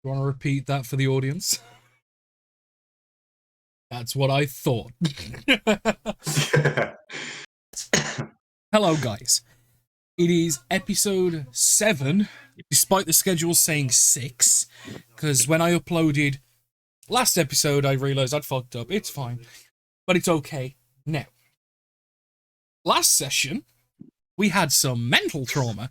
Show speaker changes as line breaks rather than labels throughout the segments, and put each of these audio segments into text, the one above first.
You want to repeat that for the audience? That's what I thought. Hello, guys. It is episode 7, despite the schedule saying 6, because when I uploaded last episode, I realized I'd fucked up. It's fine, but it's okay now. Last session, we had some mental trauma,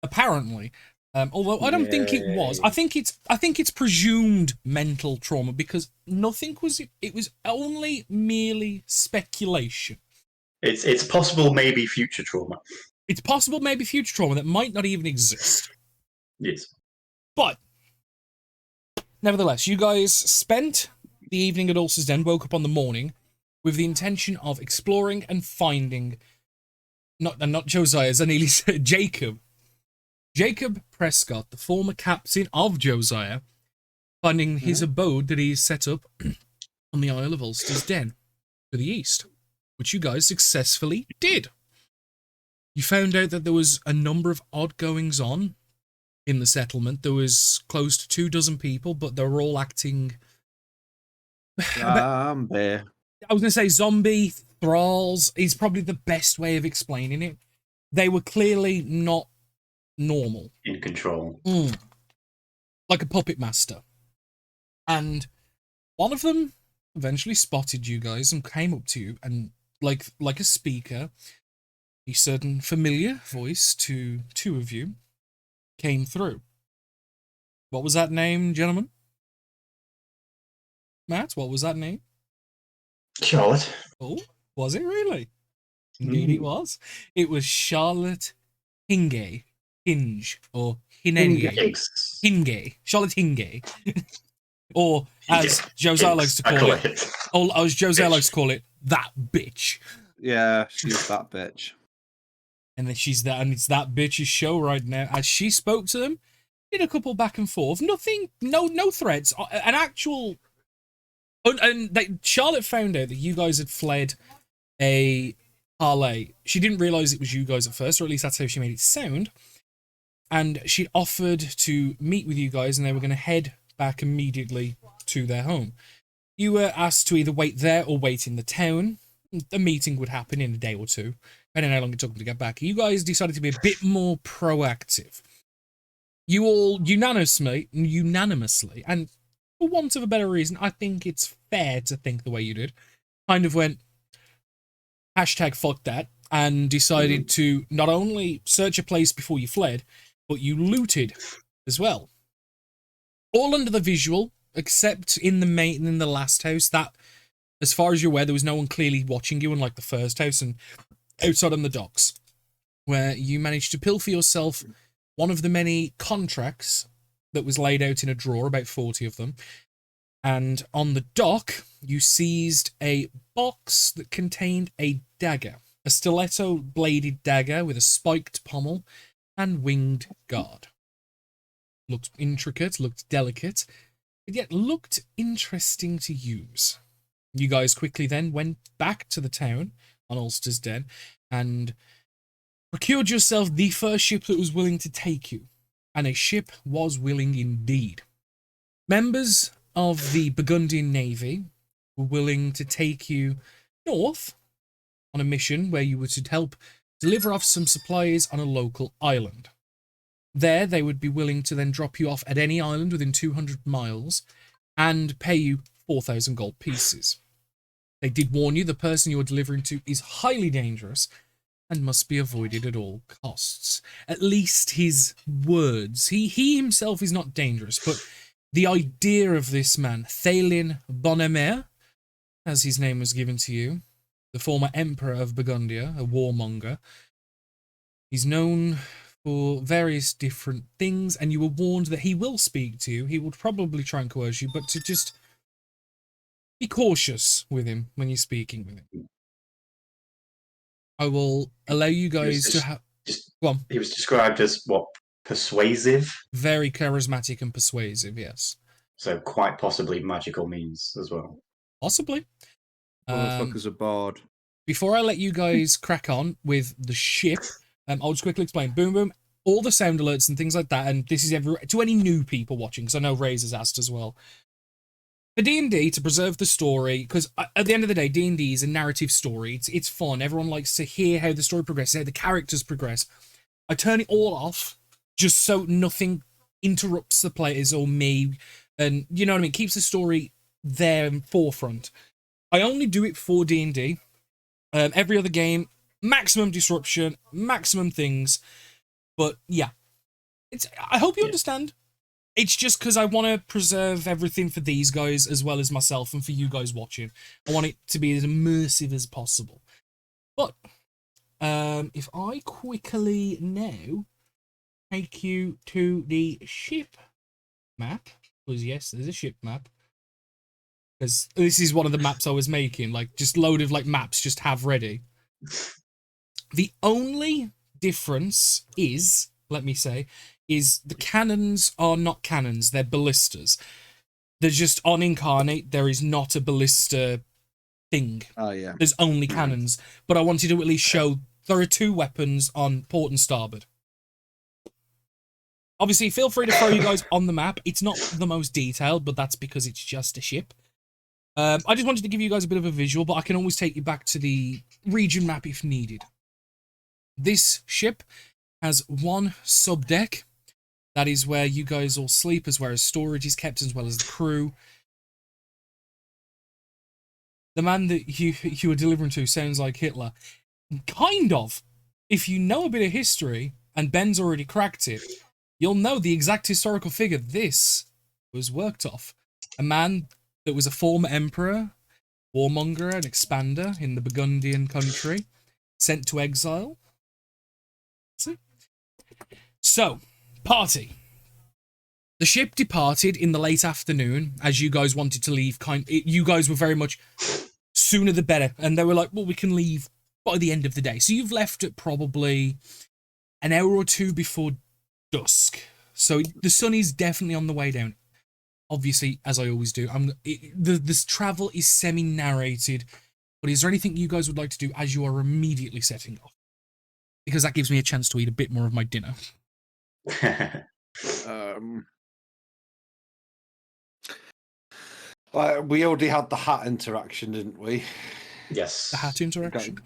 apparently. Although I don't think it was. I think it's presumed mental trauma because nothing was. It was only merely speculation.
It's possible, maybe future trauma.
It's possible, maybe future trauma that might not even exist.
Yes.
But nevertheless, you guys spent the evening at Ulcer's Den, woke up on the morning with the intention of exploring and finding. Not Josiah, as I nearly said, Jacob. Jacob Prescott, the former captain of Josiah, finding his abode that he's set up on the Isle of Ulster's Den to the east, which you guys successfully did. You found out that there was a number of odd goings on in the settlement. There was close to 24 people, but they were all acting...
Zombie.
I was going to say zombie, thralls is probably the best way of explaining it. They were clearly not normal.
In control.
Like a puppet master. And one of them eventually spotted you guys and came up to you and like a speaker, a certain familiar voice to two of you came through. What was that name, gentlemen? Matt, what was that name?
Charlotte.
Oh, was it really? Indeed it was. It was Charlotte Hinge, or Hinenge. Hinge. Charlotte Hinge. Or, as Josiah likes to call it, or as Josiah likes to call it, that bitch.
Yeah, she's that bitch.
And then she's that, and it's that bitch's show right now. As she spoke to them, did a couple back and forth. Nothing, no threats. An actual... Charlotte found out that you guys had fled a parlay. She didn't realise it was you guys at first, or at least that's how she made it sound. And she offered to meet with you guys, and they were going to head back immediately to their home. You were asked to either wait there or wait in the town. The meeting would happen in a day or two. I don't know how long it took them to get back. You guys decided to be a bit more proactive. You all unanimously, and for want of a better reason, I think it's fair to think the way you did, kind of went, hashtag fuck that, and decided to not only search a place before you fled, but you looted as well. All under the visual, except in the last house, that, as far as you're aware, there was no one clearly watching you, unlike the first house, and outside on the docks, where you managed to pilfer yourself one of the many contracts that was laid out in a drawer, about 40 of them. And on the dock, you seized a box that contained a dagger, a stiletto-bladed dagger with a spiked pommel and winged guard. Looked intricate, looked delicate, but yet looked interesting to use. You guys quickly then went back to the town on Ulster's Den and procured yourself the first ship that was willing to take you. And a ship was willing indeed. Members of the Burgundian Navy were willing to take you north on a mission where you were to help deliver off some supplies on a local island. There, they would be willing to then drop you off at any island within 200 miles and pay you 4,000 gold pieces. They did warn you the person you are delivering to is highly dangerous and must be avoided at all costs. At least his words. He himself is not dangerous, but the idea of this man, Thalin Bonnemere, as his name was given to you, the former emperor of Burgundia, a warmonger, he's known for various different things, and you were warned that he will speak to you. He will probably try and coerce you, but to just be cautious with him when you're speaking with him. I will allow you guys to have... Go on.
He was described as, what, persuasive?
Very charismatic and persuasive, yes.
So quite possibly magical means as well.
Possibly.
Motherfuckers aboard.
Before I let you guys crack on with the ship, I'll just quickly explain. Boom Boom, all the sound alerts and things like that. And this is to any new people watching, because I know Razor's asked as well. For D&D, to preserve the story, because at the end of the day, D&D is a narrative story. It's fun. Everyone likes to hear how the story progresses, how the characters progress. I turn it all off just so nothing interrupts the players or me. And, you know what I mean? Keeps the story there in forefront. I only do it for D&D. Every other game, maximum disruption, maximum things. But, yeah. I hope you understand. It's just because I want to preserve everything for these guys as well as myself and for you guys watching. I want it to be as immersive as possible. But if I quickly now take you to the ship map, because yes, there's a ship map. Because this is one of the maps I was making, like just load of like maps just have ready. The only difference is, let me say, is the cannons are not cannons, they're ballistas. They're just on Incarnate, there is not a ballista thing.
Oh, yeah.
There's only cannons. But I wanted to at least show there are 2 weapons on port and starboard. Obviously, feel free to throw you guys on the map. It's not the most detailed, but that's because it's just a ship. I just wanted to give you guys a bit of a visual, but I can always take you back to the region map if needed. This ship has 1 subdeck. That is where you guys all sleep, as well as storage is kept, as well as the crew. The man that you were delivering to sounds like Hitler. Kind of. If you know a bit of history, and Ben's already cracked it, you'll know the exact historical figure this was worked off. A man that was a former emperor, warmonger, and expander in the Burgundian country, sent to exile. See? So, party. The ship departed in the late afternoon, as you guys wanted to leave. You guys were very much sooner the better, and they were like, well, we can leave by the end of the day. So you've left at probably an hour or 2 before dusk. So the sun is definitely on the way down. Obviously, as I always do, this travel is semi-narrated, but is there anything you guys would like to do as you are immediately setting off? Because that gives me a chance to eat a bit more of my dinner.
We already had the hat interaction, didn't we?
Yes.
The hat interaction?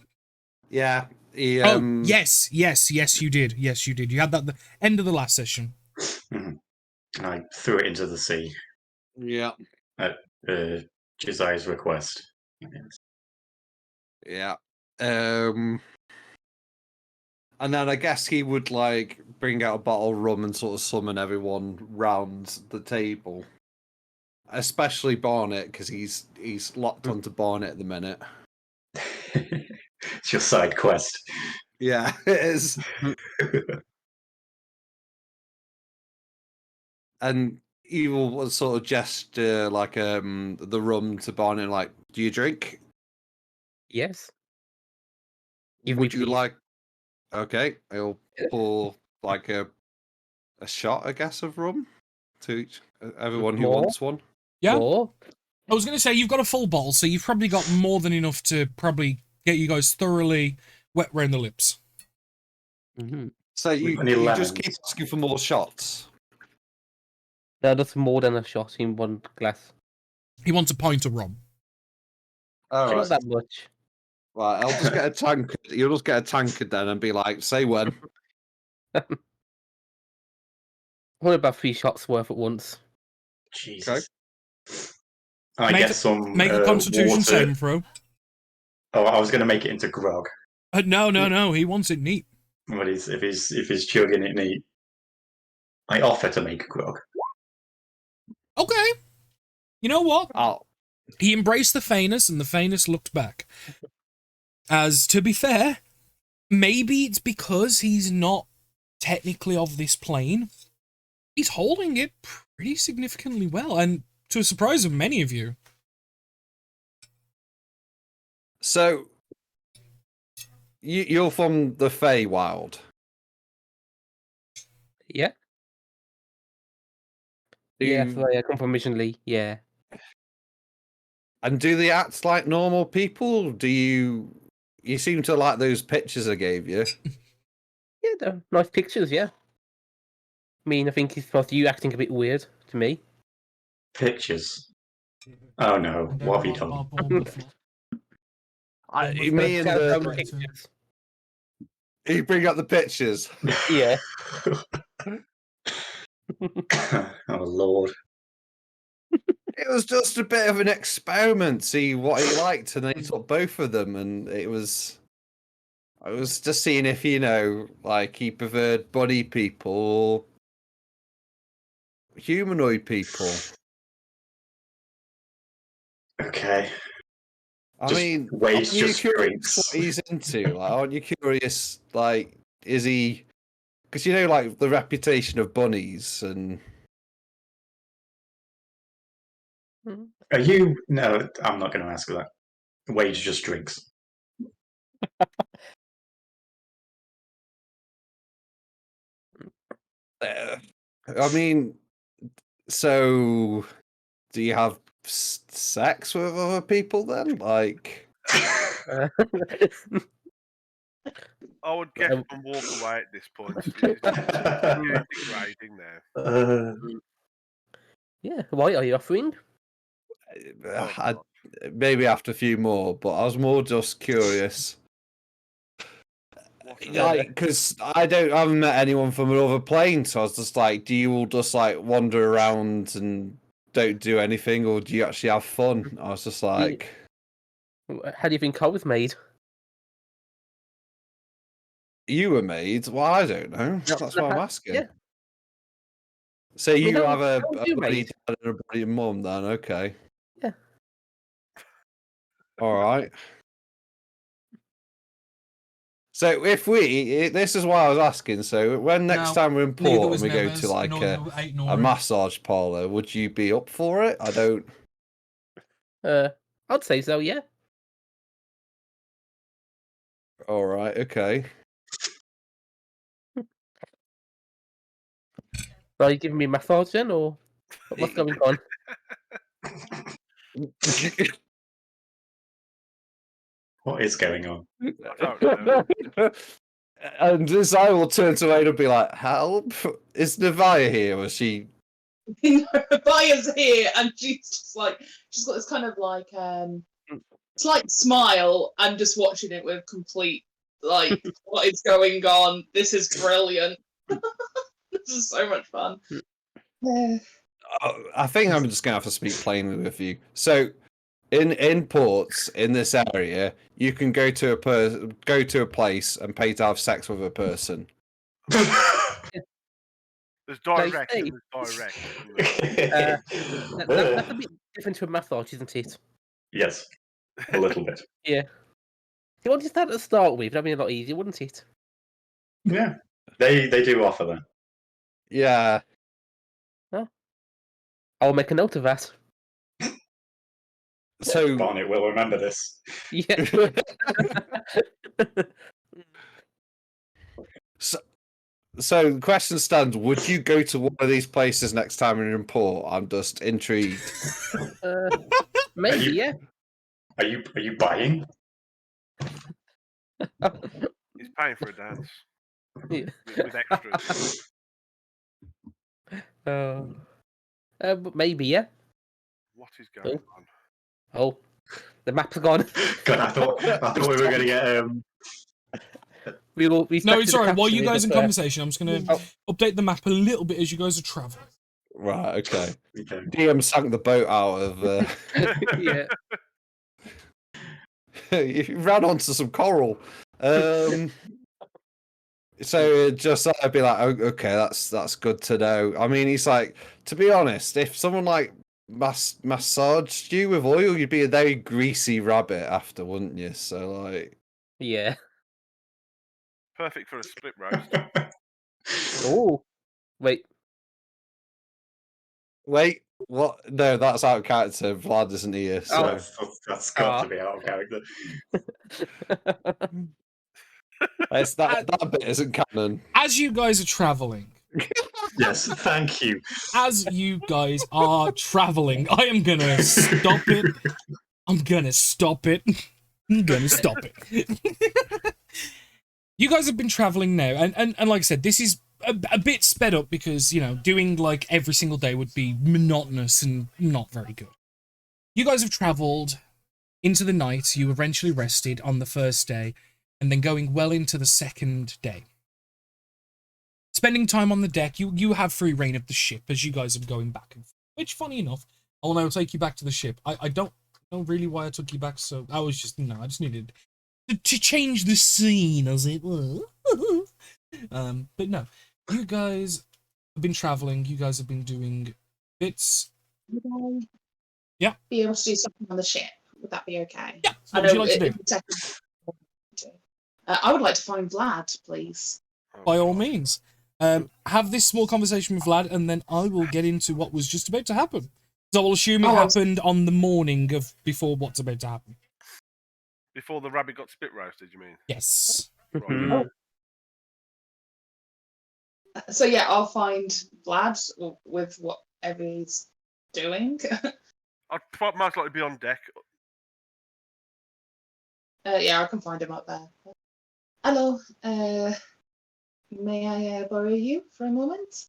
Yeah.
Yes, you did. Yes, you did. You had that at the end of the last session.
I threw it into the sea.
Yeah.
At Josiah's request.
Yeah. And then I guess he would like bring out a bottle of rum and sort of summon everyone round the table. Especially Barnet, because he's locked onto Barnet at the minute.
It's your side quest.
Yeah, it is. And he will sort of gesture like the rum to Barnet, like, do you drink?
Yes.
Would you like? Okay, he'll pour like a shot, I guess, of rum to everyone who wants one.
Yeah.
More?
I was going to say, you've got a full bottle, so you've probably got more than enough to probably get you guys thoroughly wet round the lips.
Mm-hmm.
So you just keep asking for more shots?
No, that's more than a shot in one glass.
He wants a pint of rum.
All right.
Not that much.
Right, I'll just get a tankard. You'll just get a tankard then and be like, say when.
What about 3 shots worth at once?
Jesus.
Okay.
I get some.
Make a Constitution
water.
saving throw.
Oh, I was going to make it into grog.
No. He wants it neat.
But if he's chugging it neat, I offer to make grog.
Okay. You know what?
Oh.
He embraced the Phainus, and the Phainus looked back. As, to be fair, maybe it's because he's not technically of this plane. He's holding it pretty significantly well, and to a surprise of many of you.
So, you're from the Feywild?
Yeah. Yeah, so I come from Mission Lee, yeah.
And do they act like normal people? Do you seem to like those pictures I gave you?
Yeah, they're nice pictures, yeah. I mean, I think it's supposed to you acting a bit weird to me.
Pictures. Oh no,
And
what have you
Bob-
done?
Bob Bournemouth. Bournemouth
me and
got
the
great too.
Pictures.
you bring up the pictures.
Yeah.
Oh Lord.
It was just a bit of an experiment, see what he liked, and then he took both of them, and I was just seeing if like he preferred bunny people or humanoid people.
Okay.
I
Just
mean,
Wade's
aren't you
just
curious
drinks.
what he's into? Like, aren't you curious? Like, is he? Because like the reputation of bunnies, and
Are you? No, I'm not going to ask that. Wade just drinks.
I mean, so do you have sex with other people then? Like,
I would get up and walk away at this point. It's degrading now.
Yeah. Why are you offering?
maybe after a few more, but I was more just curious. Like, because I haven't met anyone from another plane, so I was just like, do you all just like wander around and don't do anything, or do you actually have fun? I was just like,
How do you think I was made?
you were made? Well, I don't know. That's what I'm asking.
Yeah.
So you
how-
have a
how was you
bloody
made?
dad and a bloody mum, then? Okay.
Yeah.
All right. So if this is why I was asking. So when next
No,
time we're in
Neither
port and
was
we go
Nevers,
to like
nor ain't
a
Nora.
massage parlor, would you be up for it? I don't.
I'd say so. Yeah.
All right. Okay.
Are you giving me a massage then, or what's going on?
What is going on?
I don't know.
And Desire will turn to Wade and be like, "Help! Is Nevia here? Was she?"
Baya's here, and she's just like, she's got this kind of like slight smile and just watching it with complete like, what is going on? This is brilliant. This is so much fun.
I think I'm just gonna have to speak plainly with you. So, in ports in this area, you can go to a place and pay to have sex with a person.
There's direct
say-
and there's direct.
That's a bit different to a massage, isn't it?
Yes, a little bit.
Yeah. You want to start at the start with? That'd be a lot easier, wouldn't it?
Yeah, they do offer that.
Yeah.
I'll make a note of that.
So,
Barnett will remember this.
Yeah.
so the question stands: would you go to one of these places next time you're in port? I'm just intrigued.
Maybe,
you-
yeah.
Are you buying?
He's paying for a dance
Yeah.
with extras.
But maybe, yeah.
What is going on?
Oh, the map's gone.
God, I thought we were going to get
we
No, it's
the
alright. While
captain
you
with
guys in
the-
conversation, I'm just going to update the map a little bit as you guys are traveling.
Right. Okay.
Okay.
DM sank the boat out of.
Yeah.
You ran onto some coral. So just I'd be like, oh, okay, that's good to know. I mean, he's like, to be honest, if someone like massaged you with oil, you'd be a very greasy rabbit after, wouldn't you? So like,
Yeah.
Perfect for a split roast.
Oh. Wait.
wait, what? No, that's out of character. Vlad isn't here. So
That's got to be out of character.
it's that bit isn't canon.
As you guys are traveling,
Yes, thank you.
as you guys are traveling, I am going to stop it. I'm going to stop it. I'm going to stop it. You guys have been traveling now, and like I said, this is a bit sped up because, you know, doing like every single day would be monotonous and not very good. You guys have travelled into the night. You eventually rested on the first day and then going well into the second day. Spending time on the deck, you have free reign of the ship as you guys are going back and forth, which, funny enough, I will now take you back to the ship. I don't know really why I took you back, so I was just, I just needed to change the scene, as it were. But no, you guys have been traveling. You guys have been doing bits.
Would I
Yeah.
be able to do something on the ship? Would that be okay?
Yeah. What would you like to do?
I would like to find Vlad, please.
By all means. Have this small conversation with Vlad, and then I will get into what was just about to happen. So I will assume it happened on the morning of before what's about to happen.
Before the rabbit got spit roasted, you mean?
Yes.
Right.
So yeah, I'll find Vlad with whatever he's doing.
I'd most likely be on deck.
Yeah, I can find him up there. Hello. May I borrow you for a moment?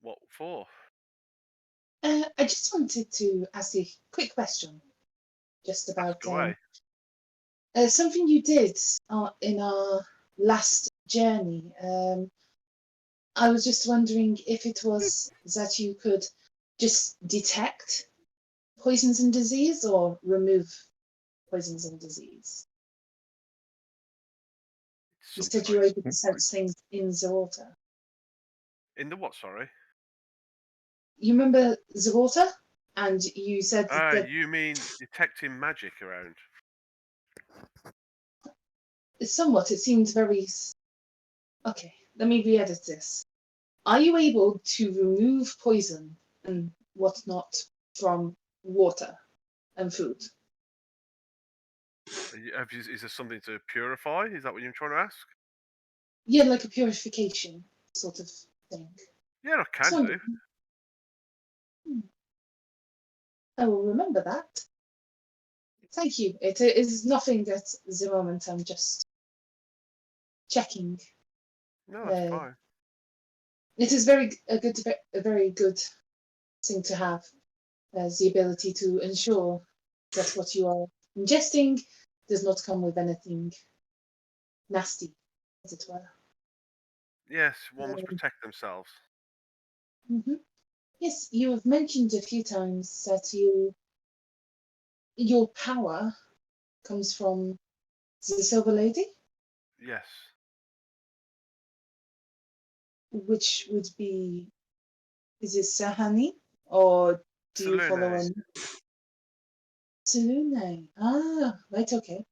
What for?
I just wanted to ask you a quick question. Just about
Go away.
something you did in our last journey. I was just wondering if it was that you could just detect poisons and disease or remove poisons and disease. You said you were able to sense things in the water.
In the what, sorry?
You remember the water? And you said that
You mean detecting magic around?
somewhat it seemed very... Okay, let me re-edit this. Are you able to remove poison and whatnot from water and food?
Is there something to purify? Is that what you're trying to ask?
Yeah, like a purification sort of thing.
Yeah, I can do.
I will remember that. Thank you. It is nothing at the moment. I'm just checking.
No, that's fine.
It is a very good thing to have, as the ability to ensure that what you are ingesting does not come with anything nasty, as it were.
Yes, one must protect themselves.
Mm-hmm. Yes, you have mentioned a few times that your power comes from the Silver Lady,
Yes.
which would be, is it Sahani, or do you follow
Selene.
him? Selene. Ah, right, okay.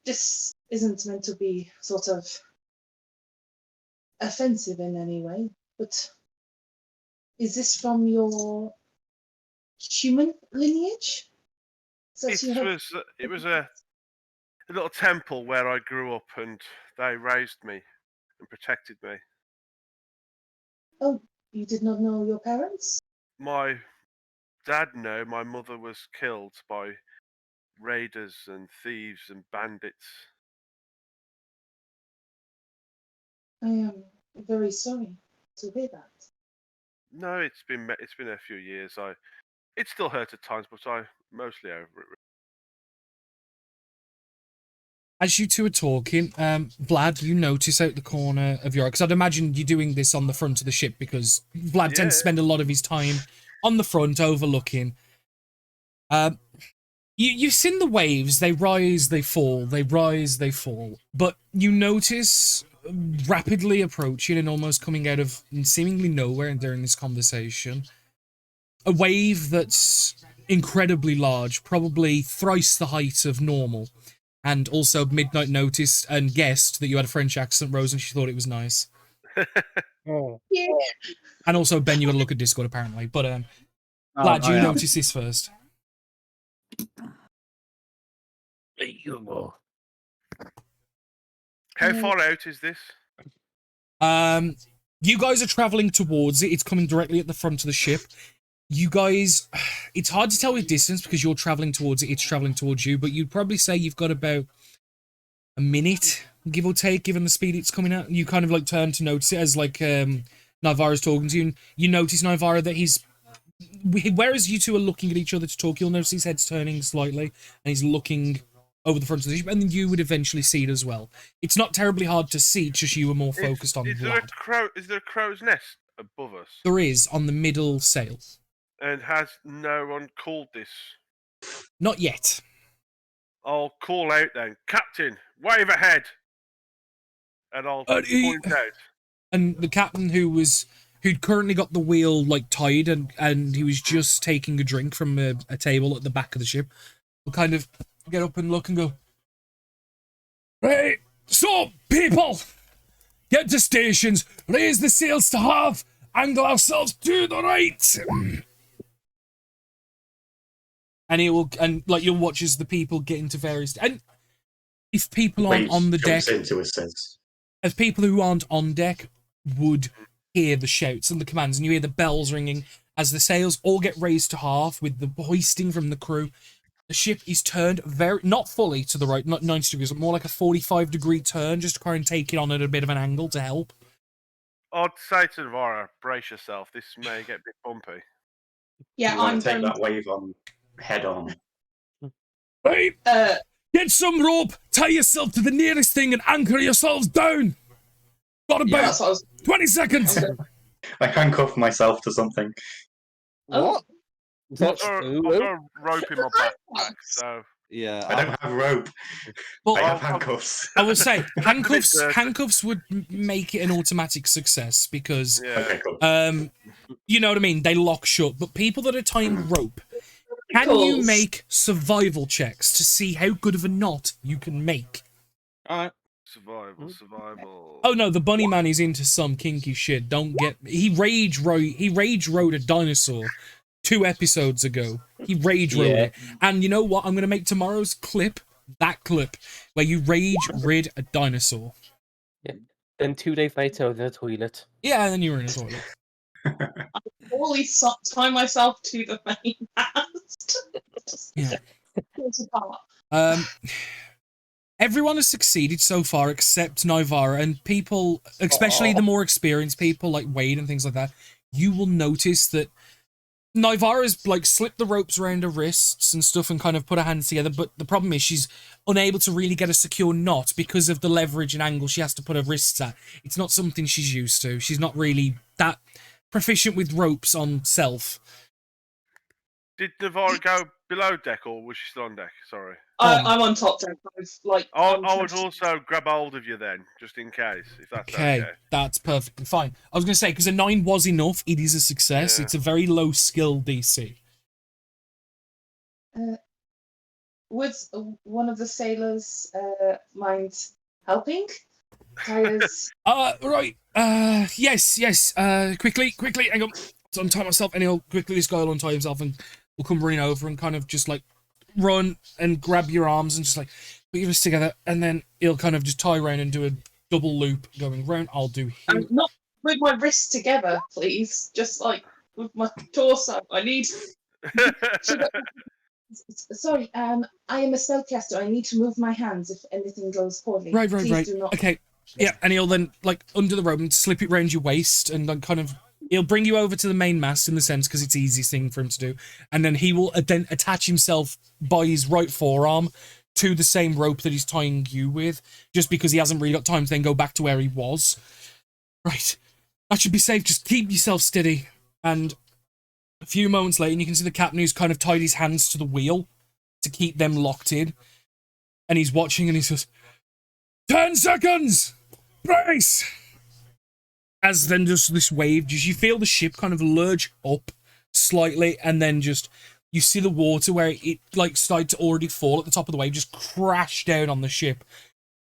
This isn't meant to be sort of offensive in any way, but is this from your human lineage?
It was a little temple where I grew up, and they raised me and protected me.
Oh, you did not know your parents?
My dad, no. My mother was killed by raiders and thieves and bandits.
I am very sorry to hear that.
No, it's been a few years. It still hurts at times, but I'm mostly over it.
As you two are talking, Vlad, you notice out the corner of your eye, because I'd imagine you're doing this on the front of the ship because Vlad tends to spend a lot of his time on the front overlooking. You've seen the waves, they rise, they fall, they rise, they fall, but you notice rapidly approaching and almost coming out of seemingly nowhere during this conversation, a wave that's incredibly large, probably thrice the height of normal. And also, Midnight noticed and guessed that you had a French accent, Rose, and she thought it was nice.
Oh.
Yeah.
And also, Ben, you got to look at Discord, apparently. But, Vlad, you notice this first.
How far out is this?
You guys are traveling towards it. It's coming directly at the front of the ship. You guys, it's hard to tell with distance because you're traveling towards it. It's traveling towards you, but you'd probably say you've got about a minute give or take, given the speed it's coming at. You kind of like turn to notice it as like Nivara's talking to you, and you notice, Nivara, that whereas you two are looking at each other to talk, you'll notice his head's turning slightly, and he's looking over the front of the ship, and then you would eventually see it as well. It's not terribly hard to see, it's just you were more focused on
Is there a crow's nest above us?
There is, on the middle sail.
And has no one called this?
Not yet.
I'll call out then, Captain, wave ahead, and I'll point out.
And the captain who'd currently got the wheel like tied and he was just taking a drink from a table at the back of the ship, will kind of get up and look and go, "Right, so people, get to stations, raise the sails to half, angle ourselves to the right." And you'll watch as the people get into various, and if people aren't on the deck, as people who aren't on deck would hear the shouts and the commands, and you hear the bells ringing as the sails all get raised to half with the hoisting from the crew. The ship is turned not fully to the right, not 90 degrees, but more like a 45-degree turn, just to try and take it on at a bit of an angle to help.
I'd say to Nivara, brace yourself, this may get a bit bumpy.
Yeah,
I'm take that wave on head on.
Right, get some rope, tie yourself to the nearest thing, and anchor yourselves down. Got about 20 seconds.
I handcuff myself to something.
What?
I've got a rope in my backpack, so...
Yeah,
I don't have rope.
Well,
I have handcuffs.
I will say, handcuffs would make it an automatic success because,
Okay, cool.
you know what I mean? They lock shut. But people that are tying rope, can you make survival checks to see how good of a knot you can make?
Alright.
Survival.
Oh no, the bunny man is into some kinky shit. Don't get he rage rode a dinosaur 2 episodes ago. He rage rode it. And you know what? I'm gonna make tomorrow's clip that clip where you rage rid a dinosaur.
Yeah. Then 2 days later, I was in the toilet.
Yeah, and then you were in a toilet.
I always tie myself to the main mast.
Yeah.
Falls apart.
Everyone has succeeded so far except Nivara, and people, especially the more experienced people like Wade and things like that, you will notice that Nivara's like slipped the ropes around her wrists and stuff and kind of put her hands together, but the problem is she's unable to really get a secure knot because of the leverage and angle she has to put her wrists at. It's not something she's used to. She's not really that proficient with ropes on self.
Did Nivara go below deck, or was she still on deck? Sorry.
I'm on top deck.
I would also grab hold of you then, just in case, if that's okay.
That's perfectly fine. I was going to say, because a 9 was enough, it is a success.
Yeah.
It's a very low skill DC.
Would one of the sailors mind helping? Tyres.
Right. Yes. Quickly. Hang on. To untie myself, and he'll quickly, this guy will untie himself and will come running over and kind of just like run and grab your arms and just like put your wrists together, and then he'll kind of just tie around and do a double loop going round. I'll do him.
Not with my wrists together, please. Just like with my torso. I need. Sorry, I am a spellcaster. I need to move my hands if anything goes poorly.
Right.
Please do not.
Okay. Yeah, and he'll then like under the rope and slip it round your waist, and then kind of he'll bring you over to the main mast in the sense because it's the easiest thing for him to do, and then he will then attach himself by his right forearm to the same rope that he's tying you with, just because he hasn't really got time to then go back to where he was. Right, that should be safe. Just keep yourself steady. And a few moments later, and you can see the captain who's kind of tied his hands to the wheel to keep them locked in, and he's watching, and he says, 10 seconds! Brace! As then just this wave, just you feel the ship kind of lurch up slightly, and then just you see the water where it like started to already fall at the top of the wave, just crash down on the ship,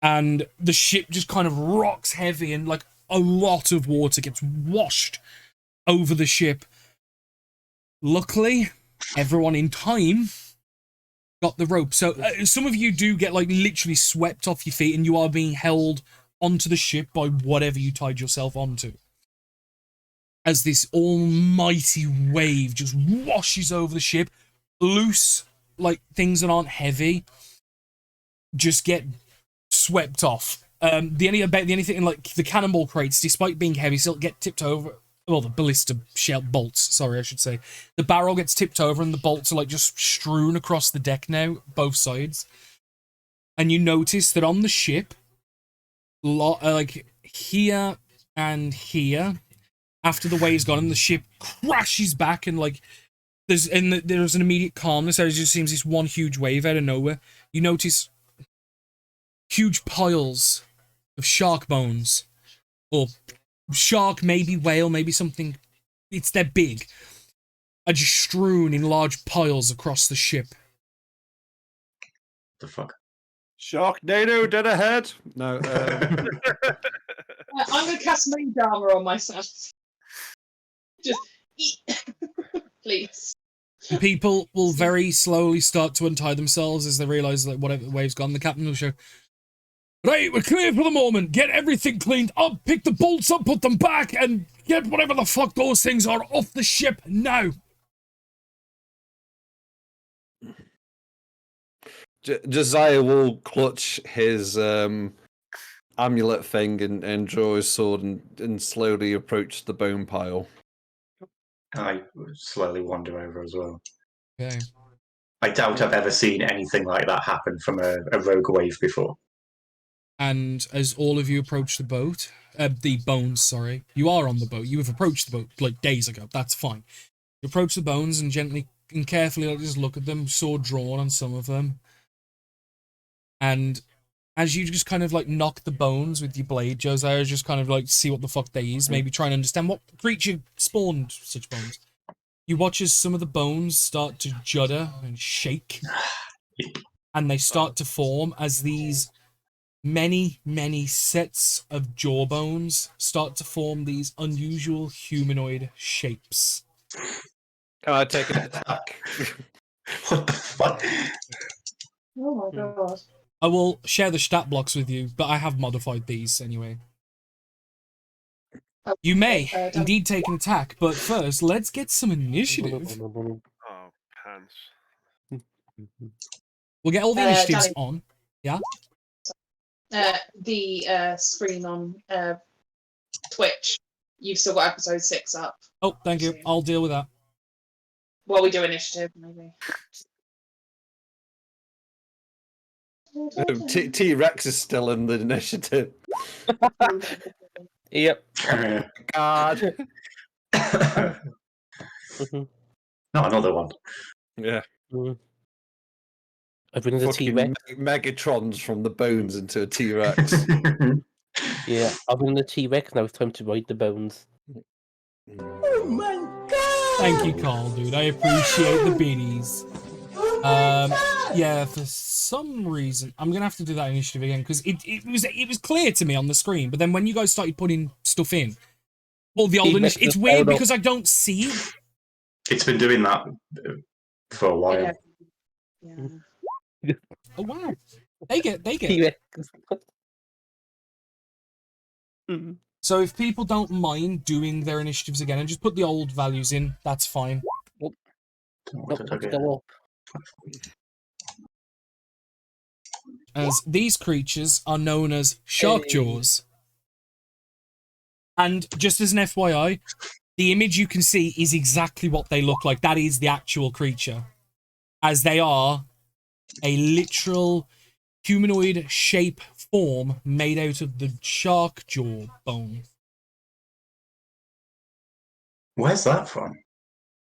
and the ship just kind of rocks heavy, and like a lot of water gets washed over the ship. Luckily, everyone in time got the rope. So some of you do get like literally swept off your feet, and you are being held onto the ship by whatever you tied yourself onto. As this almighty wave just washes over the ship, loose, like things that aren't heavy, just get swept off. the only thing in like the cannonball crates, despite being heavy, still get tipped over. Well, the ballista shell bolts. Sorry, I should say. The barrel gets tipped over, and the bolts are like just strewn across the deck now, both sides. And you notice that on the ship, like here and here, after the wave's gone, and the ship crashes back, and like there's an immediate calmness. There just seems this one huge wave out of nowhere. You notice huge piles of shark bones, or shark, maybe whale, maybe something. They're big, are just strewn in large piles across the ship.
The fuck?
Sharknado dead ahead. No.
I'm going to cast mage armor on myself. Just eat. Please.
People will very slowly start to untie themselves as they realise that whatever the wave's gone. The captain will show, right, we're clear for the moment. Get everything cleaned up, pick the bolts up, put them back, and get whatever the fuck those things are off the ship now.
Josiah will clutch his amulet thing and draw his sword and slowly approach the bone pile.
I slowly wander over as well.
Okay.
I doubt I've ever seen anything like that happen from a rogue wave before.
And as all of you approach the boat, the bones, sorry, you are on the boat. You have approached the boat like days ago. That's fine. You approach the bones and gently and carefully like, just look at them, sword drawn on some of them. And as you just kind of like knock the bones with your blade, Josiah, just kind of like see what the fuck they is, maybe try and understand what creature spawned such bones. You watch as some of the bones start to judder and shake, and they start to form as these many, many sets of jawbones start to form these unusual humanoid shapes.
Can I take an attack?
What the fuck?
Oh my god.
I will share the stat blocks with you, but I have modified these anyway. You may indeed take an attack, but first, let's get some initiative.
Oh, pants.
We'll get all the initiatives
Danny.
on. Yeah?
The screen on Twitch. You've still got episode 6 up.
Oh, thank you. I'll deal with that.
While we do initiative, maybe.
T-Rex is still in the initiative.
Yep.
God.
Not another one.
Yeah.
I've been in a
Fucking
T-Rex.
Megatrons from the bones into a T-Rex.
Yeah, I've been in a T-Rex. Now it's time to ride the bones.
Oh my god!
Thank you, Carl, dude. I appreciate the beanies. Yeah, for some reason, I'm gonna have to do that initiative again because it was clear to me on the screen, but then when you guys started putting stuff in, all the old initiative, it's weird because I don't see it.
It's been doing that for a while.
Yeah.
Oh wow, they get.
T-Rex.
So if people don't mind doing their initiatives again and just put the old values in, that's fine.
What did I get?
Go up.
As these creatures are known as shark jaws. And just as an FYI, the image you can see is exactly what they look like. That is the actual creature. As they are a literal humanoid shape form made out of the shark jaw bone.
Where's that from?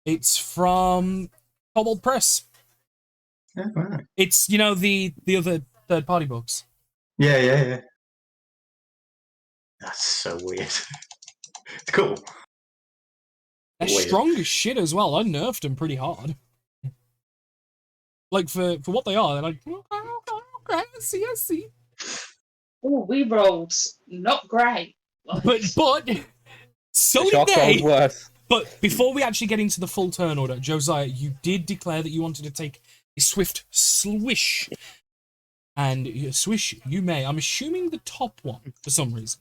It's from Kobold Press.
Yeah, right.
It's, you know, the other third-party books.
Yeah. That's so weird. It's cool.
They're
Weird.
strong as shit as well. I nerfed them pretty hard. Like, for what they are, they're like, okay, I see.
Oh, we rolled not great.
But so
The
did
shark
they.
rolled worse.
But before we actually get into the full turn order, Josiah, you did declare that you wanted to take a swift swish. And swish, you may. I'm assuming the top one for some reason.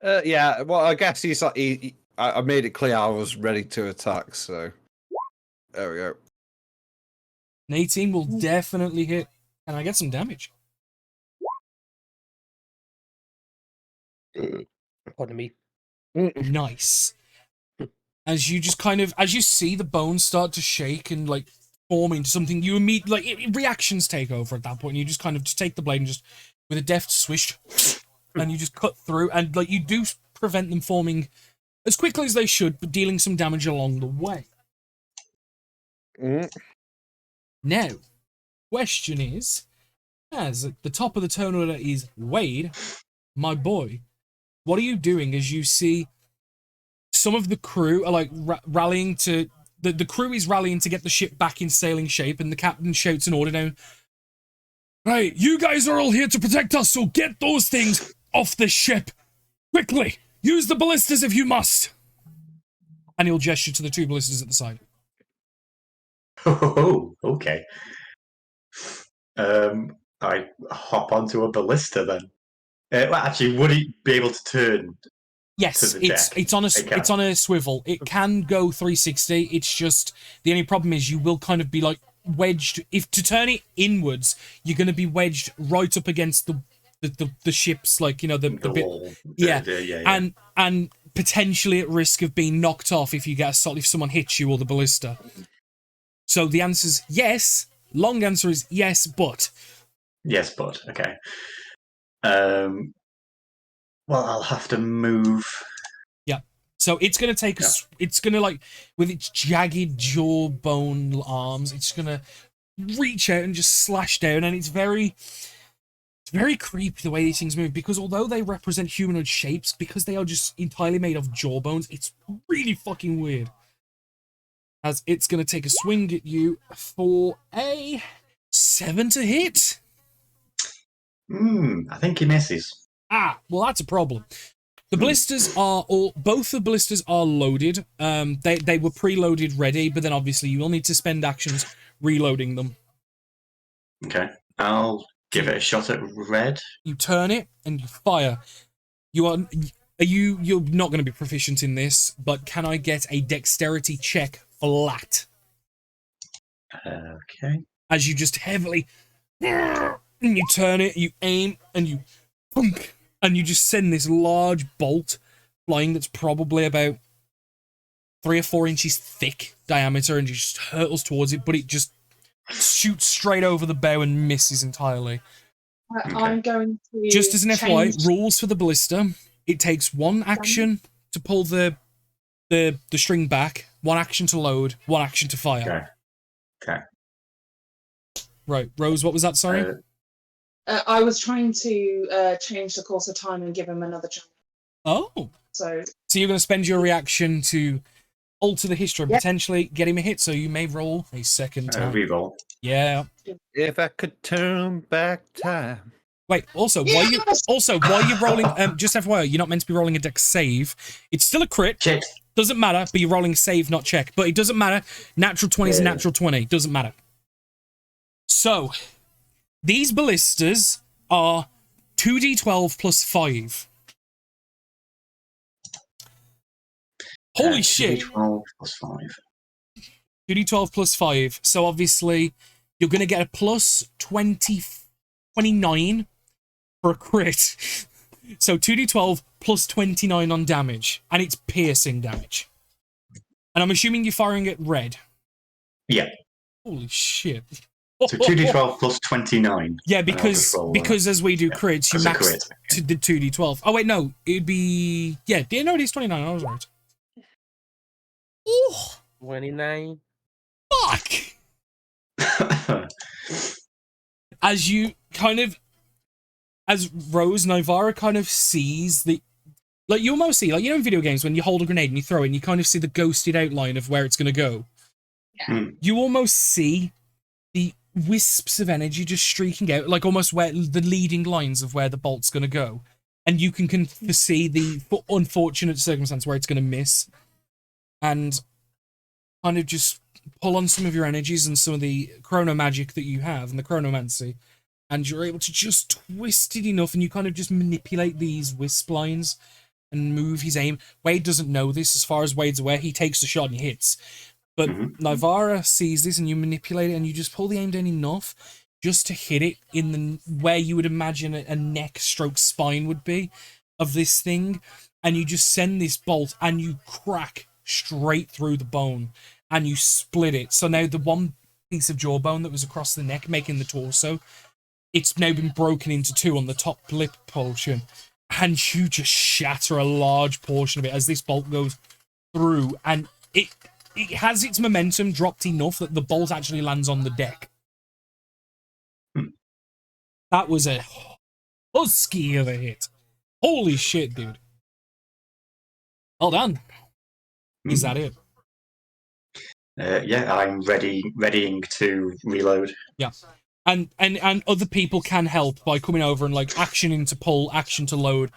Yeah, well, I guess he's like, I made it clear I was ready to attack, so there we go.
An 18 will definitely hit. Can I get some damage?
Pardon me.
Nice. As you just as you see the bones start to shake and like form into something, you immediately reactions take over at that point. And you just just take the blade and just with a deft swish, and you just cut through, and like you do prevent them forming as quickly as they should, but dealing some damage along the way. Now, question is, as at the top of the turn order is Wade, my boy, what are you doing as you see some of the crew are like rallying to the crew is rallying to get the ship back in sailing shape, and the captain shouts an order down. Right, you guys are all here to protect us, so get those things off the ship quickly. Use the ballistas if you must. And he'll gesture to the 2 ballistas at the side.
Oh, okay. I hop onto a ballista then. Well, actually, would he be able to turn?
Yes,
to the deck?
it's on a swivel. It can go 360. It's just the only problem is you will be like wedged. If to turn it inwards, you're going to be wedged right up against the ship's the bit,
wall.
Yeah. And potentially at risk of being knocked off if you get if someone hits you or the ballista. So the answer is yes. Long answer is yes, but.
Yes, but okay. Well, I'll have to move.
Yeah. So it's going to take it's going to with its jagged jawbone arms, it's going to reach out and just slash down, and it's very creepy the way these things move, because although they represent humanoid shapes, because they are just entirely made of jawbones, it's really fucking weird. As it's going to take a swing at you for a 7 to hit.
I think he misses.
Well, that's a problem. The ballistas both the ballistas are loaded. They were preloaded ready, but then obviously you will need to spend actions reloading them.
Okay, I'll give it a shot at red.
You turn it and you fire. You're not going to be proficient in this, but can I get a dexterity check flat?
Okay.
As you just heavily, and you turn it, you aim, and you, and you just send this large bolt flying that's probably about 3 or 4 inches thick diameter, and you just hurtles towards it, but it just shoots straight over the bow and misses entirely.
I'm going to
just as an FYI, rules for the ballista: it takes 1 action to pull the string back, 1 action to load, 1 action to fire.
Okay.
Right, Rose, what was that? Sorry.
I was trying to change the course of time and give him another chance.
Oh.
So
you're going to spend your reaction to alter the history and potentially get him a hit, so you may roll a second time.
Reroll.
Yeah.
If I could turn back time.
Wait, also, while you're rolling, just FYI, you're not meant to be rolling a dex save. It's still a crit.
Check.
Doesn't matter, but you're rolling save, not check. But it doesn't matter. Natural 20 is a natural 20. Doesn't matter. So, these ballistas are 2d12 plus 5. Holy shit.
2d12 plus 5.
2d12 plus 5. So, obviously, you're going to get a plus 29 for a crit. So, 2d12 plus 29 on damage. And it's piercing damage. And I'm assuming you're firing at red.
Yeah.
Holy shit.
So 2d12 plus 29.
Yeah, because as we do crits, you max to the 2d12. Oh wait, no, it'd be no, it is 29. I was right. Ooh,
29.
Fuck. As you as Rose Nivara sees you almost see in video games when you hold a grenade and you throw it and you see the ghosted outline of where it's going to go.
Yeah.
You almost see the wisps of energy just streaking out, almost where the leading lines of where the bolt's going to go. And you can foresee the unfortunate circumstance where it's going to miss. And just pull on some of your energies and some of the chrono magic that you have and the chronomancy. And you're able to just twist it enough and you just manipulate these wisp lines and move his aim. Wade doesn't know this. As far as Wade's aware, he takes the shot and he hits. But Nivara sees this and you manipulate it and you just pull the aim down enough just to hit it in where you would imagine a neck stroke spine would be. of this thing, and you just send this bolt and you crack straight through the bone and you split it. So now the one piece of jawbone that was across the neck, making the torso, it's now been broken into two on the top lip portion, and you just shatter a large portion of it as this bolt goes through, and it has its momentum dropped enough that the bolt actually lands on the deck. That was a husky of a hit. Holy shit, dude. Well done. Is that it?
Yeah, I'm readying to reload.
Yeah. And other people can help by coming over and like action into pull, action to load.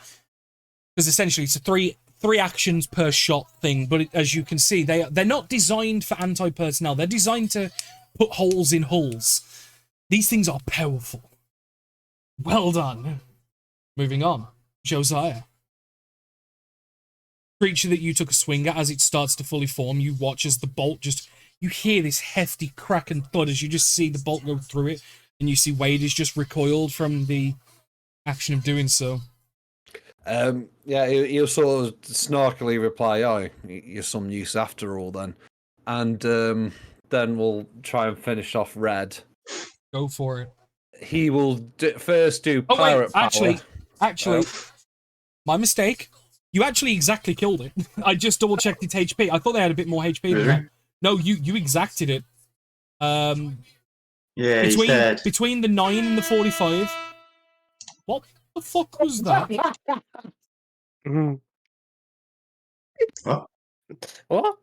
Because essentially it's a three actions per shot thing, but as you can see, they're not designed for anti-personnel. They're designed to put holes in hulls. These things are powerful. Well done. Moving on. Josiah. Creature that you took a swing at, as it starts to fully form, you watch as the bolt just... You hear this hefty crack and thud as you just see the bolt go through it, and you see Wade is just recoiled from the action of doing so.
Yeah, he'll sort of snarkily reply, "Oh, you're some use after all, then." And then we'll try and finish off Red.
Go for it.
He will first do
Oh,
pirate
wait,
power.
actually, my mistake. You actually exactly killed it. I just double checked its HP. I thought they had a bit more HP than that. No, you exacted it.
Yeah, he's dead.
Between the 9 and the 45. What the fuck was that?
What?
What?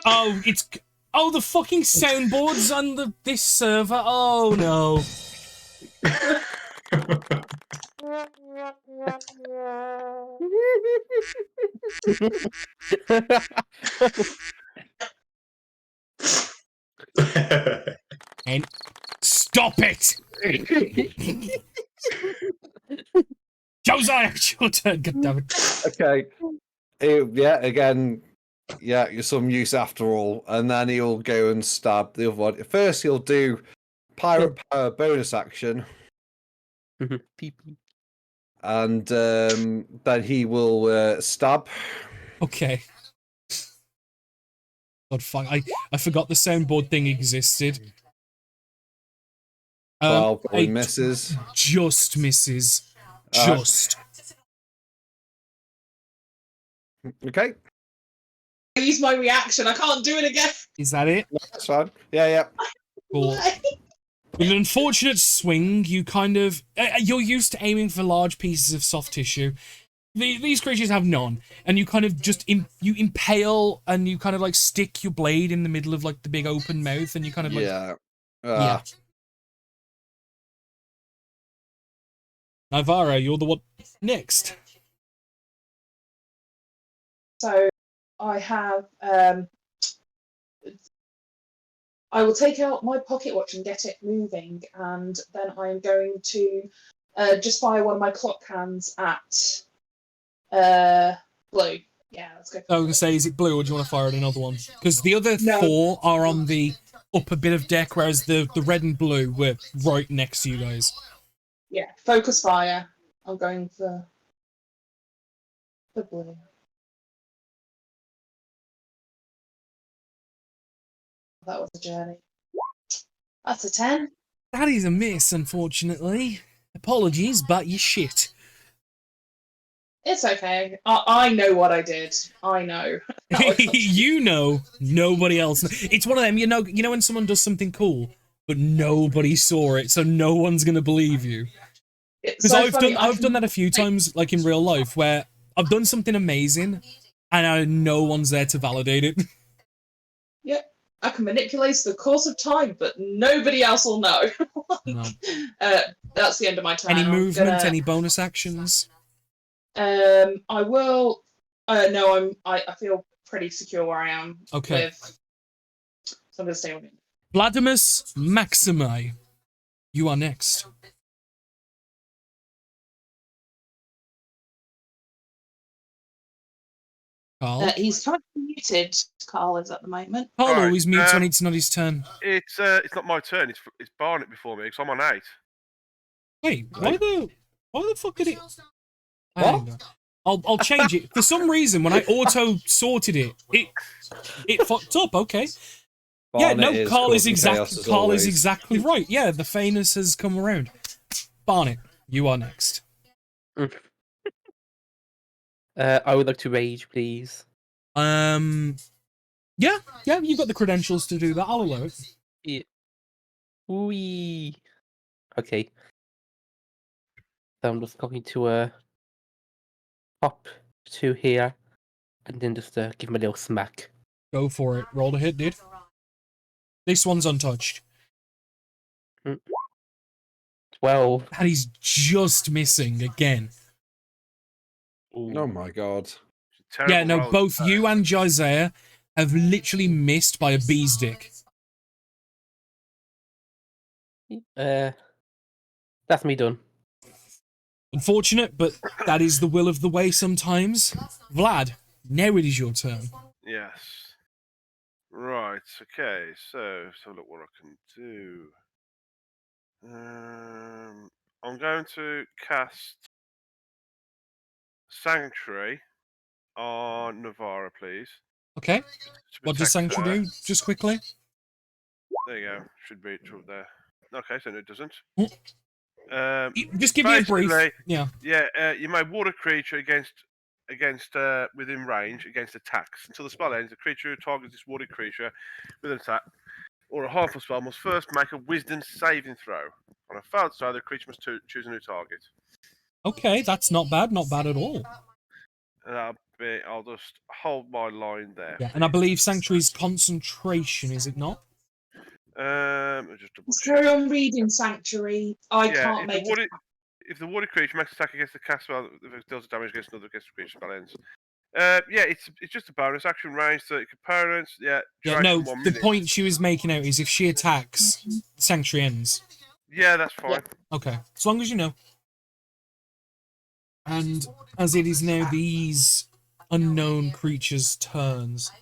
Oh, it's... Oh, the fucking soundboards on this server. Oh, no. And stop it! Josiah, it's your turn, goddammit.
Okay. Yeah, again, yeah, you're some use after all. And then he'll go and stab the other one. First, he'll do pirate power bonus action. And then he will stab.
Okay. God, fuck. I forgot the soundboard thing existed.
12
8
misses.
Just misses. Just.
Okay.
I use my reaction. I can't do it again.
Is that it?
No, that's fine. Yeah.
Cool. With an unfortunate swing, you kind of... you're used to aiming for large pieces of soft tissue. These creatures have none. And you kind of just... you impale and you kind of like stick your blade in the middle of like the big open mouth and you kind of like...
Yeah.
Yeah. Nivara, you're the one next.
So I have I will take out my pocket watch and get it moving, and then I'm going to just fire one of my clock hands at Blue. Yeah, let's go.
I was gonna say, is it Blue or do you want to fire at another one? Because the other
No.
4 are on the upper bit of deck, whereas the red and blue were right next to you guys.
Yeah, focus fire. I'm going for Blue. That was a journey. That's a 10.
That is a miss, unfortunately. Apologies, but you shit.
It's okay. I know what I did. I know.
You know, nobody else. It's one of them. You know when someone does something cool, but nobody saw it, so no one's gonna believe you. Because I've done that a few times, like in real life, where I've done something amazing, and no one's there to validate it.
Yeah, I can manipulate the course of time, but nobody else will know.
No.
That's the end of my turn.
Any
I'm
movement?
gonna-
Any bonus actions?
I will. No, I feel pretty secure where I am.
Okay.
So I'm gonna stay with it.
Vladimus Maximi, you are next. Carl?
He's kind of muted. Carl is at the moment.
Carl
Right,
always mutes when it's not his turn.
It's not my turn. It's Barnet before me because I'm on 8.
Wait, why the fuck did it? Hang on. I'll change it. For some reason, when I auto sorted it, it fucked up. Okay. Yeah, no, Carl is exactly right. Yeah, the fairness has come around. Barnet, you are next.
I would like to rage, please.
Yeah, you've got the credentials to do that. I'll allow it.
Yeah. Wee. Okay. So I'm just going to hop to here, and then just give him a little smack.
Go for it. Roll to hit, dude. This one's untouched.
12.
And he's just missing again.
Oh my god.
Yeah, no, both you and Josiah have literally missed by a bee's dick.
That's me done.
Unfortunate, but that is the will of the way sometimes. Vlad, now it is your turn.
Yes. Right. Okay. So look what I can do. I'm going to cast Sanctuary on Navarra, please.
Okay.
to
What does
protect
Sanctuary
her.
do? Just quickly.
There you go. Should be up there. Okay, so no, it doesn't.
Just give me a brief.
basically,
Yeah.
Yeah, you may ward a creature against within range against attacks. Until the spell ends, the creature who targets this warded creature with an attack or a harmful spell must first make a Wisdom saving throw. On a failed save, the creature must choose a new target.
Okay, that's not bad. Not bad at all.
I'll just hold my line there.
Yeah, and I believe Sanctuary's concentration, is it not?
Just double check.
Carry on reading Sanctuary. I can't make it.
If the warded creature makes an attack against the cast spell, if it deals damage against another creature spell ends. Yeah, it's just a bonus action range, 30 components. Yeah,
Yeah, no,
duration 1
the
minute.
point she was making out is if she attacks, Sanctuary ends.
Yeah, that's fine.
Okay, as long as you know. And as it is now these unknown creatures' turns,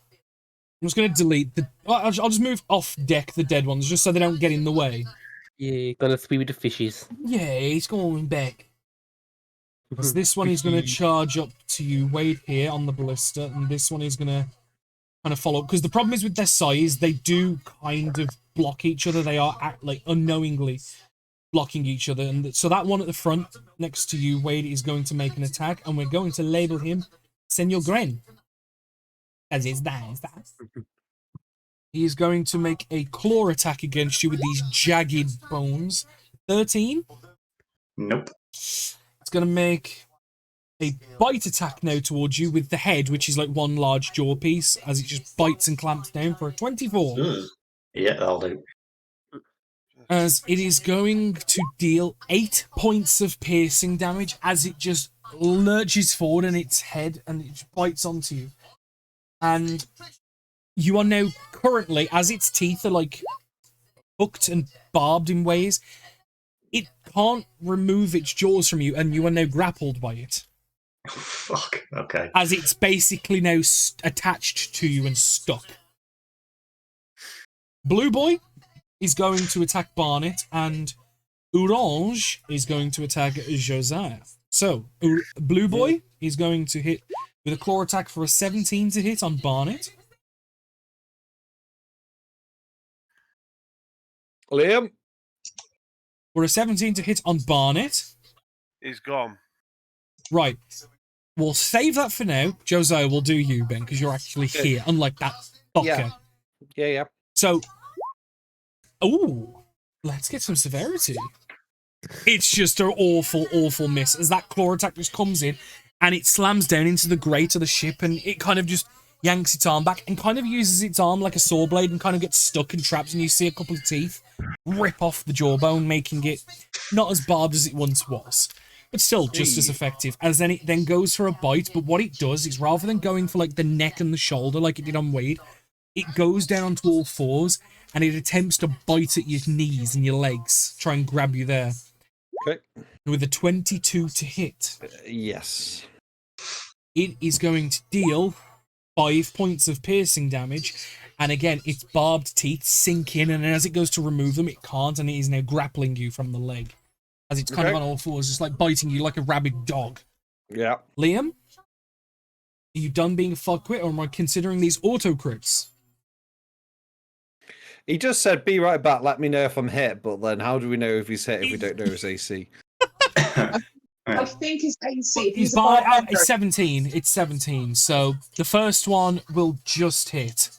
I'm just going to delete the... I'll just move off deck the dead ones, just so they don't get in the way.
Yeah, gonna swim with the fishes.
Yeah, he's going back. Because this one is going to charge up to you, Wade, here on the ballista, and this one is going to kind of follow. Because the problem is with their size, they do kind of block each other. They are, like, unknowingly blocking each other. And so that one at the front, next to you, Wade, is going to make an attack, and we're going to label him Senor Gren. As it's that. He is going to make a claw attack against you with these jagged bones. 13.
Nope.
It's going to make a bite attack now towards you with the head, which is like one large jaw piece, as it just bites and clamps down for a 24.
Ugh. Yeah, that'll do.
As it is going to deal 8 points of piercing damage as it just lurches forward in its head and it just bites onto you. And you are now currently, as its teeth are like hooked and barbed in ways, it can't remove its jaws from you, and you are now grappled by it.
Fuck. Okay.
As it's basically now attached to you and stuck. Blue Boy is going to attack Barnet, and Orange is going to attack Josiah. So, Blue Boy is going to hit with a claw attack for a 17 to hit on Barnet.
Liam?
For a 17 to hit on Barnet.
He's gone.
Right. We'll save that for now. Josiah, will do you, Ben, because you're actually here, unlike that fucker.
Yeah.
So, let's get some severity. It's just an awful, awful miss as that claw attack just comes in and it slams down into the grate of the ship and it kind of just yanks its arm back and kind of uses its arm like a saw blade and kind of gets stuck and trapped, and you see a couple of teeth rip off the jawbone, making it not as barbed as it once was, but still just as effective. As then it then goes for a bite, but what it does is rather than going for like the neck and the shoulder like it did on Wade, it goes down to all fours and it attempts to bite at your knees and your legs, try and grab you there.
Okay.
With a 22 to hit.
Yes.
It is going to deal 5 points of piercing damage, and again, its barbed teeth sink in, and as it goes to remove them, it can't, and it is now grappling you from the leg. As it's kind of on all fours, just like biting you like a rabid dog.
Yeah.
Liam, are you done being a fuckwit, or am I considering these auto crits?
He just said, "Be right back. Let me know if I'm hit." But then, how do we know if he's hit if we don't know his AC?
I think his AC, if
He's
he's a
by
barbarian,
it's 17. It's 17. So the first one will just hit,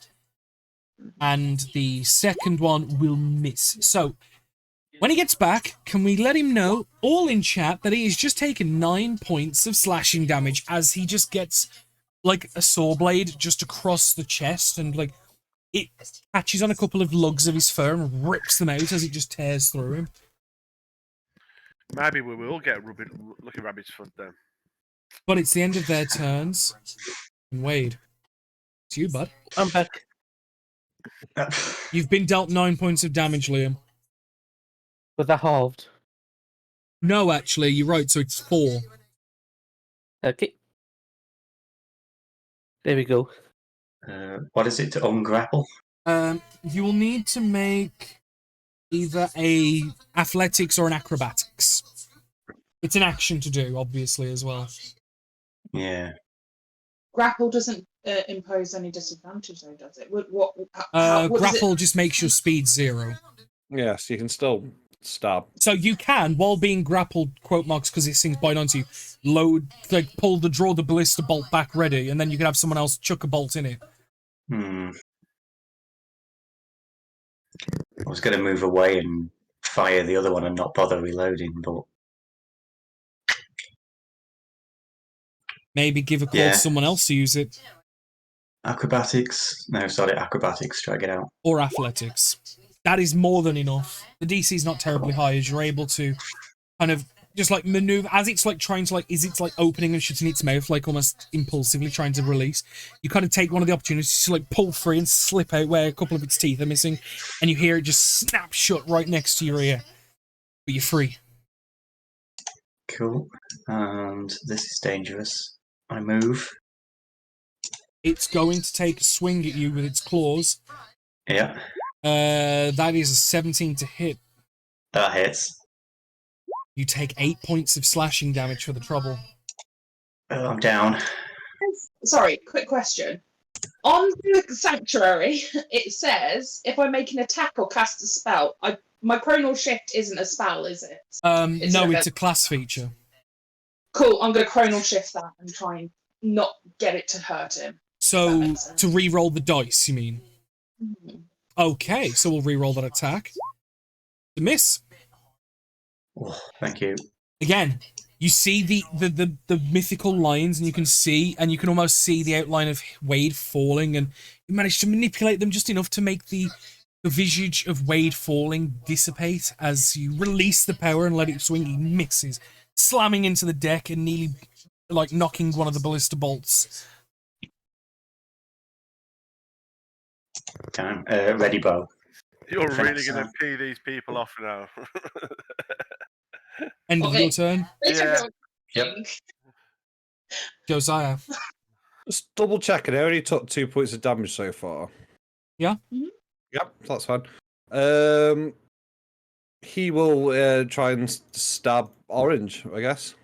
and the second one will miss. So when he gets back, can we let him know, all in chat, that he has just taken 9 points of slashing damage as he just gets like a saw blade just across the chest, and like it catches on a couple of lugs of his fur and rips them out as it just tears through him.
Maybe we will get Lucky Rabbit's foot then.
But it's the end of their turns. And Wade, it's you, bud.
I'm back.
You've been dealt 9 points of damage, Liam.
Was that halved?
No, actually, you're right. So it's 4.
Okay. There we go.
What is it to ungrapple?
You will need to make either a athletics or an acrobatics. It's an action to do, obviously, as well.
Yeah.
grapple doesn't impose any disadvantage, though, does it? What does
Grapple just makes your speed 0.
Yes, you can still stab.
So you can, while being grappled, quote marks, because this thing's bind onto you, draw the ballista bolt back ready, and then you can have someone else chuck a bolt in it.
I was going to move away and fire the other one and not bother reloading, but
Maybe give a call
Yeah.
to someone else to use it.
acrobatics. No, sorry, acrobatics. Drag it out.
Or athletics. That is more than enough. The DC is not terribly high, as you're able to kind of just like maneuver as it's like trying to opening and shutting its mouth, like almost impulsively trying to release. You kind of take one of the opportunities to like pull free and slip out where a couple of its teeth are missing, and you hear it just snap shut right next to your ear. But you're free.
Cool. And this is dangerous. I move.
It's going to take a swing at you with its claws.
Yeah,
That is a 17 to hit.
that hits.
You take 8 points of slashing damage for the trouble.
I'm down.
Sorry, quick question. On the sanctuary, it says if I make an attack or cast a spell, my chronal shift isn't a spell, is it?
It's a class feature.
Cool. I'm going to chronal shift that and try and not get it to hurt him.
So to re-roll the dice, you mean?
Mhm.
Okay, so we'll re-roll that attack. The miss.
Oh, thank you.
Again, you see the mythical lines, and you can almost see the outline of Wade falling, and you manage to manipulate them just enough to make the visage of Wade falling dissipate as you release the power and let it swing. He misses, slamming into the deck and nearly like knocking one of the ballista bolts.
Time. Ready, bow.
You're really
Thanks,
going to pee these people off now.
End of
Okay.
your turn,
Yeah.
Yep.
Josiah.
Just double checking. I only took 2 points of damage so far.
Yeah?
Mhm.
Yep, that's fine. He will try and stab Orange, I guess.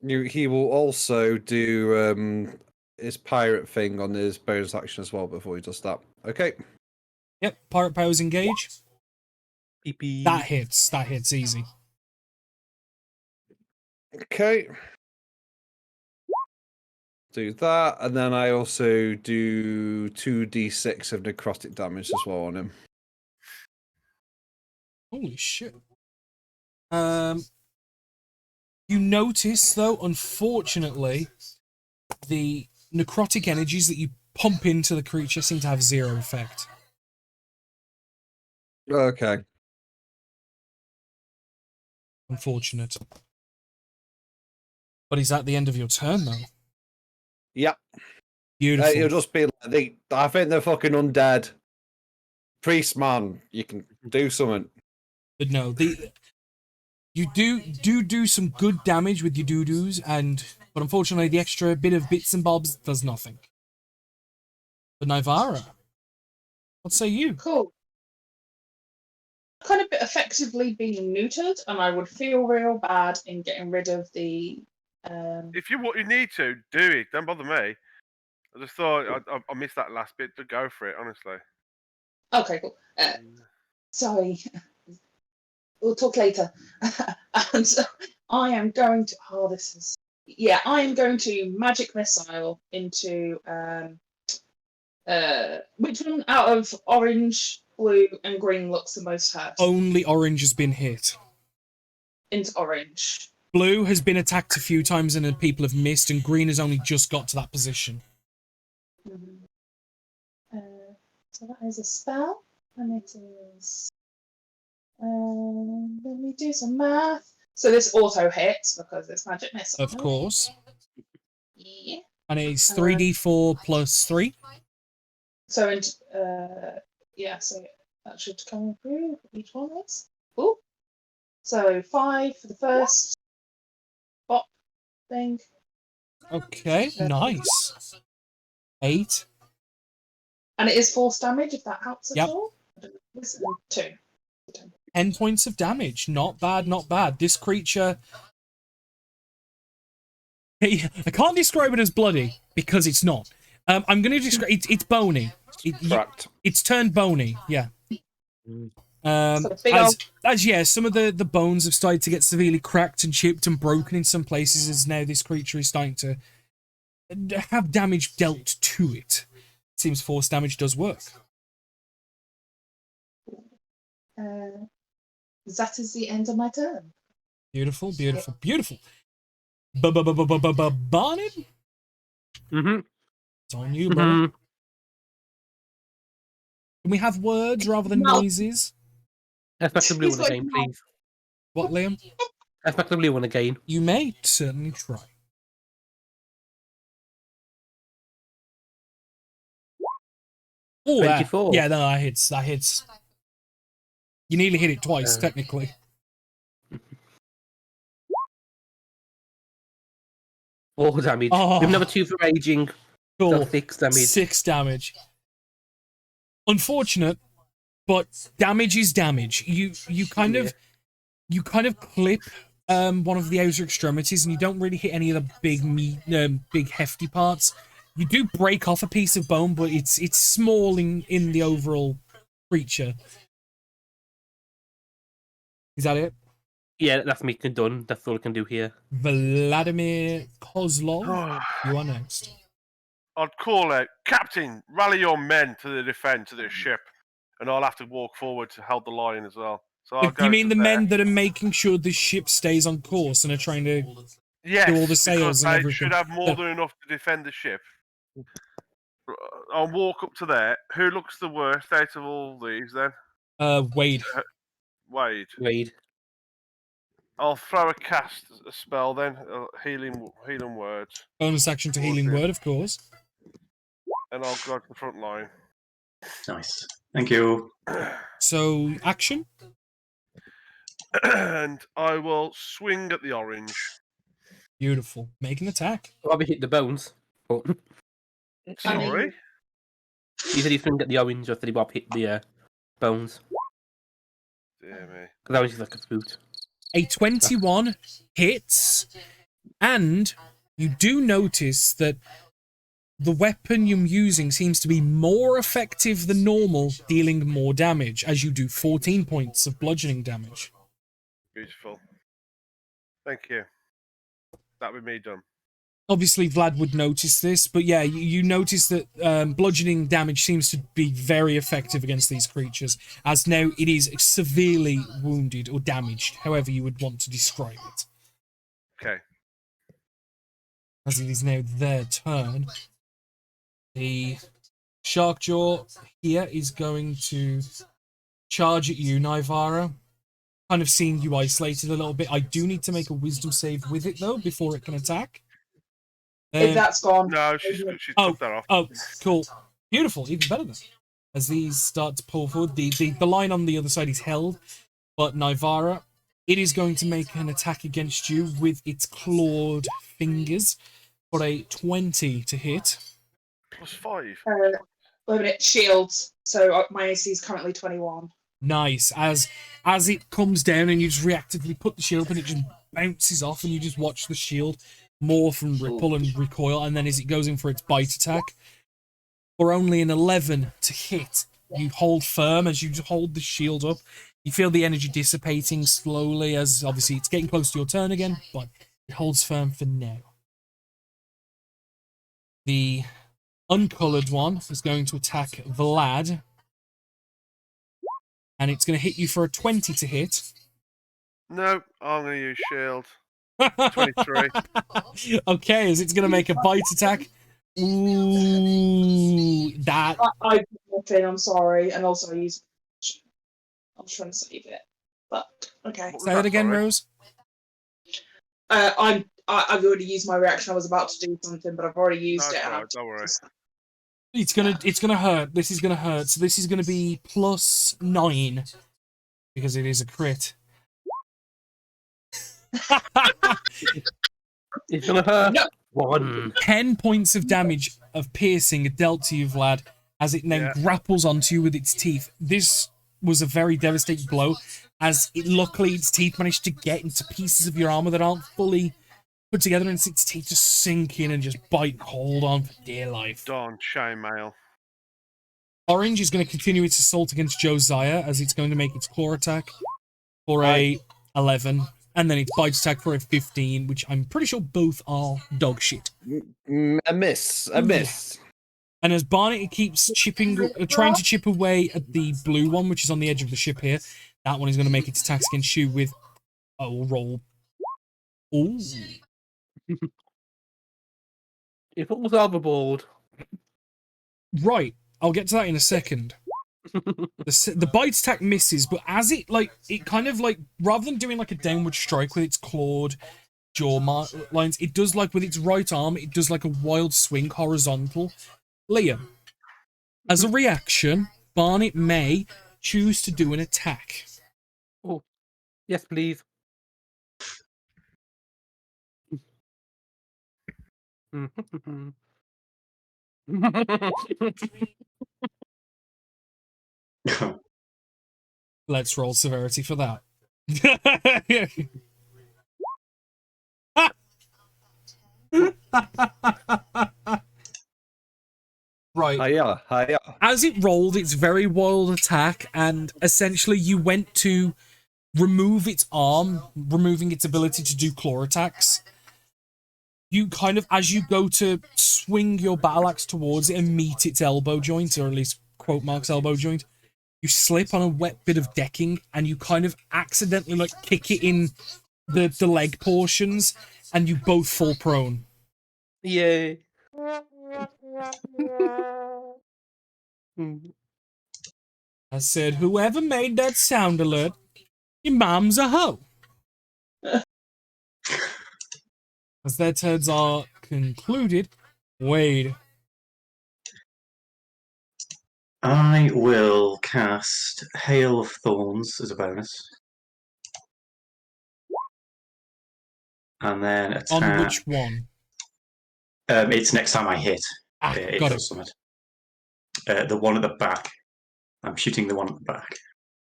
He will also do his pirate thing on his bonus action as well before he does that. Okay.
Yep, pirate powers engage.
PP.
That hits easy.
Okay. Do that, and then I also do 2d6 of necrotic damage as well on him.
Holy shit. You notice, though, unfortunately, the necrotic energies that you pump into the creature seem to have 0 effect.
Okay.
Unfortunate. But is that the end of your turn, though?
Yep.
Beautiful.
It'll just be like, I think they're fucking undead. Priest man, you can do something.
But no, you do some good damage with your doo-doos, but unfortunately the extra bit of bits and bobs does nothing. But Nivara, what say you?
Cool. Kind of effectively being neutered, and I would feel real bad in getting rid of the
If you need to, do it. Don't bother me. I just thought I missed that last bit to go for it, honestly.
Okay, cool. Sorry. We'll talk later. And I am going to. Oh, this is. Yeah, I am going to magic missile into. Which one out of orange, blue, and green looks the most hurt?
Only orange has been hit.
Into orange.
Blue has been attacked a few times and people have missed, and green has only just got to that position.
So that is a spell, and it is. Let me do some math. So this auto hits because it's magic missile.
Of course.
Yeah.
And it's 3d4 plus 3.
So yeah, so that should come through. Each one is. Cool. So 5 for the first bop thing.
Okay, nice. 8.
And it is force damage if that helps at
Yep.
all. This is 2.
10 points of damage. Not bad, not bad. This creature... I can't describe it as bloody, because it's not. I'm going to describe... It's bony.
Cracked.
It's turned bony, yeah.
So
Yeah, some of the bones have started to get severely cracked and chipped and broken in some places, as now this creature is starting to have damage dealt to it. It seems force damage does work.
That is the end of my turn.
Beautiful, beautiful, beautiful. Barney?
Mm-hmm.
It's on you, bro. Can we have words rather than noises?
Let's back the blue
He's
one
got
again,
no-
please.
What, Liam?
Let's back the blue one again.
You may certainly try. Oh,
24.
yeah, no, that hits. That hits. You nearly hit it twice, technically.
Four damage.
Oh.
We have another 2 for raging.
Cool.
So 6 damage.
6 damage. Unfortunate, but damage is damage. You kind of clip one of the outer extremities, and you don't really hit any of the big hefty parts. You do break off a piece of bone, but it's small in the overall creature. Is that it?
Yeah, that's me done. That's all I can do here.
Vladimir Kozlov, you are next.
I'd call out, Captain, rally your men to the defence of this ship, and I'll have to walk forward to help the line as well. So I'll go
You mean
to
the
there.
men that are making sure the ship stays on course and are trying to
Yes,
do all the sails
because
and
they
everything?
should have more than enough to defend the ship. I'll walk up to there. Who looks the worst out of all these then?
Wade.
Wade.
Wade.
I'll throw a spell then, healing words,
Bonus action to healing word, of course.
and I'll go to the front line.
Nice. Thank you.
So, action?
And I will swing at the orange.
Beautiful. Make an attack.
Probably hit the bones. But
Sorry?
he said he's swing at the orange, or said he Bob hit the bones.
Dear me.
Because that orange is like a boot.
A 21 hits, and you do notice that the weapon you're using seems to be more effective than normal, dealing more damage, as you do 14 points of bludgeoning damage.
Beautiful. Thank you. That would be me done.
Obviously, Vlad would notice this, but yeah, you notice that bludgeoning damage seems to be very effective against these creatures, as now it is severely wounded or damaged, however you would want to describe it.
Okay.
As it is now their turn. The Sharkjaw here is going to charge at you, Naivara. Kind of seeing you isolated a little bit. I do need to make a wisdom save with it, though, before it can attack.
If that's gone.
No, she took that off.
Oh, cool. Beautiful. Even better then. As these start to pull forward, the line on the other side is held, but Naivara, it is going to make an attack against you with its clawed fingers for a 20 to hit.
+5.
Wait a minute, shields. So my AC is currently 21.
Nice. As it comes down and you just reactively put the shield up and it just bounces off and you just watch the shield more from Ripple and recoil, and then as it goes in for its bite attack, for only an 11 to hit, you hold firm as you hold the shield up. You feel the energy dissipating slowly as obviously it's getting close to your turn again, but it holds firm for now. The uncolored one is going to attack Vlad, and it's going to hit you for a 20 to hit.
No, I'm going to use shield. 23.
Okay, as it's going to make a bite attack. Ooh, that.
I'm sorry, and also I use. I was trying to save it, but okay.
What was
Say that again,
sorry?
Rose.
I've already used my reaction. I was about to do something, but I've already used
No,
it.
it's
and
alright,
I've
don't worry.
just-
It's gonna hurt. This is gonna hurt. So this is gonna be +9 because it is a crit.
It's gonna hurt.
No.
1.
10 points of damage of piercing dealt to you, Vlad, as it then grapples onto you with its teeth. This was a very devastating blow, as luckily its teeth managed to get into pieces of your armor that aren't fully put together, and its teeth just sink in and just bite and hold on for dear life.
Darn chainmail.
Orange is going to continue its assault against Josiah, as it's going to make its claw attack for a 11, and then its bite attack for a 15, which I'm pretty sure both are dog shit.
A miss. A miss.
And as Barnet keeps trying to chip away at the blue one, which is on the edge of the ship here, that one is going to make its attacks against you with a roll. Ooh.
If it was overboard.
Right, I'll get to that in a second. The bite attack misses, but as it kind of rather than doing like a downward strike with its clawed jaw lines, it does like with its right arm, it does like a wild swing horizontal. Liam, as a reaction, Barnet may choose to do an attack.
Oh, yes, please.
Let's roll severity for that. Right.
Hiya.
As it rolled its very wild attack, and essentially you went to remove its arm, removing its ability to do claw attacks. You kind of, as you go to swing your battle axe towards it and meet its elbow joint, or at least quote marks elbow joint, you slip on a wet bit of decking and you kind of accidentally kick it in the leg portions, and you both fall prone.
Yay.
I said, whoever made that sound alert, your mom's a hoe. As their turns are concluded, Wade.
I will cast Hail of Thorns as a bonus. And then attack.
On which one?
It's next time I hit.
Got it.
does something. The one at the back. I'm shooting the one at the back.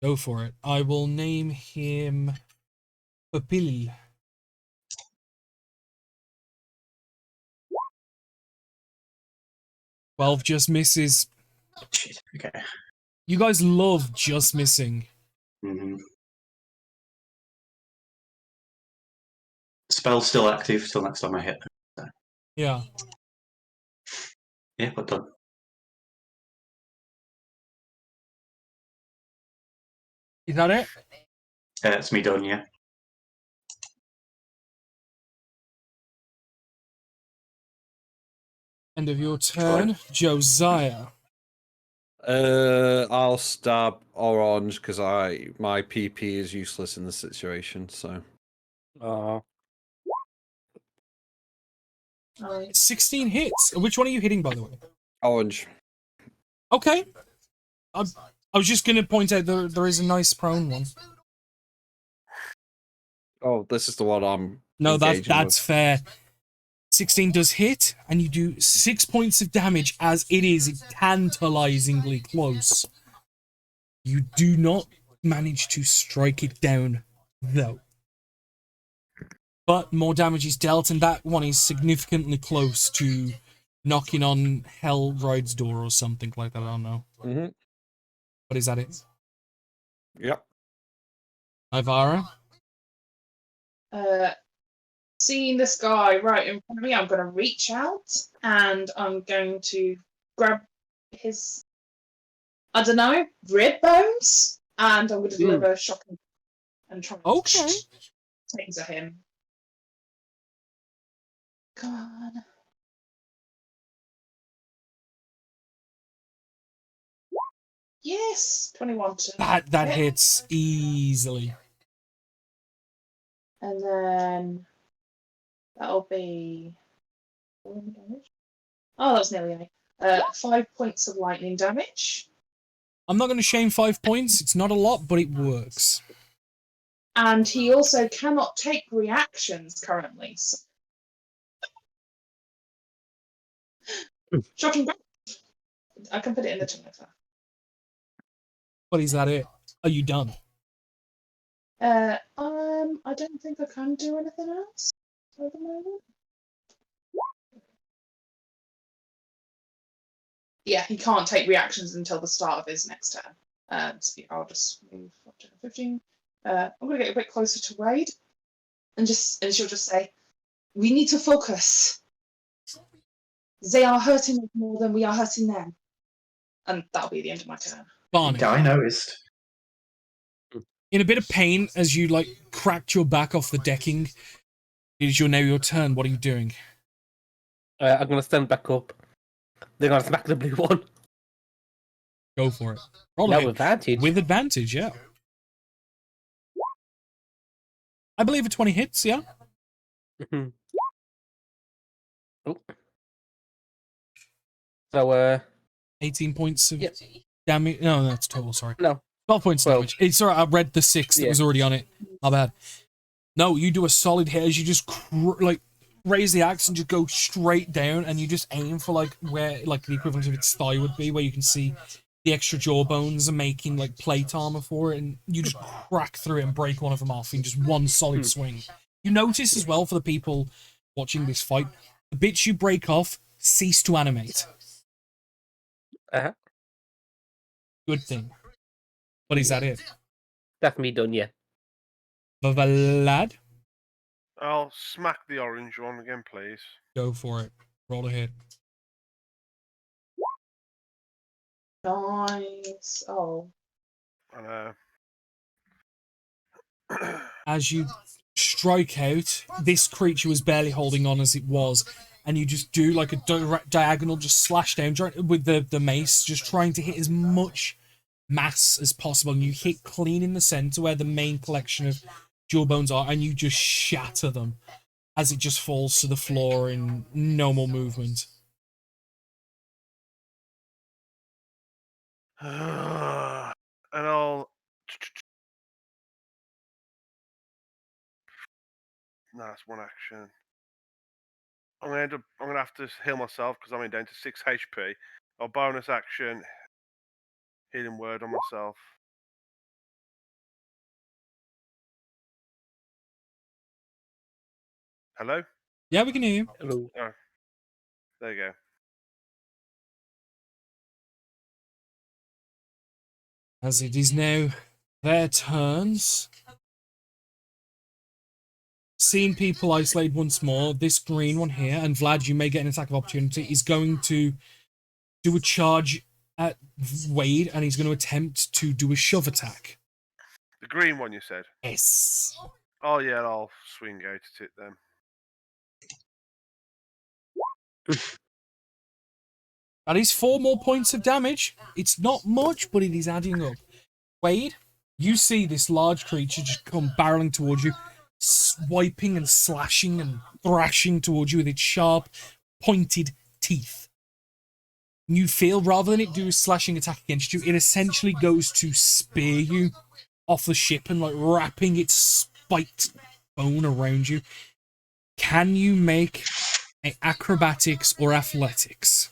Go for it. I will name him Papil. Well, just misses.
Shit. Okay.
You guys love just missing.
Mm-hmm. Spell's still active till next time I hit. So.
Yeah.
Yeah, but done.
Is that it?
It's me done, yeah.
End of your turn, Josiah.
I'll stab Orange because my PP is useless in this situation. So.
16 hits. Which one are you hitting, by the way?
Orange.
Okay. I was just going to point out there is a nice prone one.
Oh, this is the one I'm.
No,
engaging
that's fair. 16 does hit, and you do 6 points of damage as it is tantalizingly close. You do not manage to strike it down, though. but more damage is dealt, and that one is significantly close to knocking on Hellride's door or something like that. I don't know.
Mm-hmm.
But is that it?
Yep.
Ivara?
Seeing this guy right in front of me, I'm going to reach out and I'm going to grab his, I don't know, rib bones, and I'm going to deliver a shocking and try and
Okay.
taser him. Come on. Yes, 21 to
That
hit.
hits easily.
And then that'll be. Oh, that was nearly 8. 5 points of lightning damage.
I'm not going to shame 5 points. It's not a lot, but it works.
And he also cannot take reactions currently. So... Shocking breath. I can put it in the chat.
But is that it? Are you done?
I don't think I can do anything else at the moment. Yeah, he can't take reactions until the start of his next turn. So I'll just move up to 15. I'm going to get a bit closer to Wade, and she'll just say, "We need to focus. They are hurting us more than we are hurting them," and that'll be the end of my turn.
Barney.
I noticed.
In a bit of pain as you like cracked your back off the decking, it is now your turn. What are you doing?
I'm going to stand back up. They're going to smack the blue one.
Go for it. Roll
Now
a hit.
with advantage.
With advantage, yeah. I believe a 20 hits, yeah.
Mhm. Oh. So,
18 points of
yeah.
damage. No, that's total, sorry.
No.
12 points of
12.
damage. It's alright, I read the 6 that
Yeah.
was already on it. My bad. No, you do a solid hit as you just raise the axe and just go straight down, and you just aim for like where like the equivalent of its thigh would be, where you can see the extra jaw bones are making like plate armor for it, and you just crack through it and break one of them off in just one solid swing. You notice as well, for the people watching this fight, the bits you break off cease to animate.
Uh-huh.
Good thing. But is that it?
That's me done, yeah.
Vlad?
I'll smack the orange one again, please.
Go for it. Roll a hit.
Nice. Oh.
And,
As you strike out, this creature was barely holding on as it was, and you just do like a diagonal, just slash down with the mace, just trying to hit as much mass as possible, and you hit clean in the center where the main collection of jawbones are, and you just shatter them as it just falls to the floor in no more movement.
and I'll. No, that's one action. I'm gonna have to heal myself because I'm down to 6 HP. I'll bonus action healing word on myself. Hello?
Yeah, we can hear you.
Hello.
Oh, there you go.
As it is now their turns. Seeing people isolated once more, this green one here, and Vlad, you may get an attack of opportunity, is going to do a charge at Wade, and he's going to attempt to do a shove attack.
The green one you said?
Yes.
Oh yeah, I'll swing out at it then.
That is 4 more points of damage. It's not much, but it is adding up. Wade, you see this large creature just come barreling towards you, swiping and slashing and thrashing towards you with its sharp, pointed teeth. You feel, rather than it do a slashing attack against you, it essentially goes to spear you off the ship and like wrapping its spiked bone around you. Can you make an acrobatics or athletics?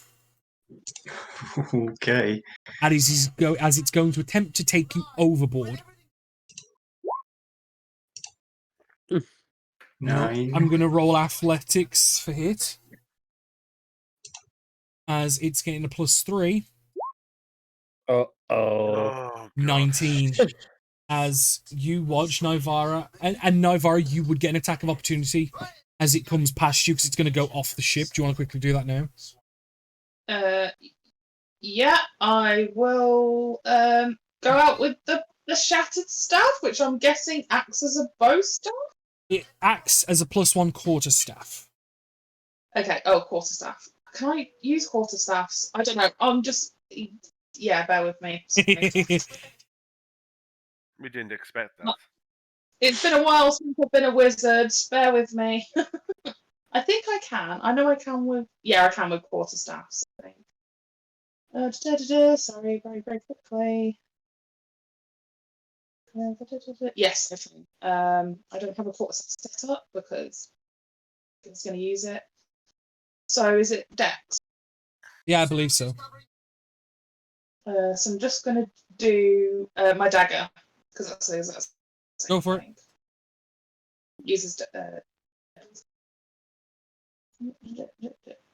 Okay.
As it's going to attempt to take you overboard.
9.
I'm going to roll athletics for hit. As it's getting a +3.
Oh.
God.
19. As you watch Nivara, and Nivara, you would get an attack of opportunity as it comes past you because it's going to go off the ship. Do you want to quickly do that now?
Yeah, I will go out with the shattered staff, which I'm guessing acts as a bow staff.
It acts as a +1 quarterstaff.
Okay, quarterstaff. Can I use quarterstaffs? I don't know. I'm just... Yeah, bear with me.
We didn't expect that.
It's been a while since I've been a wizard. Bear with me. I think I can. I know I can with... Yeah, I can with quarterstaffs, I think. Sorry, very, very quickly. Yes, I can. I don't have a quarterstaff set up because I was going to use it. So is it Dex?
Yeah, I believe so.
So I'm just going to do my dagger because that's
Go for it.
Uses.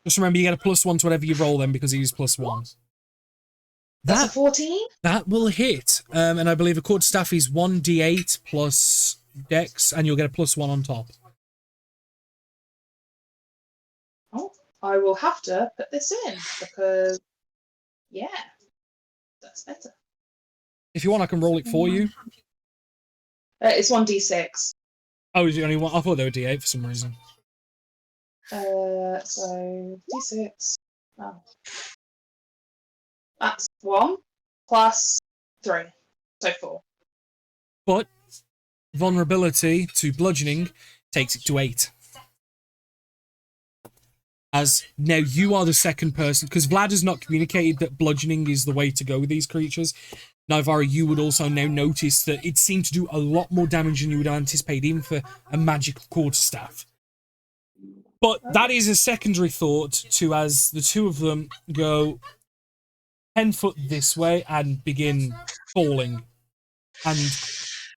Just remember, you get a +1 to whatever you roll then because you use +1.
That's a 14.
That will hit. And I believe a quarterstaff is 1d8 plus Dex, and you'll get a +1 on top.
Oh, I will have to put this in because, yeah, that's better.
If you want, I can roll it for you.
It's 1d6.
Oh, is it only one? I thought they were d8 for some reason.
So d6. Oh. That's 1 plus 3, so 4.
But vulnerability to bludgeoning takes it to 8. As now you are the second person, because Vlad has not communicated that bludgeoning is the way to go with these creatures. Nivara, you would also now notice that it seemed to do a lot more damage than you would anticipate, even for a magical quarterstaff. But that is a secondary thought to as the two of them go 10 foot this way and begin falling, and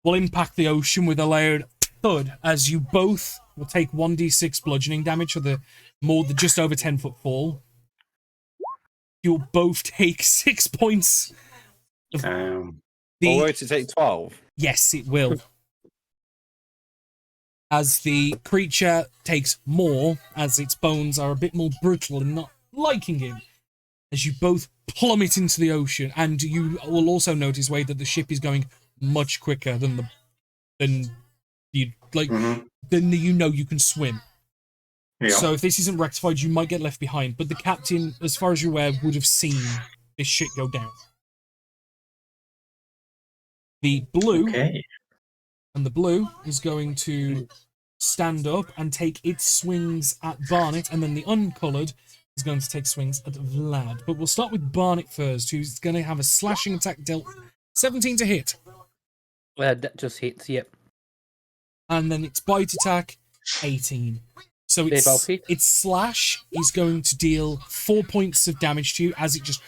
will impact the ocean with a loud thud as you both will take 1d6 bludgeoning damage for the just over 10 foot fall. You'll both take 6 points.
Wait to take 12.
Yes, it will. As the creature takes more, as its bones are a bit more brittle and not liking him, as you both plummet into the ocean, and you will also notice, Wade, that the ship is going much quicker than you can swim.
Yeah.
So if this isn't rectified, you might get left behind. But the captain, as far as you're aware, would have seen this shit go down. The blue and the blue is going to stand up and take its swings at Barnet, and then the uncoloured is going to take swings at Vlad. But we'll start with Barnet first, who's going to have a slashing attack dealt 17 to hit.
That just hits, yep.
And then its bite attack, 18. So its slash is going to deal 4 points of damage to you as it just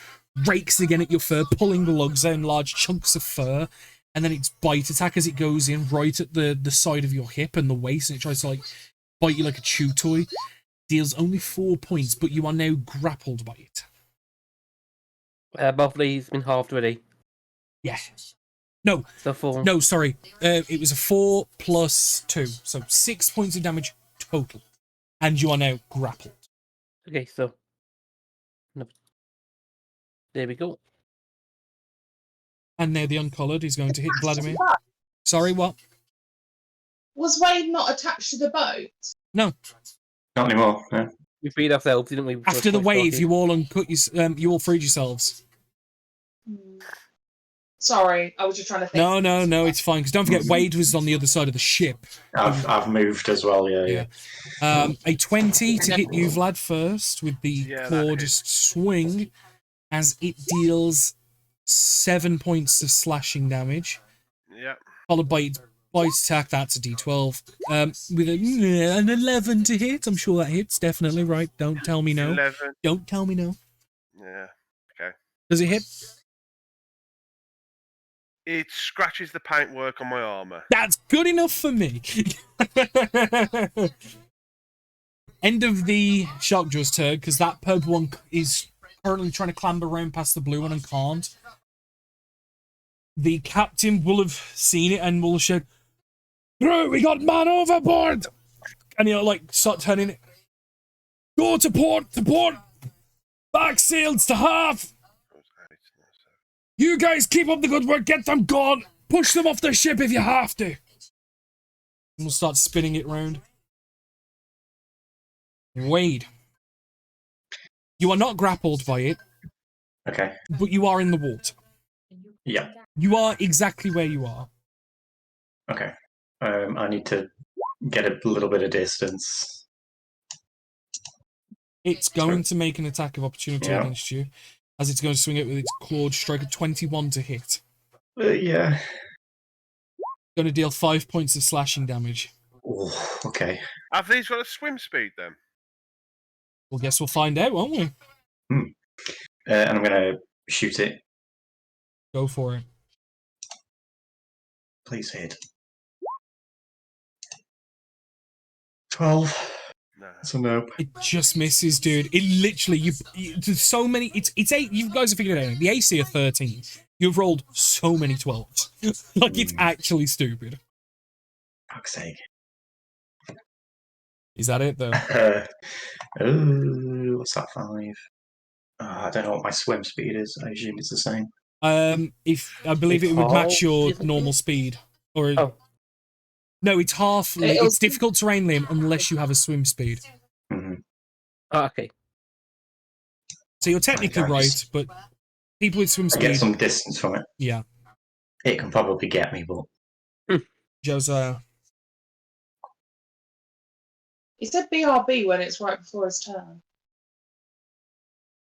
rakes again at your fur, pulling the lugs out in large chunks of fur. And then its bite attack as it goes in right at the side of your hip and the waist, and it tries to bite you like a chew toy. Deals only 4 points, but you are now grappled by it.
Both of these been halved already.
Yeah. No.
So 4.
No, sorry. It was a 4 plus 2, so 6 points of damage total, and you are now grappled.
Okay, so there we go.
And now the uncoloured is going to hit Vladimir. Sorry, what?
Was Wade not attached to the boat?
No.
Not anymore. No.
We freed ourselves, didn't we?
After the wave, you all you all freed yourselves.
Sorry, I was just trying to think.
No, it's fine. Because don't forget, Wade was on the other side of the ship.
I've moved as well. Yeah.
A 20 to hit you, Vlad, first with the claw just swing, as it deals 7 points of slashing damage.
Yeah.
Followed by its bite attack, that's a d12. With an 11 to hit. I'm sure that hits, definitely, right? Don't tell me no.
11.
Don't tell me no.
Yeah. Okay.
Does it hit?
It scratches the paintwork on my armor.
That's good enough for me. End of the Sharkjaw's turn, because that purple one is currently trying to clamber around past the blue one and can't. The captain will have seen it and will have said, "Bro, we got man overboard!" And he'll like start turning it. Go to port, back sails to half. You guys keep up the good work, get them gone. Push them off the ship if you have to. And we'll start spinning it round. Wade. You are not grappled by it,
Okay.
but you are in the water.
Yeah.
You are exactly where you are.
Okay. I need to get a little bit of distance.
It's going to make an attack of opportunity
Yeah.
against you, as it's going to swing it with its clawed strike at 21 to hit.
Yeah.
Going to deal 5 points of slashing damage.
Ooh, okay.
Have these got a swim speed then?
Well, guess we'll find out, won't we?
And I'm going to shoot it.
Go for it.
Please hit. 12.
No.
That's a nope.
It just misses, dude. It literally, there's so many. It's 8. You guys have figured it out. The AC are 13. You've rolled so many 12s. Like, it's actually stupid.
Fuck's sake.
Is that it, though?
What's that, 5? I don't know what my swim speed is. I assume it's the same.
If I believe it would match your normal speed, or
Oh.
no, it's half. It's difficult terrain, Liam, unless you have a swim speed.
Mm-hmm.
Oh, okay.
So you're technically right, but people with swim
I get
speed,
some distance from it.
yeah.
It can probably get me, but
Josiah,
He said BRB when it's right before his turn.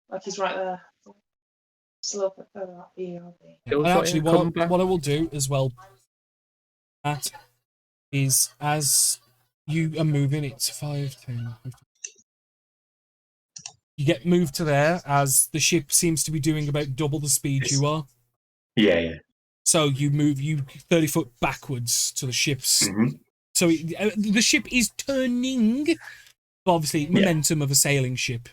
Like he's right there. Just a little bit further up, BRB.
It was
and
like
actually,
a comeback.
what I will do as well, Matt, is as you are moving, it's 5, 10, 15. You get moved to there as the ship seems to be doing about double the speed you are.
yeah.
So you move 30 foot backwards to the ship's.
Mm-hmm.
So the ship is turning, but obviously momentum of a sailing ship.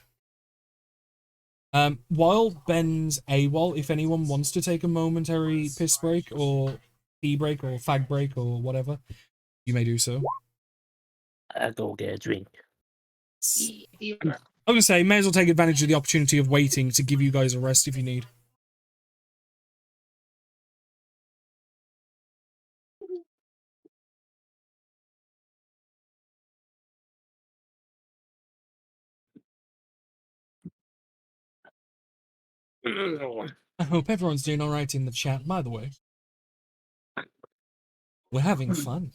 While Ben's AWOL, if anyone wants to take a momentary piss break or pee break or fag break or whatever, you may do so.
I'll go get a drink.
I was going to say, may as well take advantage of the opportunity of waiting to give you guys a rest if you need. I hope everyone's doing all right in the chat, by the way. We're having fun.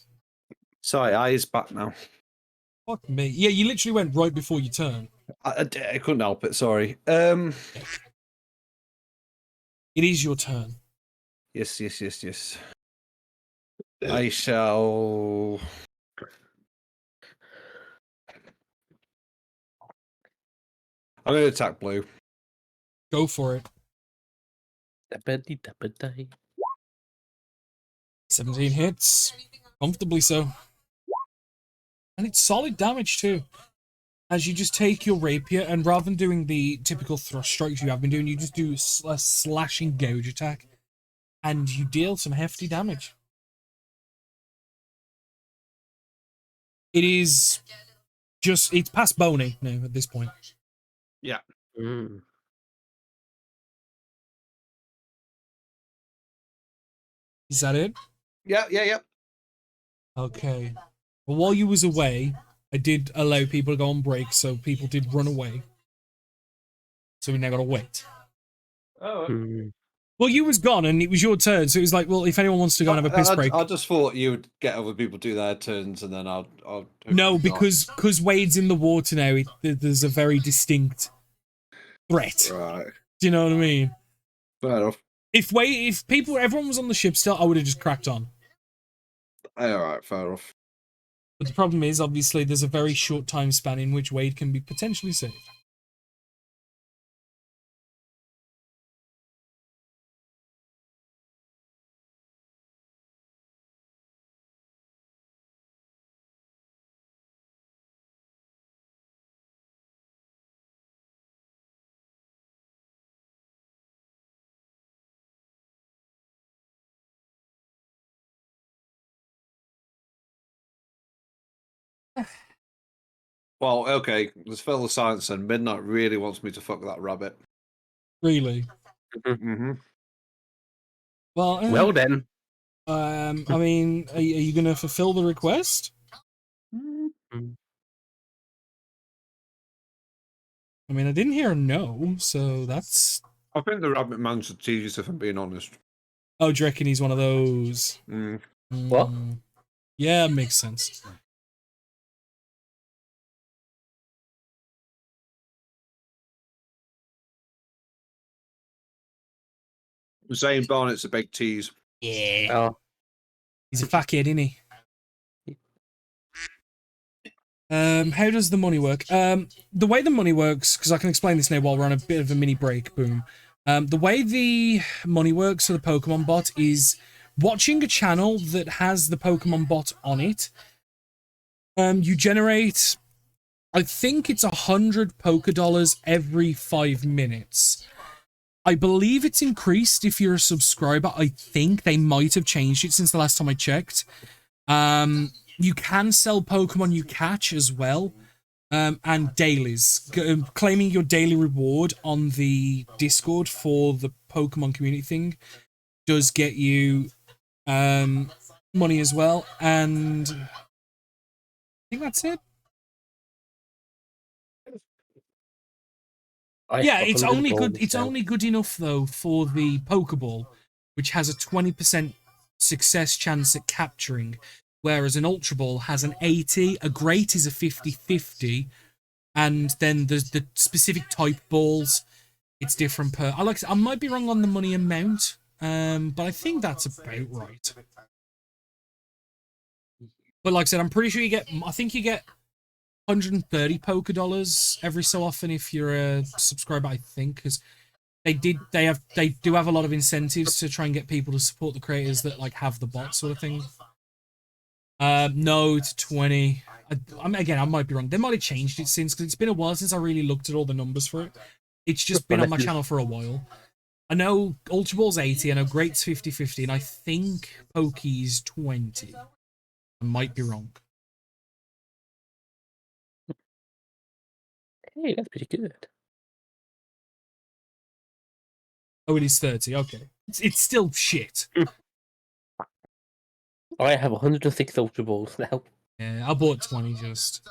Sorry, I is back now.
Fuck me. Yeah, you literally went right before your turn.
I couldn't help it. Sorry.
It is your turn.
Yes. I shall. I'm going to attack blue.
Go for it. 17 hits. Comfortably so. And it's solid damage too. As you just take your rapier and rather than doing the typical thrust strikes you have been doing, you just do a slashing gouge attack. And you deal some hefty damage. It is just, it's past boning now at this point.
Yeah.
Mm.
Is that it?
Yeah.
Okay. Well, while you was away, I did allow people to go on break, so people did run away. So we now gotta wait.
Mm.
Well, you was gone, and it was your turn, so it was like, well, if anyone wants to go and have a piss break.
I just thought you would get other people do their turns, and then I'll
No, because Wade's in the water now, there's a very distinct threat.
Right.
Do you know what I mean?
Fair enough.
If everyone was on the ship still, I would have just cracked on.
Alright, fair enough.
But the problem is, obviously, there's a very short time span in which Wade can be potentially saved.
Well, okay, let's fill the silence and Midnight really wants me to fuck that rabbit.
Really?
Mm-hmm.
Well,
Well then.
I mean, are you going to fulfill the request?
Mm.
I mean, I didn't hear a no, so that's.
I think the rabbit man's the tease, if I'm being honest.
Oh, do you reckon he's one of those?
Mm.
What?
Yeah, makes sense.
Zane Barnett's a big tease.
Yeah.
Oh.
He's a fat kid, isn't he? How does the money work? The way the money works, because I can explain this now while we're on a bit of a mini break, boom. The way the money works for the Pokemon bot is watching a channel that has the Pokemon bot on it. You generate, I think it's 100 Poké-Dollars every 5 minutes. I believe it's increased if you're a subscriber. I think they might have changed it since the last time I checked. You can sell Pokemon you catch as well. And dailies. Claiming your daily reward on the Discord for the Pokemon community thing does get you money as well. And I think that's it. Yeah, it's only good. It's only good enough though for the Pokeball, which has a 20% success chance at capturing, whereas an Ultra Ball has an 80. A Great is a 50-50, and then there's the specific type balls. It's different per. I might be wrong on the money amount, but I think that's about right. But like I said, I'm pretty sure you get. I think you get 130 Poké-Dollars every so often if you're a subscriber, I think, because they do have a lot of incentives to try and get people to support the creators that like have the bot sort of thing. No, it's 20. Again, I might be wrong. They might have changed it since, because it's been a while since I really looked at all the numbers for it. It's just been on my channel for a while. I know Ultra Ball's 80, I know Great's 50-50, and I think Poke's 20. I might be wrong.
Hey, that's pretty good.
Oh, it is 30. Okay, it's still shit.
I have 106 Ultra Balls now.
Yeah, I bought 20 just.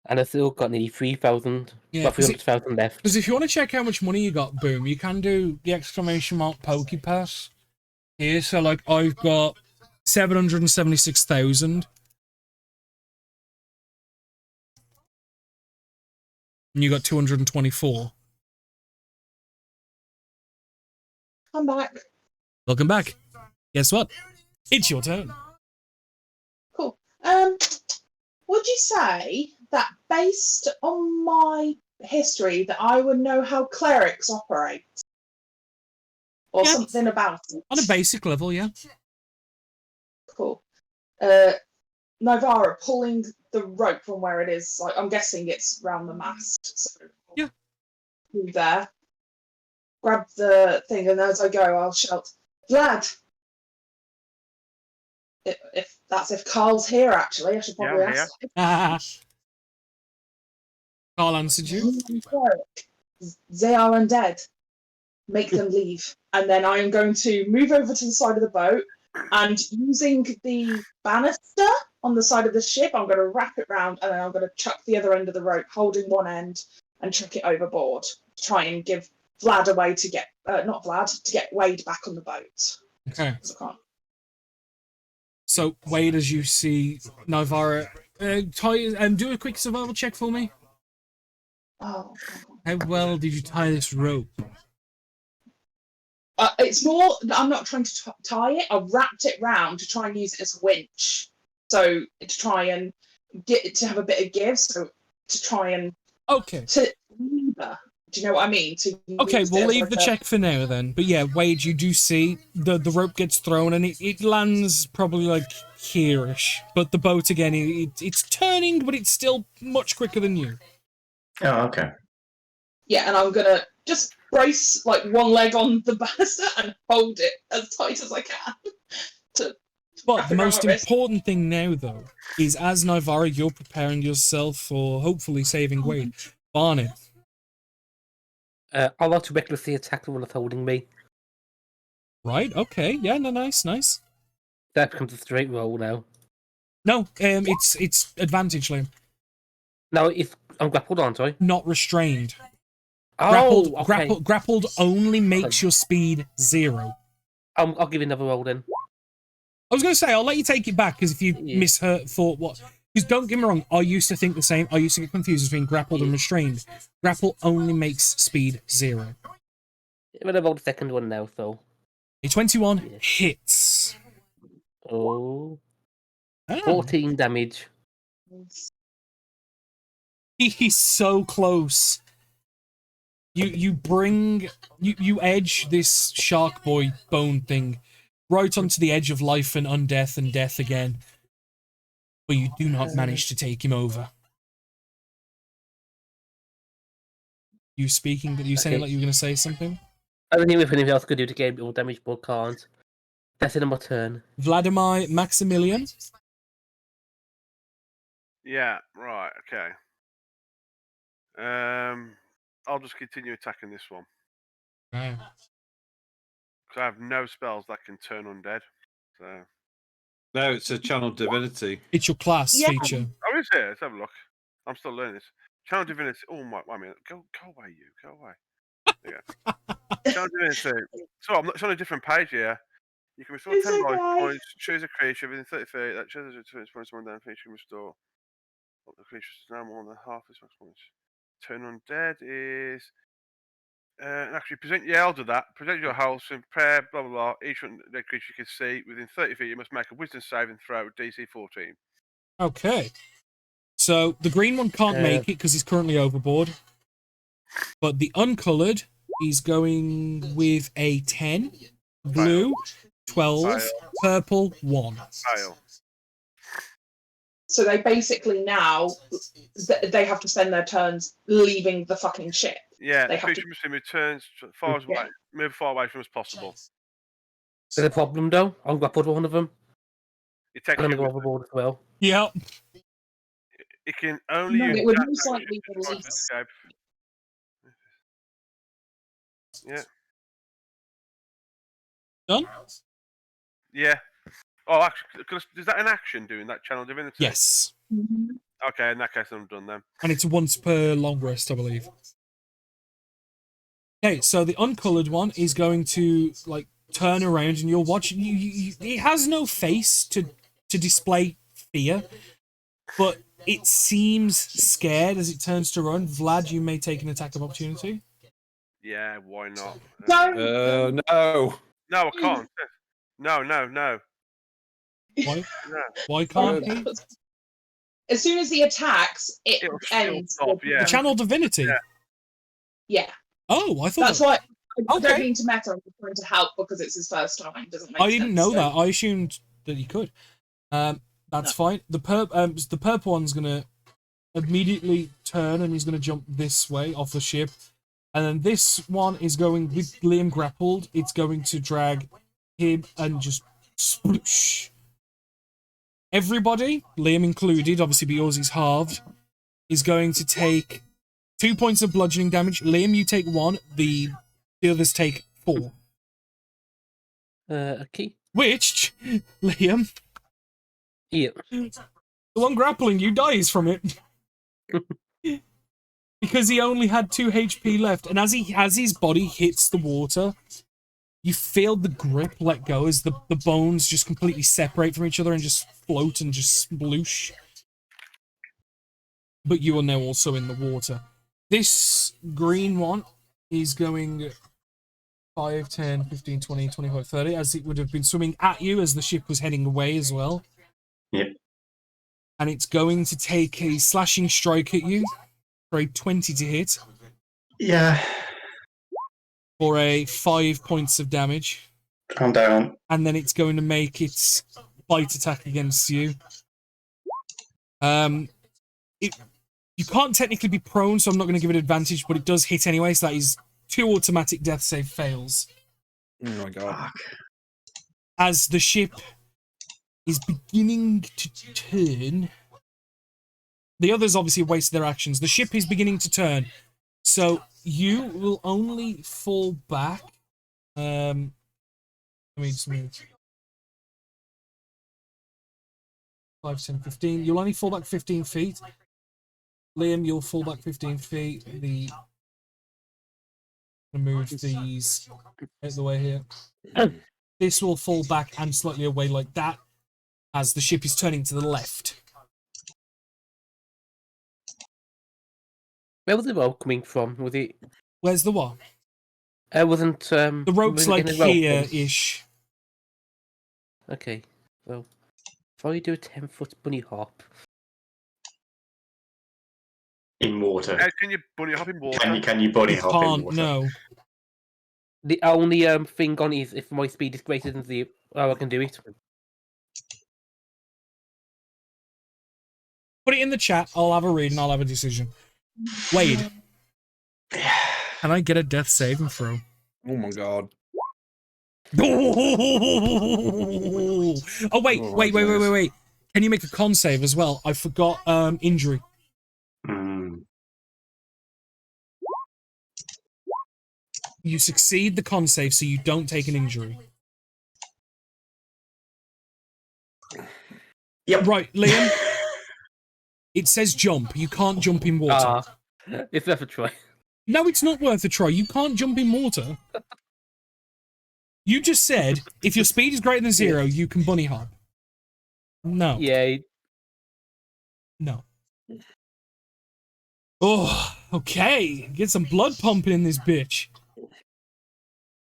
And I've still got nearly 3,000.
Yeah,
About 300,000 left.
Because if you want to check how much money you got, boom, you can do the exclamation mark Poke Pass here. So like I've got 776,000. And you got 224.
I'm back.
Welcome back. Guess what? It's your turn.
Cool. Would you say that based on my history that I would know how clerics operate? Or
Yeah.
something about it?
On a basic level, yeah.
Cool. Nivara pulling the rope from where it is. Like, I'm guessing it's round the mast. So
Yeah.
Move there. Grab the thing, and as I go, I'll shout, Vlad! If Carl's here, actually, I should probably
Yeah,
ask.
Carl answered you.
They are undead. Make them leave. And then I am going to move over to the side of the boat, and using the banister on the side of the ship, I'm going to wrap it round, and then I'm going to chuck the other end of the rope, holding one end, and chuck it overboard. Try and give Vlad a way to get, not Vlad, to get Wade back on the boat.
Okay.
'Cause I can't.
So, Wade, as you see Nivara, do a quick survival check for me.
Oh.
How well did you tie this rope?
It's more, I'm not trying to tie it, I've wrapped it round to try and use it as a winch. So, to try and get it to have a bit of give, so to try and...
Okay.
To lever. Do you know what I mean?
Okay, we'll leave the check for now then. But yeah, Wade, you do see the rope gets thrown and it lands probably like here-ish. But the boat, again, it's turning, but it's still much quicker than you.
Oh, okay.
Yeah, and I'm going to just brace like one leg on the banister and hold it as tight as I can to
But the
Wrap
most
around my wrist.
important thing now, though, is as Nivara, you're preparing yourself for hopefully saving Wade. Barnet.
I'll like to recklessly attack the one that's holding me.
Right, okay. Yeah, no, nice.
That becomes a straight roll now.
No, it's advantage, Liam.
No, I'm grappled on, sorry.
Not restrained.
Oh, okay.
Grappled only makes your speed 0.
I'll give you another roll then.
I was going to say, I'll let you take it back, because if you
Yeah.
thought what... Because don't get me wrong, I used to think the same. I used to get confused between grappled and restrained. Grapple only makes speed 0.
I'm gonna roll the second one now, so.
A 21
Yeah.
hits.
Oh.
Ah.
14 damage.
He's so close. You edge this shark boy bone thing right onto the edge of life and undeath and death again, but you do not manage to take him over. You speaking, but you saying
Okay.
like you were going to say something?
I don't know if anything else could do to gain more damage, but can't. That's it on my turn.
Vladimir Maximilian.
Yeah, right, okay. I'll just continue attacking this one.
Right.
Because I have no spells that can turn undead. So.
No, it's a channel divinity.
It's your class
Yeah.
feature.
Oh, is it? Let's have a look. I'm still learning this. Channel Divinity. Oh, my, wait a minute. Go away, you. Go away. Yeah. Channel Divinity. So, it's on a different page here. You can restore
It's
10 life
okay.
points, choose a creature within 30 feet that chooses a 20 points more than you can restore. What the creature is now more than half its max points. Turn undead is. Actually, I'll do that. Present your house and prayer, blah, blah, blah. Each undead creature you can see within 30 feet, you must make a wisdom saving throw with DC 14.
Okay. So the green one can't make it because he's currently overboard. But the uncoloured is going with a 10, blue, 12,
Fail.
purple, 1.
Fail.
So they basically now they have to spend their turns leaving the fucking ship.
Yeah,
They
the
have to-
creature must returns far as
Yeah.
away, move far away from as possible.
There's a problem though. I'm grappled one of them.
It takes
I'm gonna
you
go
with
overboard as well.
Yep.
it can only
No,
use
it would
that
most
action
likely
to try to
release.
escape. Yeah.
Done?
Yeah. Oh, actually, is that an action doing that channel divinity?
Yes.
Okay, in that case, I'm done then.
And it's once per long rest, I believe. Okay, so the uncoloured one is going to like turn around and you're watching. It has no face to display fear, but it seems scared as it turns to run. Vlad, you may take an attack of opportunity.
Yeah, why not?
Don't.
No.
No, I can't. No.
Why?
No.
Why can't he?
As soon as he attacks, it
It'll still
ends.
stop, yeah.
The channel divinity.
Yeah.
Yeah,
Oh, I thought
that's why. I
Okay.
don't mean to meta. I'm just trying to help because it's his first time. Doesn't make
I didn't
sense,
know
so-
that. I assumed that he could. That's fine. The purple one's gonna immediately turn and he's gonna jump this way off the ship, and then this one is going with Liam grappled. It's going to drag him and just sploosh. Everybody, Liam included, obviously because he's halved, is going to take 2 points of bludgeoning damage. Liam, you take 1. The others take 4.
Okay.
Which, Liam,
Yeah.
the one grappling you dies from it. Because he only had 2 HP left, and as his body hits the water, you feel the grip let go as the bones just completely separate from each other and just float and just sploosh. But you are now also in the water. This green one is going 5, 10, 15, 20, 25, 30, as it would have been swimming at you as the ship was heading away as well.
Yep.
And it's going to take a slashing strike at you for a 20 to hit
Yeah.
for a 5 points of damage.
Calm down.
And then it's going to make its bite attack against you. You can't technically be prone, so I'm not going to give it advantage, but it does hit anyway, so that is 2 automatic death save fails.
Oh my god.
Fuck.
As the ship is beginning to turn. The others obviously wasted their actions. The ship is beginning to turn. So you will only fall back. Let me just move. 5, 10, 15. You'll only fall back 15 feet. Liam, you'll fall back 15 feet. Move these out of the way here. This will fall back and slightly away like that as the ship is turning to the left.
Where was the rope coming from? Was it?
Where's the what?
Wasn't
The rope's like here-ish.
Okay, well, if I do a 10-foot bunny hop,
In water.
How can you bunny hop in water?
Can you bunny
You
hop in
can't,
water?
no.
the only thing on is if my speed is greater than 0. Oh, I can do it.
Put it in the chat. I'll have a read and I'll have a decision. Wade, can I get a death saving throw?
Oh my god.
Oh, wait. Can you make a con save as well? I forgot injury. You succeed the con save, so you don't take an injury.
Yep.
Right, Liam. It says jump. You can't jump in water.
It's worth a try.
No, it's not worth a try. You can't jump in water. You just said if your speed is greater than 0, you can bunny hop. No.
Yeah.
No. Oh, okay. Get some blood pumping in this bitch.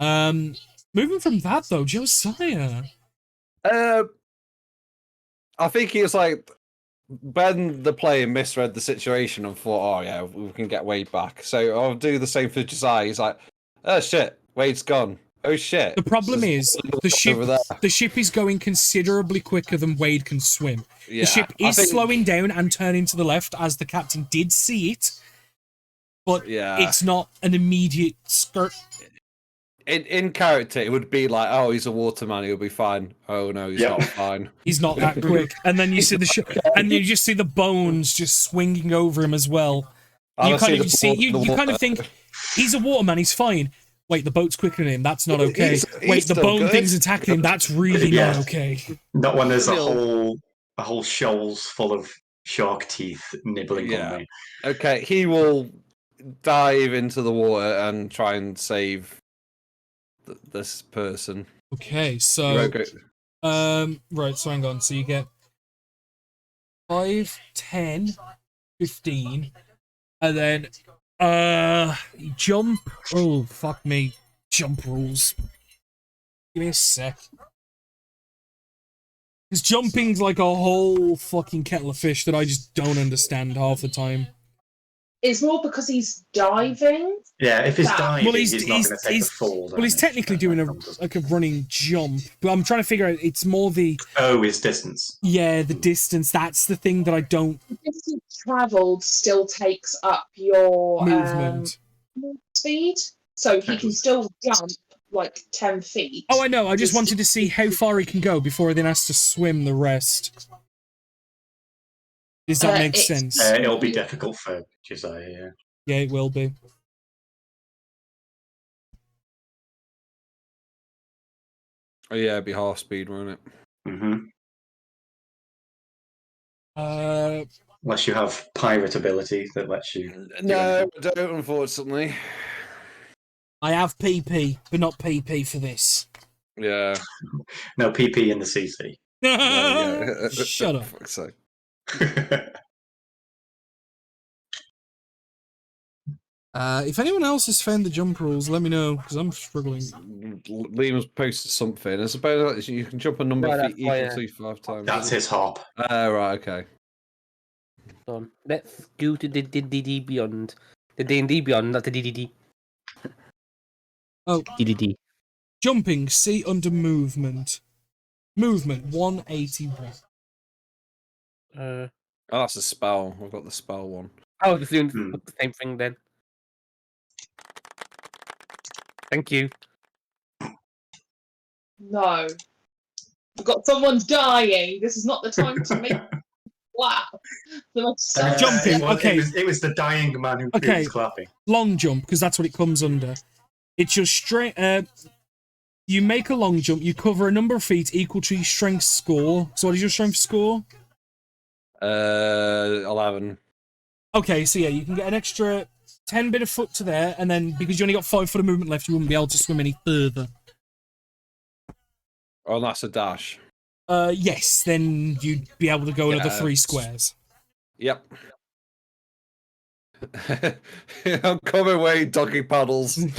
Moving from that though, Josiah.
I think he was like when the player misread the situation and thought, oh yeah, we can get Wade back. So I'll do the same for Josiah. He's like, oh shit, Wade's gone. Oh shit.
The problem is
over there.
the ship is going considerably quicker than Wade can swim.
Yeah,
The ship
I
is
think-
slowing down and turning to the left as the captain did see it, but
Yeah.
it's not an immediate skirt.
In character, it would be like, oh, he's a waterman, he'll be fine. Oh no, he's
Yep.
not fine.
He's not that quick, and then you see the ship, and you just see the bones just swinging over him as well. You kind of see, you kind of think he's a waterman, he's fine. Wait, the boat's quicker than him. That's not okay.
He's
Wait, the
still
bone
good.
thing's attacking him. That's really
Yeah.
not okay.
Not when there's
Still-
a whole shoals full of shark teeth nibbling
Yeah.
on me.
Okay, he will dive into the water and try and save this person.
Okay,
He
so
won't go-
right, so hang on. So you get 5, 10, 15, and then jump. Oh, fuck me. Jump rules. Give me a sec. Because jumping's like a whole fucking kettle of fish that I just don't understand half the time.
It's more because he's diving.
Yeah, if he's
Well,
diving,
he's-
he's not
he's-
going to take
he's-
the fall.
Well, he's
damage.
technically doing a running jump, but I'm trying to figure out. It's more the
his distance.
the distance. That's the thing that I don't
The distance travelled still takes up your
movement.
speed, so he can still jump like 10 feet.
Oh, I know. I just
Just-
wanted to see how far he can go before he then has to swim the rest. Does that make
it's-
sense?
It'll be difficult for Josiah. Yeah.
Yeah, it will be.
Oh yeah, it'd be half speed, won't it?
hmm
Uh,
Unless you have pirate ability that lets you.
No, I don't, unfortunately.
I have PP, but not PP for this.
Yeah.
No PP in the CC.
Yeah.
Shut up.
Fuck's sake.
If anyone else has found the jump rules, let me know because I'm struggling.
Liam's posted something. It's about you can jump a number
No,
of
that's
feet
why,
equal to 5 times.
That's his hop.
Right, okay.
Done. Let's go to the DDD Beyond. The D&D Beyond, not the DDD.
Oh.
DDD.
Jumping, see under movement. Movement 181.
Oh, that's a spell. I've got the spell one.
I was doing
Hmm.
the same thing then. Thank you.
No. We've got someone dying. This is not the time to make wow.
Jumping,
It was,
okay.
It was the dying man who
Okay.
was clapping.
Long jump, because that's what it comes under. It's your strength. You make a long jump. You cover a number of feet equal to your strength score. So what is your strength score?
11.
Okay, so yeah, you can get an extra 10 bit of foot to there, and then because you only got 5 foot of movement left, you wouldn't be able to swim any further.
Oh, that's a dash.
Yes, then you'd be able to go another
Yeah.
3 squares.
Yep. I'm coming away, doggy paddles.
Make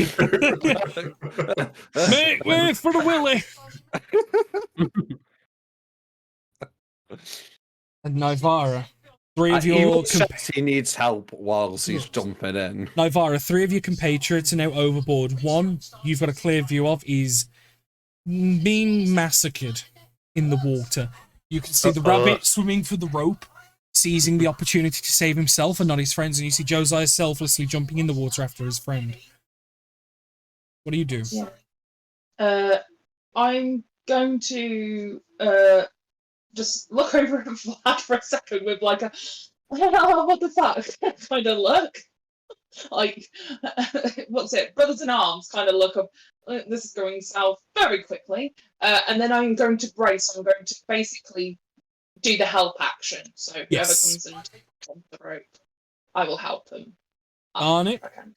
way for the Willy! And Nivara, 3 of
He
your
says he needs help whilst he's jumping in.
Nivara, 3 of your compatriots are now overboard. One you've got a clear view of is being massacred in the water. You can see the rabbit swimming for the rope, seizing the opportunity to save himself and not his friends, and you see Josiah selflessly jumping in the water after his friend. What do you do?
Yeah. I'm going to just look over at Vlad for a second with like a what the fuck kind of look. Like, what's it? Brothers in Arms kind of look of this is going south very quickly. And then I'm going to brace. I'm going to basically do the help action. So whoever
Yes.
comes in on the rope, I will help them.
On it.
if I can.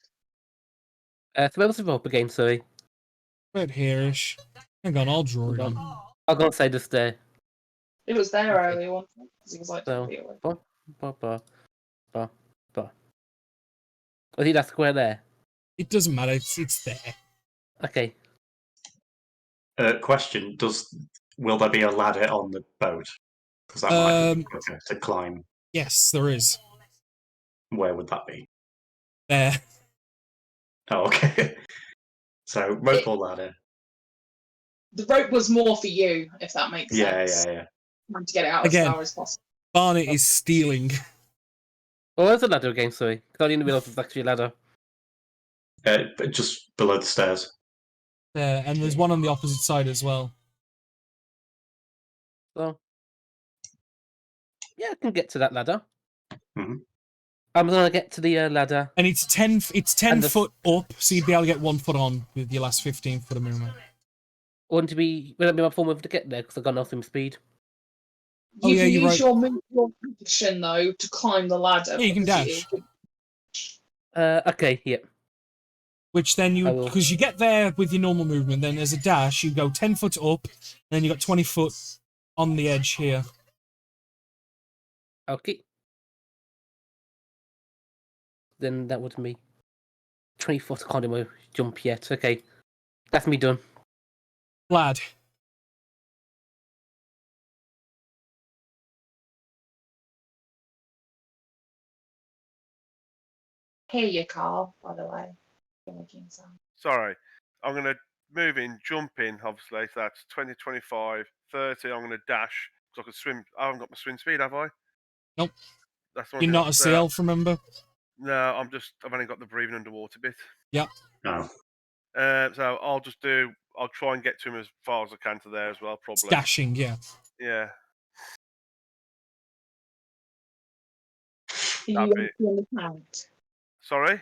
So where was the rope again, sorry?
About here-ish. Hang on, I'll draw it on.
I'll go and say just there.
It was there
Okay.
earlier, wasn't it? Because he was like,
So,
"Don't be away."
ba. I think that's square there.
It doesn't matter, it's there.
Okay.
Question: will there be a ladder on the boat? Because that might be quicker to climb.
Yes, there is.
Where would that be?
There.
Oh, okay. So rope or ladder?
The rope was more for you, if that makes sense.
Yeah.
Trying to get it out
Again.
as far as possible.
Barnet is stealing.
Oh, there's a ladder again, sorry. Because I didn't realise it was actually a ladder.
But just below the stairs.
There, and there's one on the opposite side as well.
So, yeah, I can get to that ladder.
Mhm.
I'm gonna get to the ladder.
And it's 10
And the-
foot up, so you'd be able to get 1 foot on with your last 15 foot of movement.
Will it be my form of to get there because I've got nothing speed.
Oh,
You
yeah,
can
you're
use
right.
your action, though, to climb the ladder.
Yeah, you can
because
dash.
Okay, yeah.
Which then
I
you,
will.
because you get there with your normal movement, then as a dash, you go 10 foot up, and then you got 20 foot on the edge here.
Okay. Then that would be 20 foot. I can't do my jump yet. Okay. That's me done.
Lad.
Hear you, Carl, by the way. You're making sound.
Sorry, I'm going to move in, jump in, obviously. So that's 20, 25, 30. I'm going to dash because I can swim. I haven't got my swim speed, have I?
Nope.
That's the one
You're
thing
not a
I've-
sea elf, remember?
No, I've only got the breathing underwater bit.
Yep.
No.
So I'll try and get to him as far as I can to there as well, probably.
Dashing, yeah.
Yeah.
Are you
That'd be-
empty in the tank?
Sorry?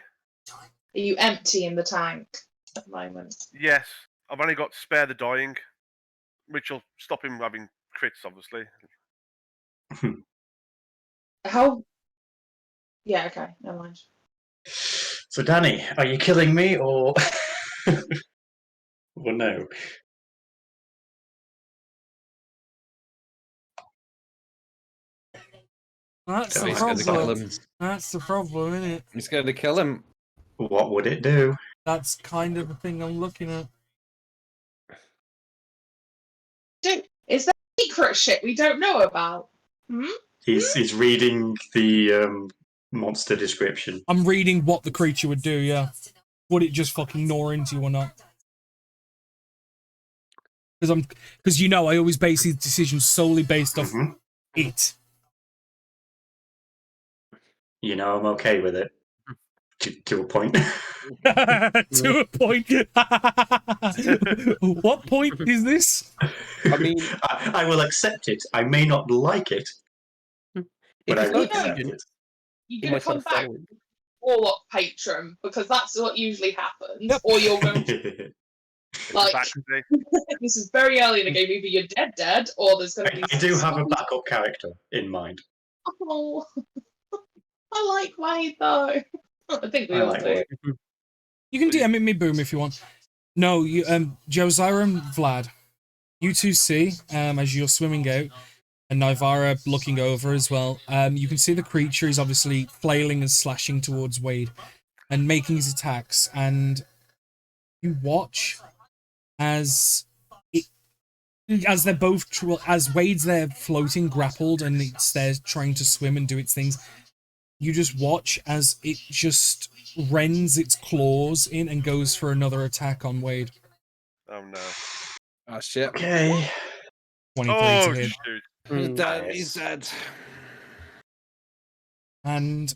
Are you empty in the tank at the moment?
Yes. I've only got spare the dying, which will stop him having crits, obviously.
How? Yeah, okay, never mind.
So, Danny, are you killing me or or no?
That's
So
the
he's gonna kill
problem.
him.
That's the problem, isn't it?
He's going to kill him.
What would it do?
That's kind of the thing I'm looking at.
Dude, is there secret shit we don't know about? Hmm?
He's reading the monster description.
I'm reading what the creature would do, yeah. Would it just fucking gnaw into you or not? Because you know I always base these decisions solely based off
Mhm.
it.
You know, I'm okay with it. To a point.
To a point. What point is this?
I mean,
I will accept it. I may not like it,
if
but I
it's
will
not
accept
vegan,
it.
You're
you
going
might
to come
start
back
following.
Warlock patron because that's what usually happens.
Yep.
Or you're going to,
It's
like,
back today.
this is very early in the game. Either you're dead, or there's going to be.
I do have a backup character in mind.
Oh, I like Wade though. I think we
I
all
like
do.
Wade.
You can DM me, Boom, if you want. No, you, Josiah and Vlad, you two see, as you're swimming out, and Nivara looking over as well. You can see the creature is obviously flailing and slashing towards Wade and making his attacks, and you watch as they're both as Wade's there floating, grappled, and it's there trying to swim and do its things. You just watch as it just rends its claws in and goes for another attack on Wade.
Oh no.
Oh shit.
Okay.
23
Oh
to hit.
shoot.
He's
Mm,
dead. He's dead.
And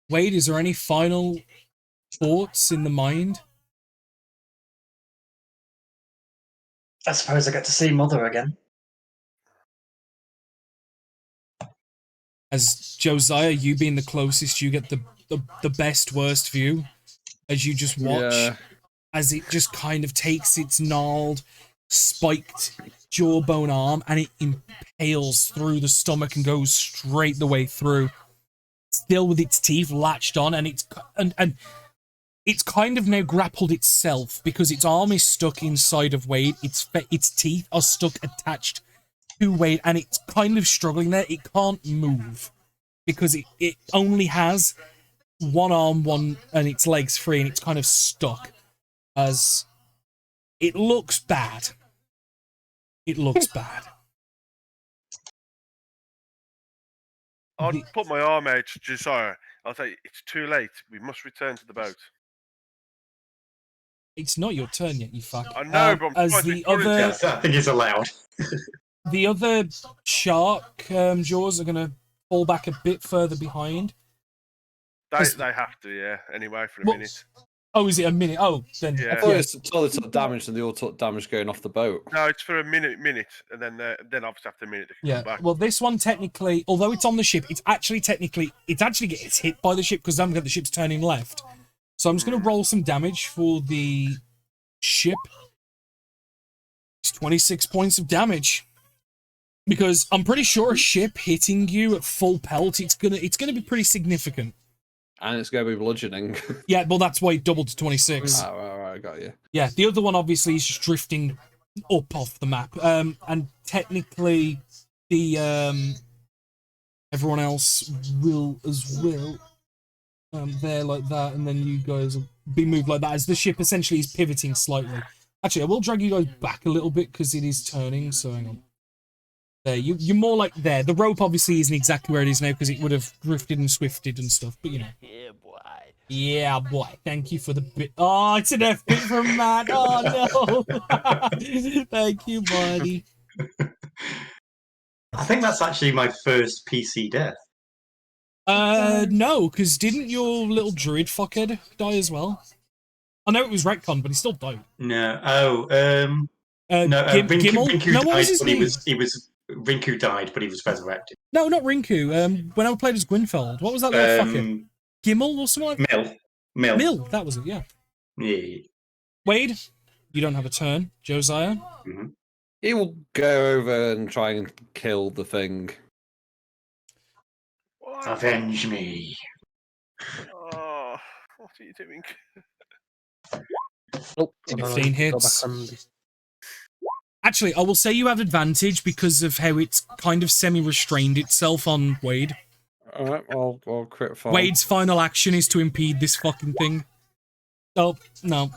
Wade, is there any final thoughts in the mind?
I suppose I get to see Mother again.
As Josiah, you being the closest, you get the best worst view as you just watch
Yeah.
as it just kind of takes its gnarled, spiked jawbone arm and it impales through the stomach and goes straight the way through, still with its teeth latched on, and it's kind of now grappled itself because its arm is stuck inside of Wade. Its teeth are stuck attached to Wade, and it's kind of struggling there. It can't move because it only has one arm, and its legs free, and it's kind of stuck. As it looks bad. It looks bad.
I'll
The-
put my arm out to Josiah. I'll say it's too late. We must return to the boat.
It's not your turn yet, you fuck.
I know, but I'm
as
trying to
the
encourage
other
Yes, I think it's allowed.
the other shark jaws are gonna fall back a bit further behind.
They
As-
have to, yeah. Anyway, for a
Well,
minute.
Oh, is it a minute? Oh, then
Yeah.
I thought it's totally took damage and they all took damage going off the boat.
No, it's for a minute, and then obviously after a minute they can
yeah.
come back.
Well, this one technically, although it's on the ship, it actually gets hit by the ship because don't forget the ship's turning left. So I'm just gonna roll some damage for the ship. It's 26 points of damage. Because I'm pretty sure a ship hitting you at full pelt, it's gonna be pretty significant.
And it's going to be bludgeoning.
Yeah, well that's why it doubled to 26.
Oh, all right, I got you.
Yeah, the other one obviously is just drifting up off the map. And technically the everyone else will as well. There like that, and then you guys will be moved like that as the ship essentially is pivoting slightly. Actually, I will drag you guys back a little bit because it is turning, so hang on. There, you're more like there. The rope obviously isn't exactly where it is now because it would have drifted and swifted and stuff, but you know.
Yeah, boy.
Yeah, boy. Thank you for the bit. Oh, it's an F bit from Matt. Oh, no. Thank you, buddy.
I think that's actually my first PC death.
No, because didn't your little druid fuckhead die as well? I know it was retcon, but he still died.
No. Oh, no. Rinku,
Gimmel?
Rinku
No, what
died,
was his
but
name?
he was Rinku died, but he was resurrected.
No, not Rinku. When I played as Gwynfeld, what was that little fucker? Gimmel or something like that?
Mill.
Mill, that was it, yeah.
Yeah.
Wade, you don't have a turn. Josiah?
He will go over and try and kill the thing.
What?
Avenge me.
Oh, what are you doing?
Oh,
15 hits. Actually, I will say you have advantage because of how it's kind of semi-restrained itself on Wade.
Alright, I'll crit fail.
Wade's final action is to impede this fucking thing. Oh, no.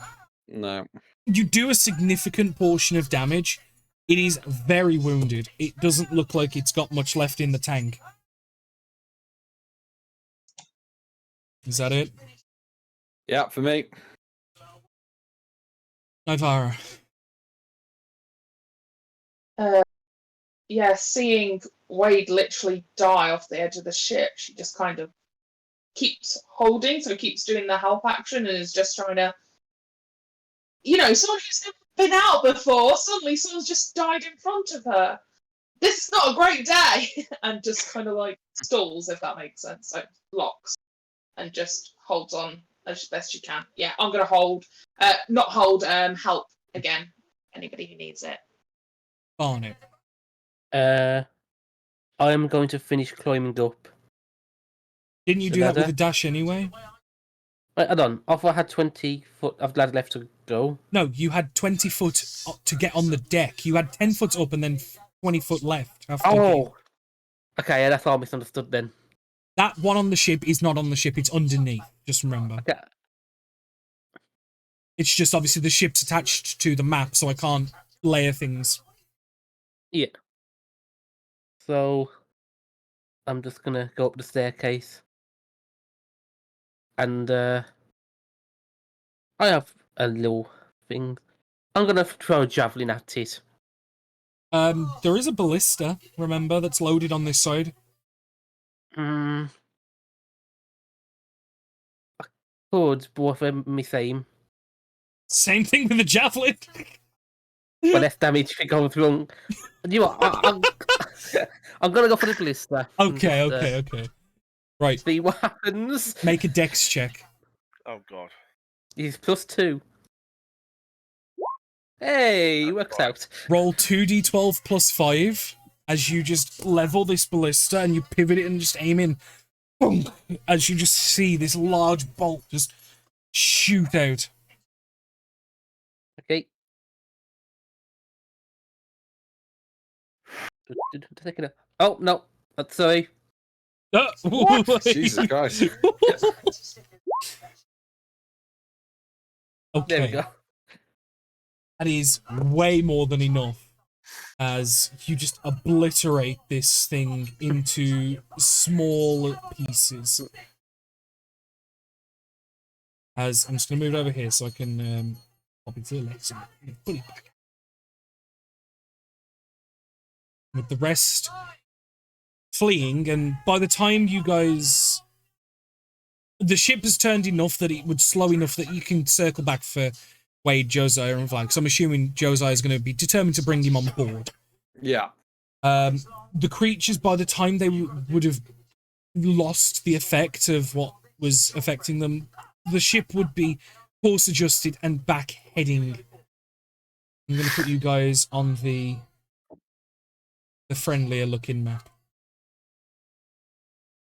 No.
You do a significant portion of damage. It is very wounded. It doesn't look like it's got much left in the tank. Is that it?
Yeah, for me.
Nivara.
Yeah, seeing Wade literally die off the edge of the ship, she just kind of keeps holding, so he keeps doing the help action and is just trying to, someone who's never been out before, suddenly someone's just died in front of her. This is not a great day, and just kind of like stalls, if that makes sense. So blocks and just holds on as best you can. Yeah, I'm gonna hold, help again. Anybody who needs it.
Barnet.
I am going to finish climbing up.
Didn't you
The
do that with
ladder?
a dash anyway?
Wait, hold on. Off I had 20 foot of ladder left to go.
No, you had 20 foot to get on the deck. You had 10 foot up and then 20 foot left. After
Oh! Okay, yeah, that's all I misunderstood then.
That one on the ship is not on the ship, it's underneath. Just remember.
Okay.
It's just obviously the ship's attached to the map, so I can't layer things.
Yeah. So, I'm just gonna go up the staircase. And, I have a little thing. I'm gonna throw a javelin at it.
There is a ballista, remember, that's loaded on this side.
I could, but what if I miss aim?
Same thing with the javelin.
But less damage if it goes wrong. You know what? I'm gonna go for the ballista. and
Okay,
just,
okay. Right,
See what happens.
make a dex check.
Oh god.
He's +2. Hey, works out.
Roll 2d12 plus 5 as you just level this ballista and you pivot it and just aim in. Boom! As you just see this large bolt just shoot out.
Okay. Oh no, that's sorry.
Jesus Christ.
Okay.
There we go.
That is way more than enough as you just obliterate this thing into small pieces. As I'm just going to move it over here so I can pop it to the left and put it back. With the rest fleeing, and by the time you guys... The ship has turned enough that it would slow enough that you can circle back for Wade, Josiah, and Vlad. So I'm assuming Josiah is going to be determined to bring him on board.
Yeah.
The creatures, by the time they would have lost the effect of what was affecting them, the ship would be course adjusted and back heading. I'm going to put you guys on the friendlier looking map.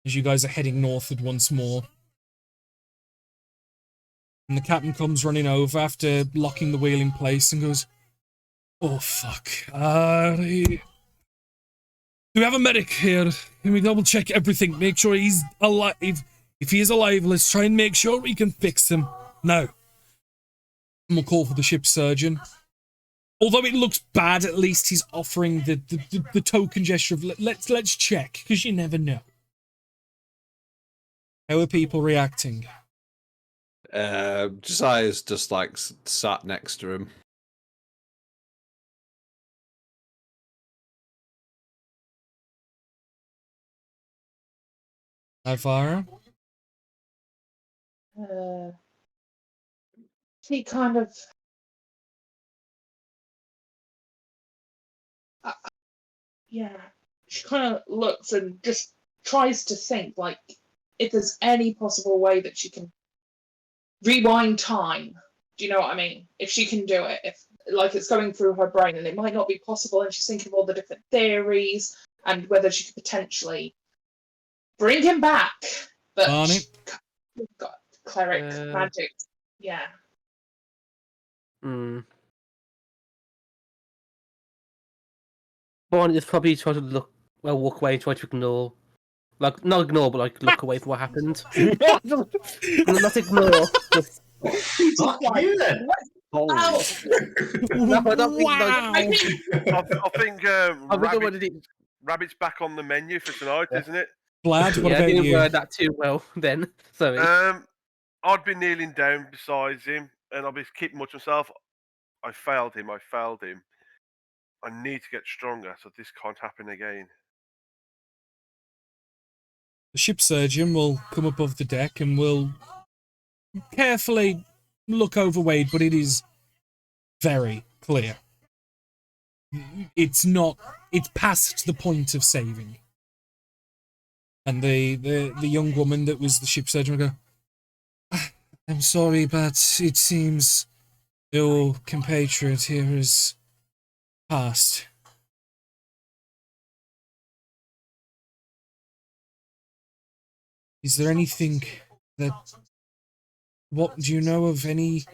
As you guys are heading northward once more. And the captain comes running over after locking the wheel in place and goes, "Oh, fuck. Do we have a medic here? Can we double check everything? Make sure he's alive. If he is alive, let's try and make sure we can fix him. No." And we'll call for the ship's surgeon. Although it looks bad, at least he's offering the token gesture of let's check, because you never know. How are people reacting?
Josiah's just like sat next to him.
Ivara?
She kind of. Yeah, she kind of looks and just tries to think, like, if there's any possible way that she can rewind time. Do you know what I mean? If she can do it, if like it's going through her brain and it might not be possible, and she's thinking of all the different theories and whether she could potentially bring him back. But
Barney?
we've got cleric magic. Yeah.
Barney just probably try to walk away and try to ignore. Like, not ignore, but like look away from what happened. Not ignore. Just...
Fuck you then.
Ow.
No, I don't think.
Wow.
I think
I think
Rabbit's back on the menu for tonight, isn't it?
Vlad, what
I
about
didn't
you?
word that too well then. Sorry.
I'd be kneeling down beside him, and I'd be keeping much myself. I failed him. I need to get stronger, so this can't happen again.
The ship surgeon will come above the deck and will carefully look over Wade, but it is very clear. It's past the point of saving. And the young woman that was the ship surgeon will go, I'm sorry, but it seems your compatriot here has passed. Is there anything that... What, do you know of any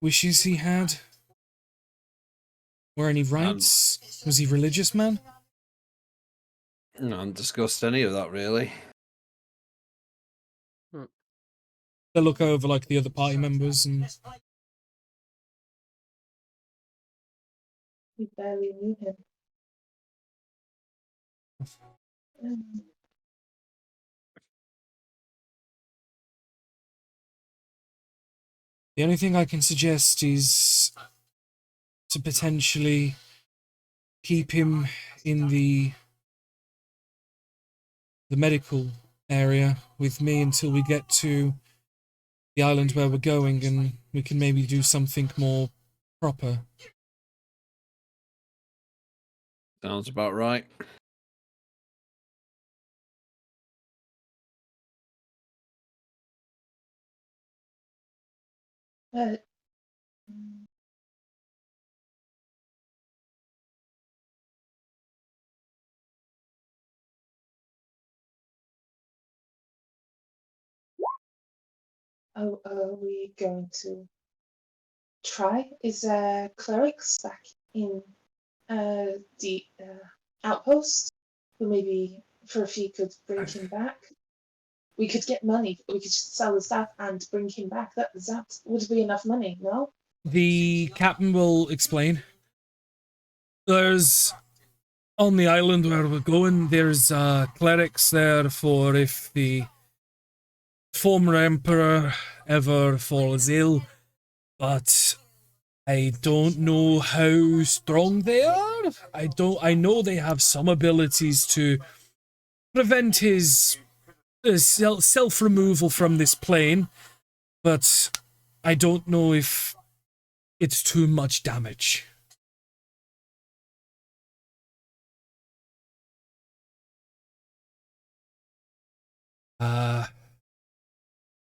wishes he had? Or any rights? Was he religious, man?
I haven't discussed any of that, really.
They look over like the other party members and...
We barely knew him.
The only thing I can suggest is to potentially keep him in the medical area with me until we get to the island where we're going, and we can maybe do something more proper.
Sounds about right.
But are we going to try? Is there clerics back in the outpost who maybe for if he could bring him back? We could get money. We could just sell the staff and bring him back. That would be enough money, no?
The captain will explain. There's... On the island where we're going, there's clerics there for if the former emperor ever falls ill, but I don't know how strong they are. I know they have some abilities to prevent his self-removal from this plane, but I don't know if it's too much damage.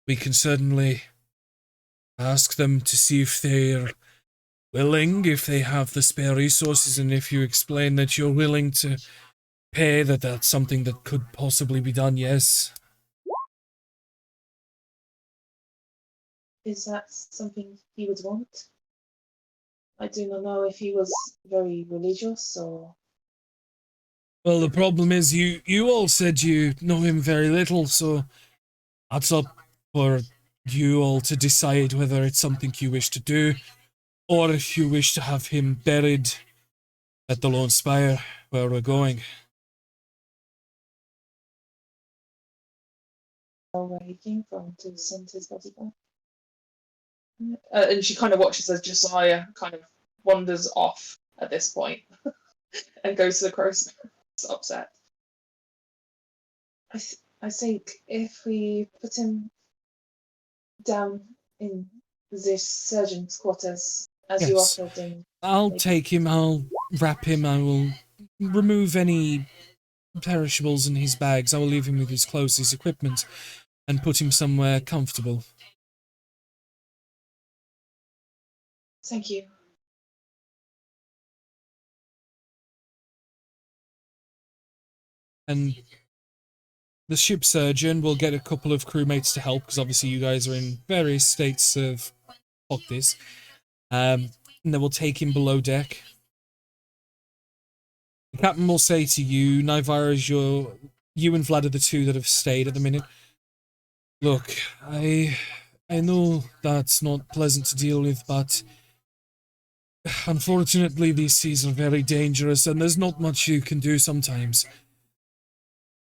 We can certainly ask them to see if they're willing, if they have the spare resources, and if you explain that you're willing to pay, that's something that could possibly be done, yes.
Is that something he would want? I do not know if he was very religious or...
Well, the problem is you all said you know him very little, so that's up for you all to decide whether it's something you wish to do, or if you wish to have him buried at the Lone Spire, where we're going.
Where he came from to send his body back. And she kind of watches as Josiah kind of wanders off at this point and goes to the crow's upset. I think if we put him down in this surgeon's quarters, as you
Yes.
offered him.
I'll take him, I'll wrap him, I will remove any perishables in his bags, I will leave him with his clothes, his equipment, and put him somewhere comfortable.
Thank you.
And the ship surgeon will get a couple of crewmates to help, because obviously you guys are in various states of fuck this. And they will take him below deck. The captain will say to you, Naivara, you and Vlad are the two that have stayed at the minute. Look, I know that's not pleasant to deal with, but unfortunately these seas are very dangerous and there's not much you can do sometimes.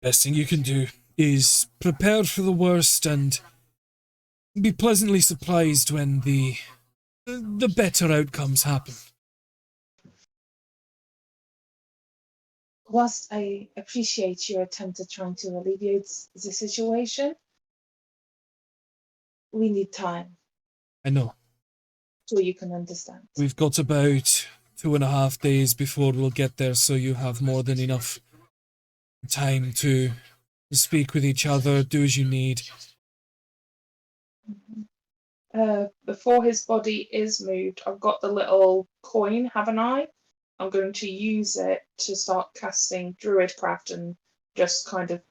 Best thing you can do is prepare for the worst and be pleasantly surprised when the the better outcomes happen.
whilst I appreciate your attempt at trying to alleviate the situation, we need time
I know.
so you can understand.
We've got about 2.5 days before we'll get there, so you have more than enough time to speak with each other, do as you need.
Before his body is moved, I've got the little coin, haven't I? I'm going to use it to start casting Druidcraft and just kind of,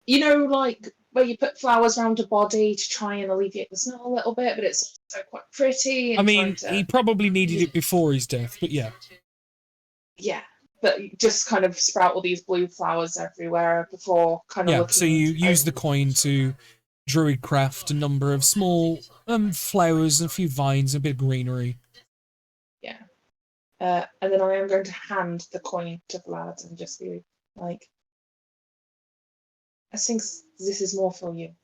like where you put flowers around a body to try and alleviate the smell a little bit, but it's also quite pretty. And
I mean, he probably needed it before his death, but yeah.
Yeah, but just kind of sprout all these blue flowers everywhere before kind of
Yeah,
looking.
so you use the coin to Druidcraft a number of small flowers, a few vines, a bit of greenery.
Yeah. And then I am going to hand the coin to Vlad and just be like, I think this is more for you.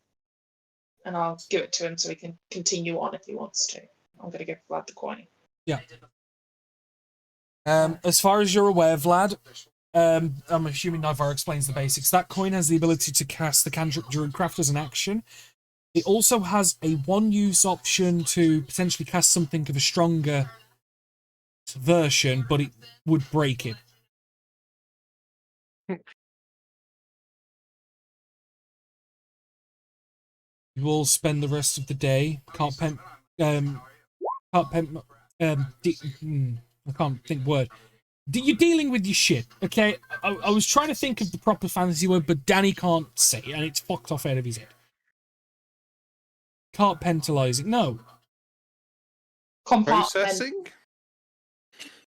And I'll give it to him so he can continue on if he wants to. I'm going to give Vlad the coin.
Yeah. As far as you're aware, Vlad, I'm assuming Nivar explains the basics. That coin has the ability to cast the cantrip Druidcraft as an action. It also has a one-use option to potentially cast something of a stronger version, but it would break it. You will spend the rest of the day. I can't think word. You're dealing with your shit, okay? I was trying to think of the proper fantasy word, but Danny can't say it, and it's fucked off out of his head. Compartmentalizing. No.
Processing?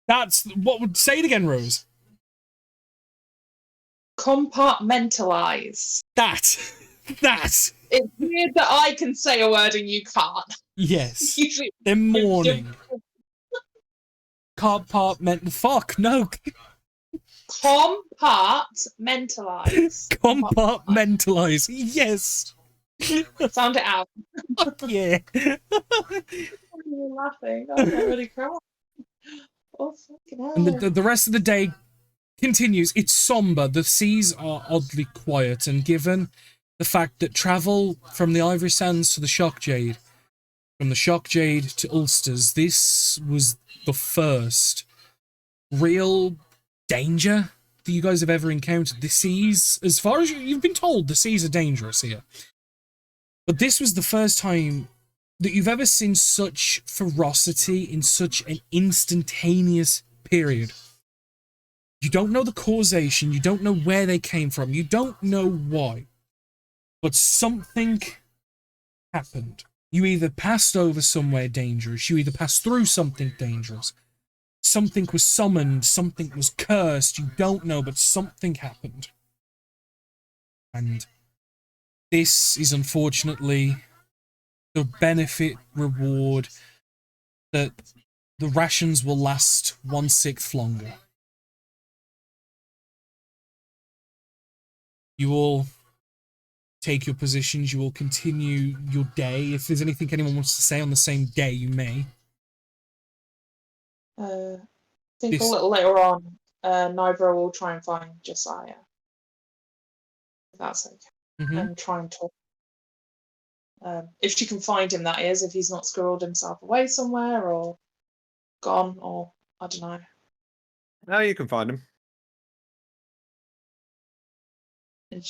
That's what would say it again, Rose.
Compartmentalize.
That.
It's weird that I can say a word and you can't.
Yes.
Usually,
They're mourning. Fuck, no.
Compartmentalize.
Compartmentalize. Yes.
Sound it out.
Fuck yeah.
You're laughing. I'm already crying. Oh, fucking hell.
And the rest of the day continues. It's somber. The seas are oddly quiet, and given the fact that travel from the Ivory Sands to the Shock Jade, from the Shock Jade to Ulster's, this was the first real danger that you guys have ever encountered. The seas, as far as you've been told, the seas are dangerous here. But this was the first time that you've ever seen such ferocity in such an instantaneous period. You don't know the causation, you don't know where they came from, you don't know why. But something happened. You either passed over somewhere dangerous, you either passed through something dangerous. Something was summoned, something was cursed, you don't know, but something happened. And this is unfortunately the benefit reward that the rations will last 1/6 longer. You all take your positions, you will continue your day. If there's anything anyone wants to say on the same day, you may.
I think a little later on, Nivra will try and find Josiah. If that's okay. And try and talk. If she can find him, that is, if he's not squirreled himself away somewhere or gone, or I don't know.
No, you can find him.
And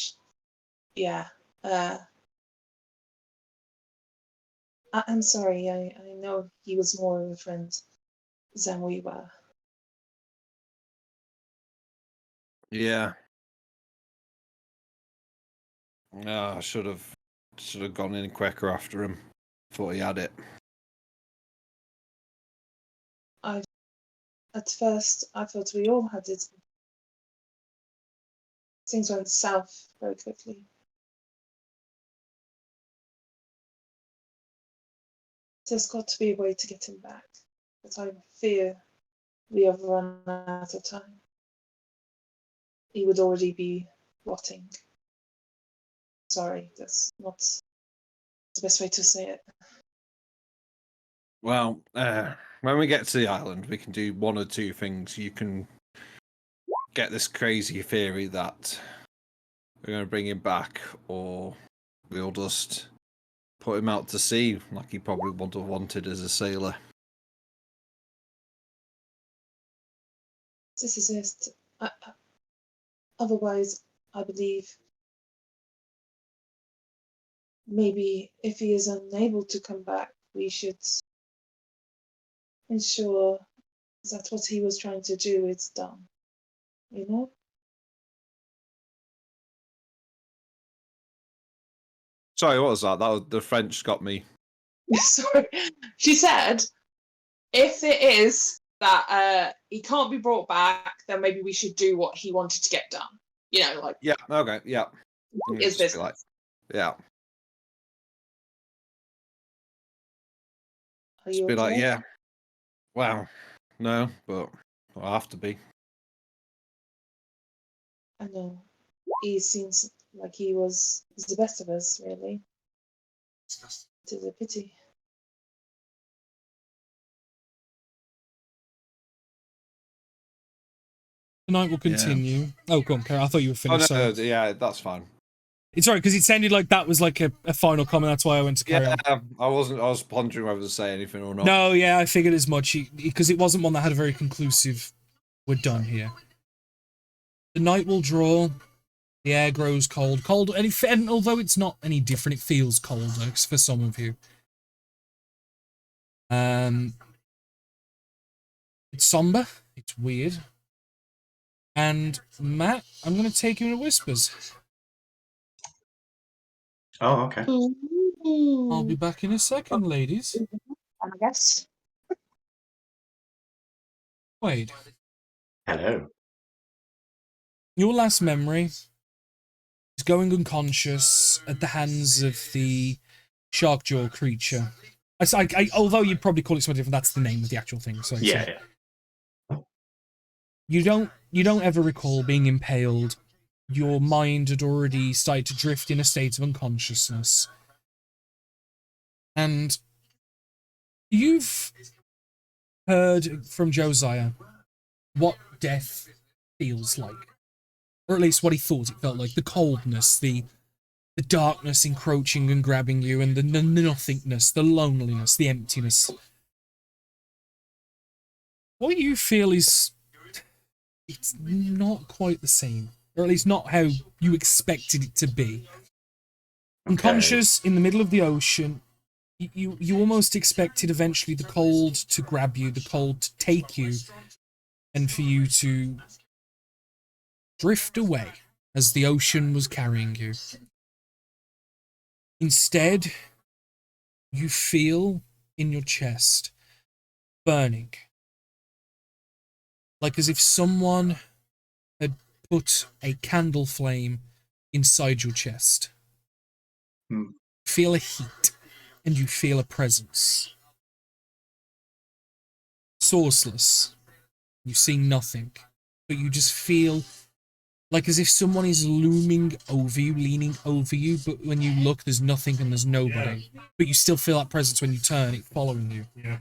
yeah. I'm sorry, I know he was more of a friend than we were.
Yeah. Oh, I should have gone in quicker after him. Thought he had it.
At first, I thought we all had it. Things went south very quickly. There's got to be a way to get him back, but I fear we have run out of time. He would already be rotting. Sorry, that's not the best way to say it.
Well, when we get to the island, we can do one or two things. You can get this crazy theory that we're going to bring him back, or we'll just put him out to sea like he probably would have wanted as a sailor.
This is it. Otherwise, I believe maybe if he is unable to come back, we should ensure that what he was trying to do is done. You know?
Sorry, what was that? That was, the French got me.
Sorry. She said, if it is that he can't be brought back, then maybe we should do what he wanted to get done. You know, like,
Yeah, okay, yeah.
is
Just
this
be like, yeah.
Are
Just
you
be like,
okay?
yeah. Wow. No, but I'll have to be.
I know. He seems like he's the best of us, really. It is a pity.
The night will continue. Oh, go on, Karen. I thought you were
Oh,
finished.
no,
Sorry.
yeah, that's fine.
It's all right, because it sounded like that was like a final comment. That's why I went to carry
Yeah,
on.
I was pondering whether to say anything or not.
No, yeah, I figured as much, because it wasn't one that had a very conclusive, we're done here. The night will draw, the air grows cold, and although it's not any different, it feels colder for some of you. It's somber, it's weird. And Matt, I'm going to take you into Whispers.
Oh, okay.
I'll be back in a second, ladies.
I guess.
Wade,
Hello.
your last memory is going unconscious at the hands of the shark jaw creature. Although you'd probably call it something different, that's the name of the actual thing. So
Yeah.
you don't ever recall being impaled. Your mind had already started to drift in a state of unconsciousness. And you've heard from Josiah what death feels like. Or at least what he thought it felt like. The coldness, the darkness encroaching and grabbing you, and the nothingness, the loneliness, the emptiness. What you feel is... it's not quite the same. Or at least not how you expected it to be. Unconscious in the middle of the ocean, you almost expected eventually the cold to grab you, the cold to take you, and for you to drift away as the ocean was carrying you. Instead, you feel in your chest burning. Like as if someone had put a candle flame inside your chest. Feel a heat, and you feel a presence. Sourceless. You see nothing, but you just feel like as if someone is looming over you, leaning over you, but when you look, there's nothing and there's nobody. Yeah. But you still feel that presence when you turn, it following you. Yeah.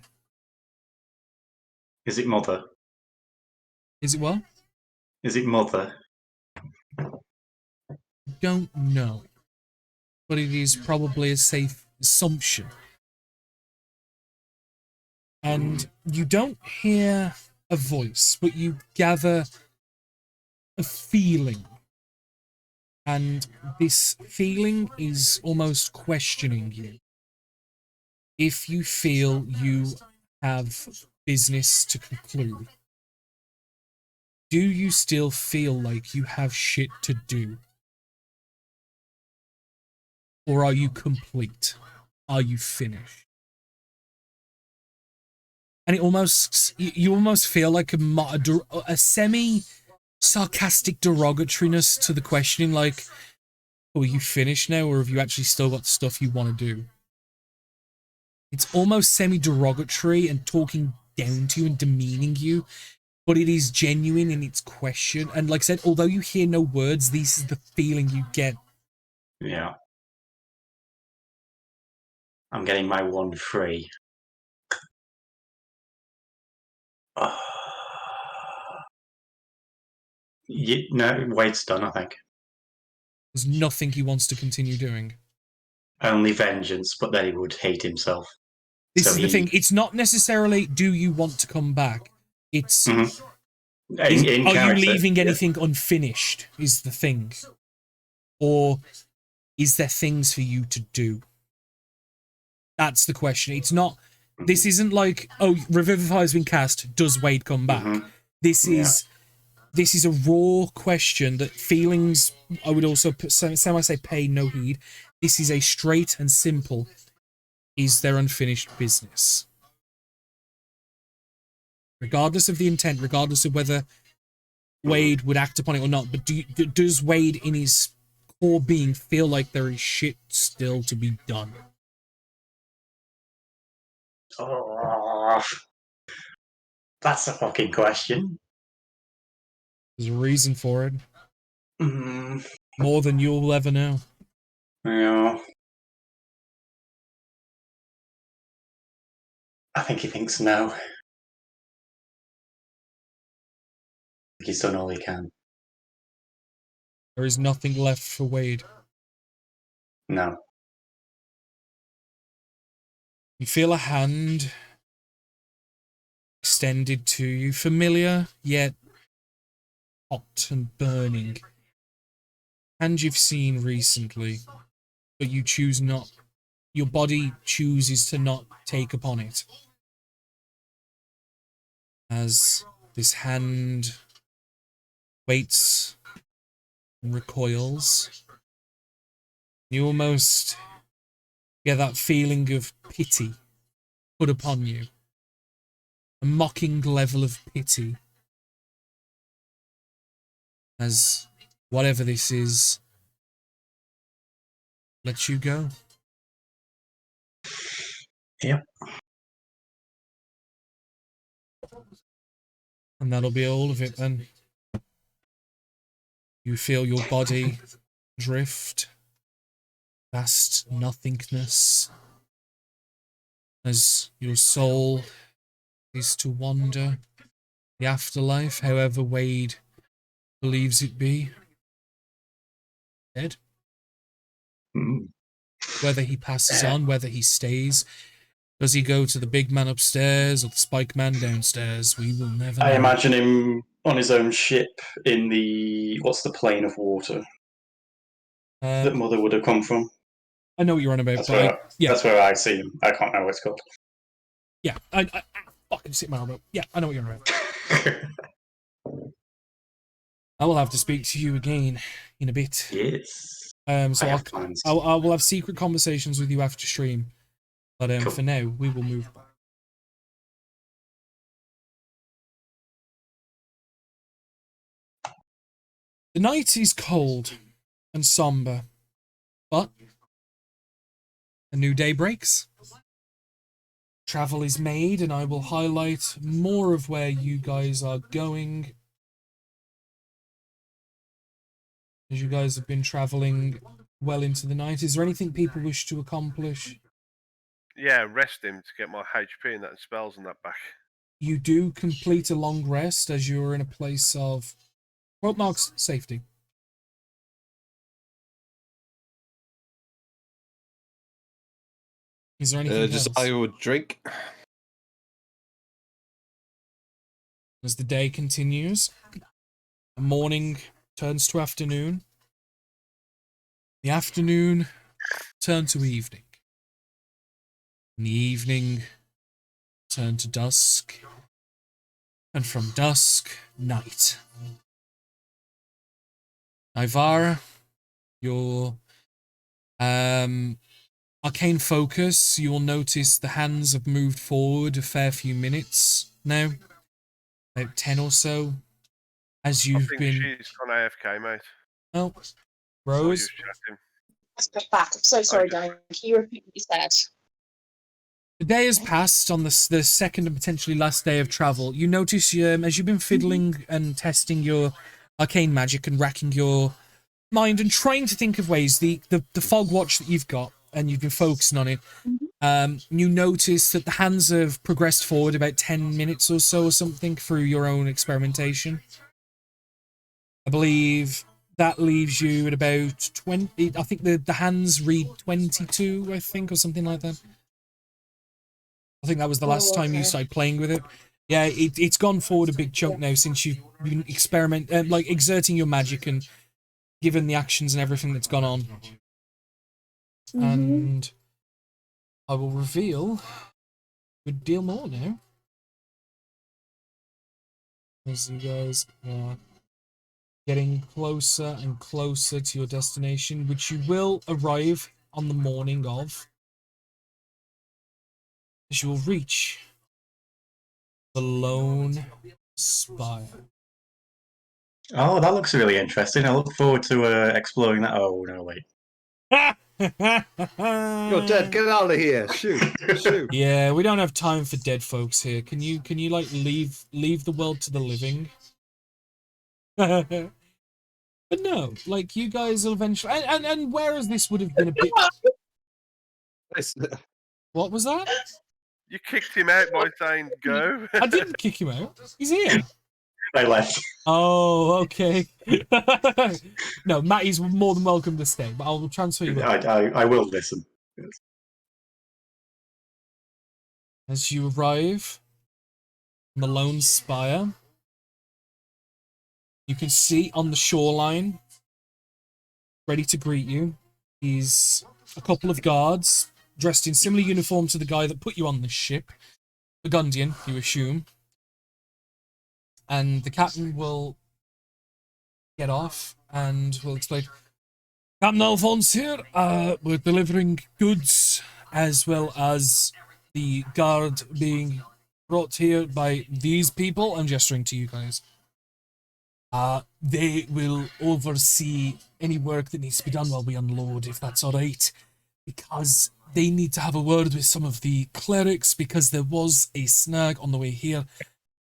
Is it Mother?
Is it what?
Is it Mother?
Don't know. But it is probably a safe assumption. And you don't hear a voice, but you gather a feeling. And this feeling is almost questioning you. If you feel you have business to conclude, do you still feel like you have shit to do? Or are you complete? Are you finished? And it almost, you almost feel like a semi-sarcastic derogatoriness to the questioning, like, oh, are you finished now, or have you actually still got stuff you want to do? It's almost semi-derogatory and talking down to you and demeaning you, but it is genuine in its question. And like I said, although you hear no words, this is the feeling you get.
Yeah. I'm getting my one free. No, Wade's done, I think.
There's nothing he wants to continue doing.
Only vengeance, but then he would hate himself.
This
So
is the thing. It's not necessarily, do you want to come back? It's,
Mhm.
are you
character,
leaving
yeah.
anything unfinished, is the thing. Or is there things for you to do? That's the question. It's not, this isn't like, oh, Revivify has been cast, does Wade come back?
Mhm.
This is a raw question that feelings, I would also say pay no heed. This is a straight and simple, is there unfinished business? Regardless of the intent, regardless of whether Wade would act upon it or not, but does Wade in his core being feel like there is shit still to be done?
Oh, that's a fucking question.
There's a reason for it.
Mm,
More than you'll ever know.
yeah. I think he thinks no. I think he's done all he can.
There is nothing left for Wade.
No.
You feel a hand extended to you, familiar yet hot and burning. Hand you've seen recently, but you choose not. Your body chooses to not take upon it. As this hand waits and recoils, you almost get that feeling of pity put upon you. A mocking level of pity. As whatever this is lets you go.
Yep.
And that'll be all of it then. You feel your body drift, vast nothingness, as your soul is to wander the afterlife, however Wade believes it be. Dead.
Mm.
Whether he passes on, whether he stays, does he go to the big man upstairs or the spike man downstairs? We will never know.
I imagine him on his own ship in the what's the plane of water that Mother would have come from.
I know what you're on about.
That's where I see him. I can't know what it's called.
Yeah, I fucking sit my elbow. Yeah, I know what you're on about. I will have to speak to you again in a bit.
Yes.
So I will have secret conversations with you after stream. But
Cool.
For now, we will move on. The night is cold and somber, but a new day breaks. Travel is made, and I will highlight more of where you guys are going. As you guys have been traveling well into the night, is there anything people wish to accomplish?
Yeah, rest him to get my HP and that spells and that back.
You do complete a long rest as you're in a place of quote marks safety. Is there anything
Just
else?
I would drink.
As the day continues, the morning turns to afternoon. The afternoon turns to evening. And the evening turns to dusk. And from dusk, night. Ivara, your arcane focus, you will notice the hands have moved forward a fair few minutes now. About 10 or so. As
I
you've
think
been...
she's gone AFK, mate.
Oh,
So
Rose?
you've chatting.
Let's go back. I'm so sorry, Danny. Can you repeat what you said?
The day has passed on the second and potentially last day of travel. You notice as you've been fiddling and testing your arcane magic and racking your mind and trying to think of ways, the fog watch that you've got and you've been focusing on it, you notice that the hands have progressed forward about 10 minutes or so or something through your own experimentation. I believe that leaves you at about 20. I think the hands read 22, I think, or something like that. I think that was the last time you started playing with it. Yeah, it's gone forward a big chunk now since you've been like exerting your magic and given the actions and everything that's gone on. And I will reveal a good deal more now. As you guys are getting closer and closer to your destination, which you will arrive on the morning of, as you will reach the Lone Spire.
Oh, that looks really interesting. I look forward to exploring that. Oh, no, wait.
You're dead. Get out of here. Shoot. Shoot.
Yeah, we don't have time for dead folks here. Can you like leave the world to the living? But no, like you guys will eventually and whereas this would have been a bit What was that?
You kicked him out by saying go.
I didn't kick him out. He's here.
I left.
Oh, okay. No, Matty's more than welcome to stay, but I'll transfer you.
I will listen. Yes.
As you arrive on the Lone Spire, you can see on the shoreline, ready to greet you, is a couple of guards dressed in similar uniform to the guy that put you on this ship. Burgundian, you assume. And the captain will get off and will explain. Captain Alphonse here. We're delivering goods as well as the guard being brought here by these people. I'm gesturing to you guys. They will oversee any work that needs to be done while we unload, if that's all right. Because they need to have a word with some of the clerics because there was a snag on the way here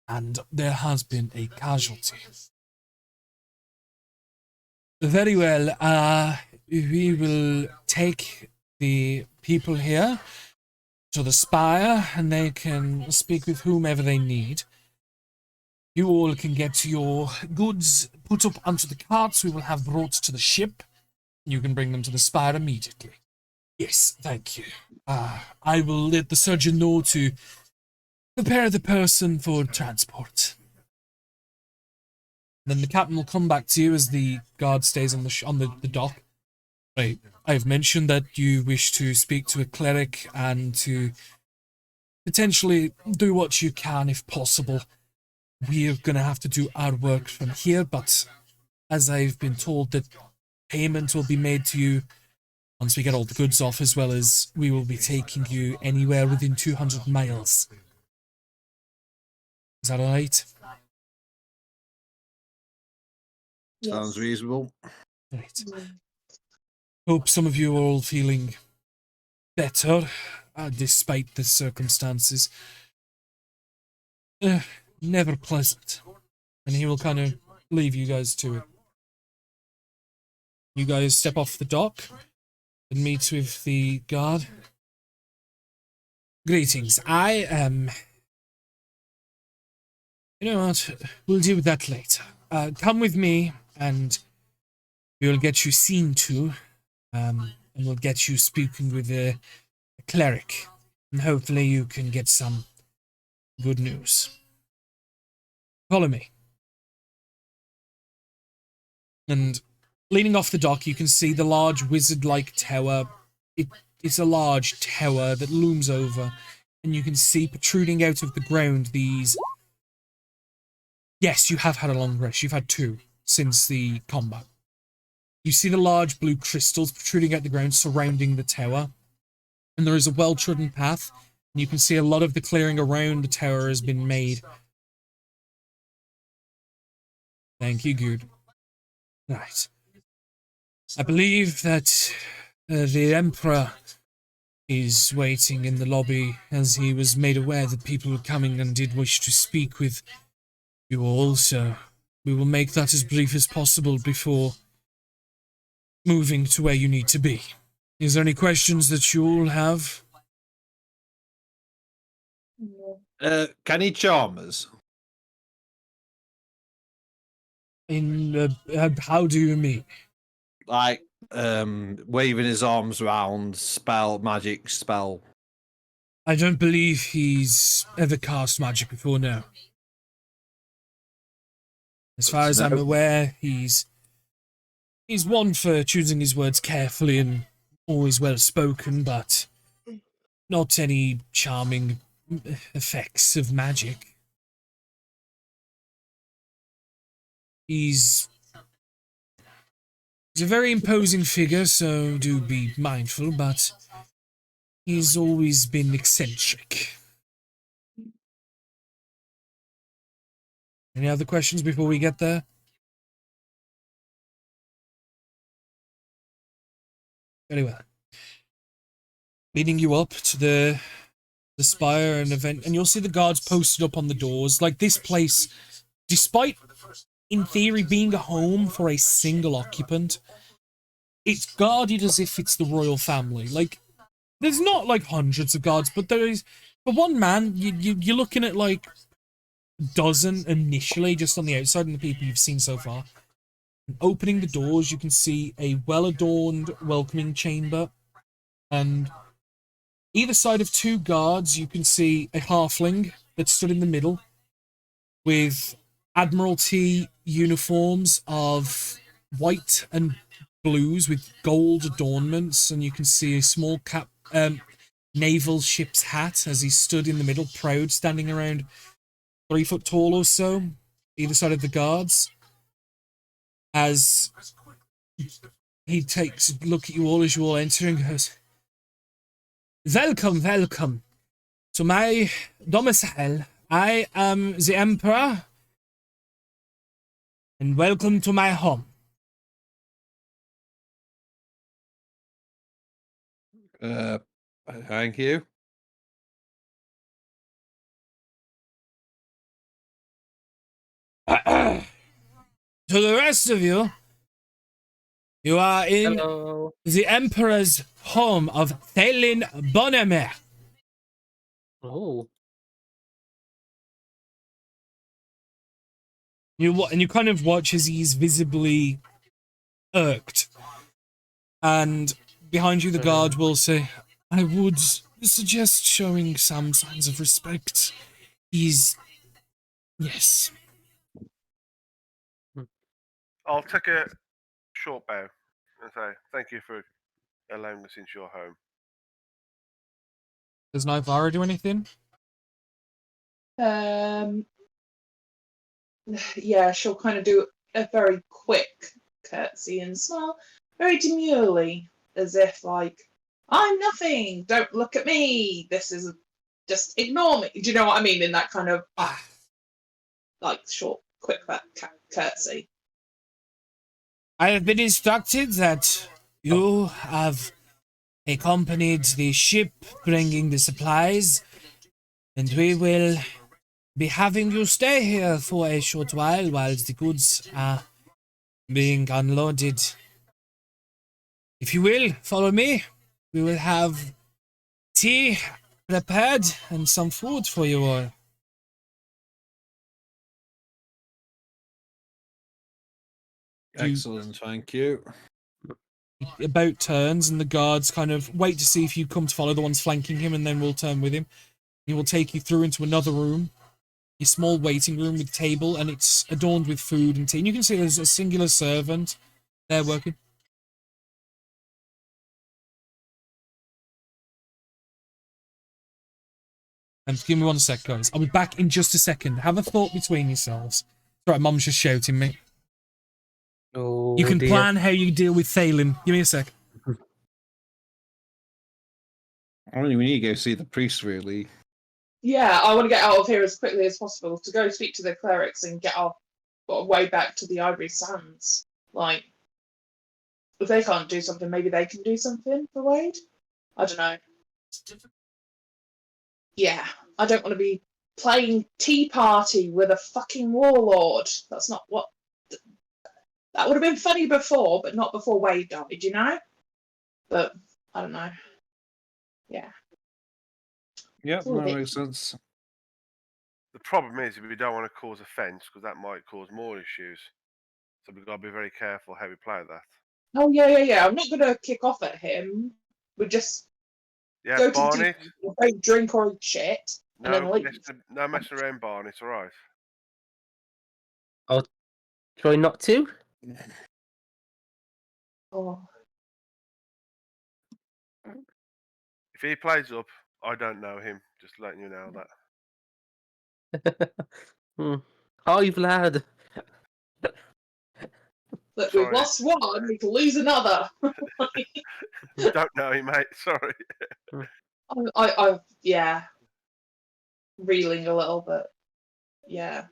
and there has been a casualty. Very well. We will take the people here to the spire and they can speak with whomever they need. You all can get your goods put up onto the carts we will have brought to the ship. You can bring them to the spire immediately. Yes, thank you. I will let the surgeon know to prepare the person for transport. Then the captain will come back to you as the guard stays on the dock. Right, I've mentioned that you wish to speak to a cleric and to potentially do what you can if possible. We're going to have to do our work from here, but as I've been told that payment will be made to you once we get all the goods off, as well as we will be taking you anywhere within 200 miles. Is that alright?
Sounds reasonable.
Right. Hope some of you are all feeling better, despite the circumstances. Never pleasant. And he will kind of leave you guys to it. You guys step off the dock and meet with the guard. Greetings. I am... You know what? We'll deal with that later. Come with me and we'll get you seen to. And we'll get you speaking with a cleric. And hopefully you can get some good news. Follow me. And leaning off the dock, you can see the large wizard-like tower. It's a large tower that looms over, and you can see protruding out of the ground these... Yes, you have had a long rest. You've had 2 since the combat. You see the large blue crystals protruding out the ground surrounding the tower, and there is a well-trodden path, and you can see a lot of the clearing around the tower has been made. Thank you, good. Right. I believe that the Emperor is waiting in the lobby as he was made aware that people were coming and did wish to speak with you all, so we will make that as brief as possible before moving to where you need to be. Is there any questions that you all have?
Can he charm us?
How do you mean?
Like waving his arms around, magic spell.
I don't believe he's ever cast magic before, no. As far as I'm aware, he's one for choosing his words carefully and always well spoken, but not any charming effects of magic. He's a very imposing figure, so do be mindful, but he's always been eccentric. Any other questions before we get there? Very well. Leading you up to the spire and event, and you'll see the guards posted up on the doors. Like, this place, despite in theory being a home for a single occupant, it's guarded as if it's the royal family. Like, there's not like hundreds of guards, but there is, for one man, you're looking at like a dozen initially just on the outside and the people you've seen so far. And opening the doors, you can see a well-adorned welcoming chamber, and either side of two guards, you can see a halfling that stood in the middle with Admiralty uniforms of white and blues with gold adornments, and you can see a small cap naval ship's hat as he stood in the middle, proud, standing around 3 foot tall or so, either side of the guards. As he takes a look at you all as you all enter and goes, "Welcome, welcome to my domicile. I am the Emperor, and welcome to my home."
Thank you.
To the rest of you, you are in the Emperor's home of Thelin Bonnemer.
Oh.
You kind of watch as he's visibly irked. And behind you, the guard will say, "I would suggest showing some signs of respect. He's... yes."
I'll take a short bow and say thank you for allowing us into your home.
Does Nivara do anything?
Yeah, she'll kind of do a very quick curtsy and smile very demurely, as if like, "I'm nothing, don't look at me, this is just ignore me." Do you know what I mean? In that kind of like short, quick curtsy.
I have been instructed that you have accompanied the ship bringing the supplies, and we will be having you stay here for a short while the goods are being unloaded. If you will, follow me. We will have tea prepared and some food for you all.
Excellent, thank you.
About turns, and the guards kind of wait to see if you come to follow the ones flanking him, and then we'll turn with him. He will take you through into another room, a small waiting room with table, and it's adorned with food and tea. And you can see there's a singular servant there working. And give me 1 sec, guys. I'll be back in just a second. Have a thought between yourselves. Sorry, Mum's just shouting me.
Oh,
You can
dear.
plan how you deal with Thalen. Give me a sec.
I mean, we need to go see the priest, really.
Yeah, I want to get out of here as quickly as possible to go speak to the clerics and get our way back to the Ivory Sands. Like, if they can't do something, maybe they can do something for Wade? I don't know. Yeah, I don't want to be playing Tea Party with a fucking warlord. That's not what... That would have been funny before, but not before Wade died, you know? But, I don't know. Yeah.
Yep, that makes sense.
The problem is we don't want to cause offence because that might cause more issues. So we've got to be very careful how we play that.
Oh yeah. I'm not gonna kick off at him. We just
Yeah,
go to
Barnet.
the don't drink or eat shit, and then leave.
No messing around, Barnet. All right.
Try not to.
Oh.
If he plays up, I don't know him. Just letting you know that.
Hi, Vlad.
Look, we've
Sorry.
lost one, we can lose another.
Don't know him, mate. Sorry.
Yeah, reeling a little bit. Yeah.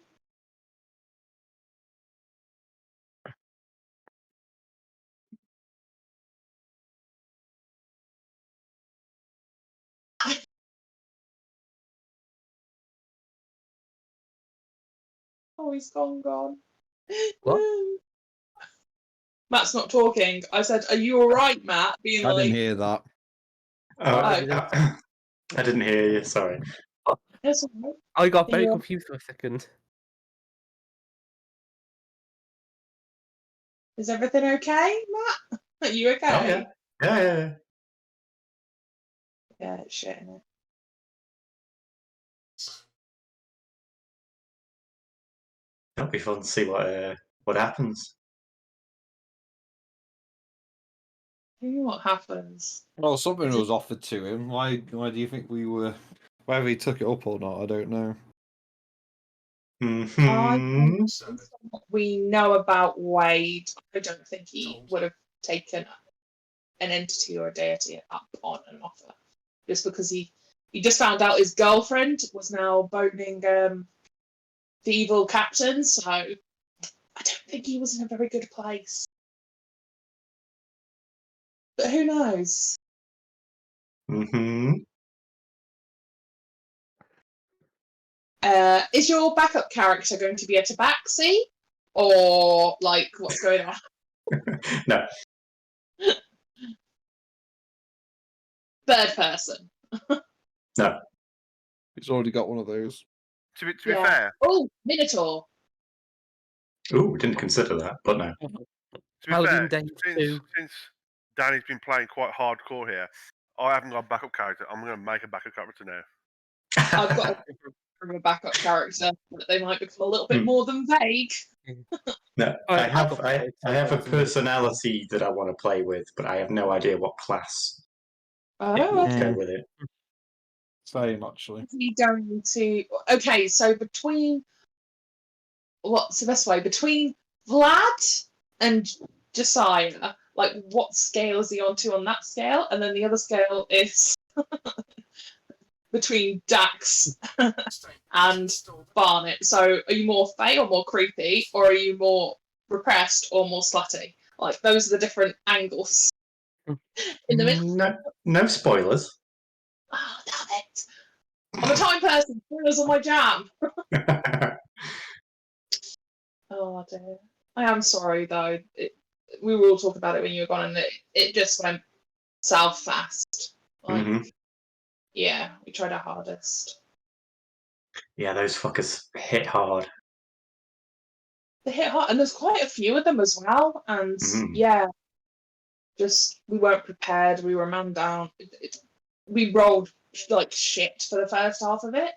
Oh, he's gone.
What?
Matt's not talking. I said, "Are you all right, Matt?" Being
I
like,
didn't hear that.
I didn't hear you. Sorry.
"Yes, all right."
I got very
Yeah.
confused for a second.
Is everything okay, Matt? Are you okay?
Oh yeah. Yeah.
Yeah, it's shit, isn't it?
That'll be fun to see what happens.
What happens?
Well, something was offered to him. Why do you think we were? Whether he took it up or not, I don't know.
Mm-hmm.
Based on what we know about Wade, I don't think he would have taken an entity or a deity up on an offer, just because he just found out his girlfriend was now boning the evil captain, so I don't think he was in a very good place. But who knows?
Mm-hmm.
Is your backup character going to be a tabaxi? Or, like, what's going on?
No.
Third person.
No.
He's already got one of those.
To be fair,
Oh, Minotaur.
Ooh, didn't consider that, but no.
to be
Paladin
fair,
Day 2.
since Danny's been playing quite hardcore here, I haven't got a backup character. I'm going to make a backup character now.
I've got a backup character, but they might become a little bit
Hmm.
more than vague.
No,
I
I have a personality that I want to play with, but I have no idea what class it
Oh,
would
okay.
go with it.
Same, actually.
Is he going to? Okay, so what's the best way? Between Vlad and Josiah, like what scale is he onto on that scale? And then the other scale is between Dax and Barnet. So are you more fey or more creepy, or are you more repressed or more slutty? Like those are the different angles. In the middle.
No spoilers.
Oh, damn it! I'm a time person. Spoilers on my jam. Oh dear. I am sorry though. We were all talking about it when you were gone, and it just went south fast. Like,
Mhm.
yeah, we tried our hardest.
Yeah, those fuckers hit hard.
They hit hard, and there's quite a few of them as well. And yeah, just we weren't prepared. We were man down. We rolled like shit for the first half of it.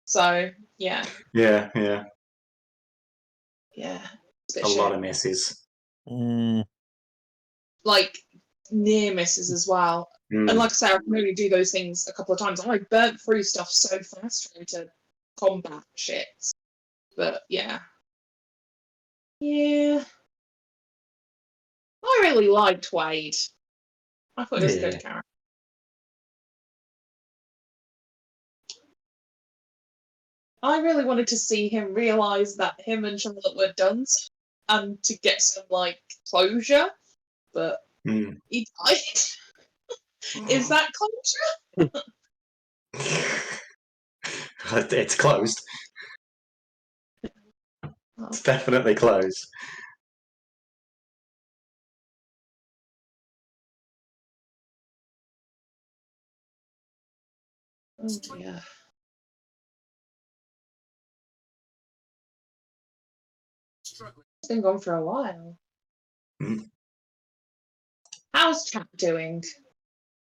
So yeah,
Yeah.
yeah, it's
A lot of misses.
like near misses as well.
Mm.
And like I say, I can only do those things a couple of times. I burnt through stuff so fast trying to combat shit. But yeah. I really liked Wade. I thought he was a good character. I really wanted to see him realise that him and Charlotte were done and to get some like closure, but he died. Is that closure?
It's closed. It's definitely closed.
Oh dear. It's been gone for a while.
Hmm.
How's chat doing?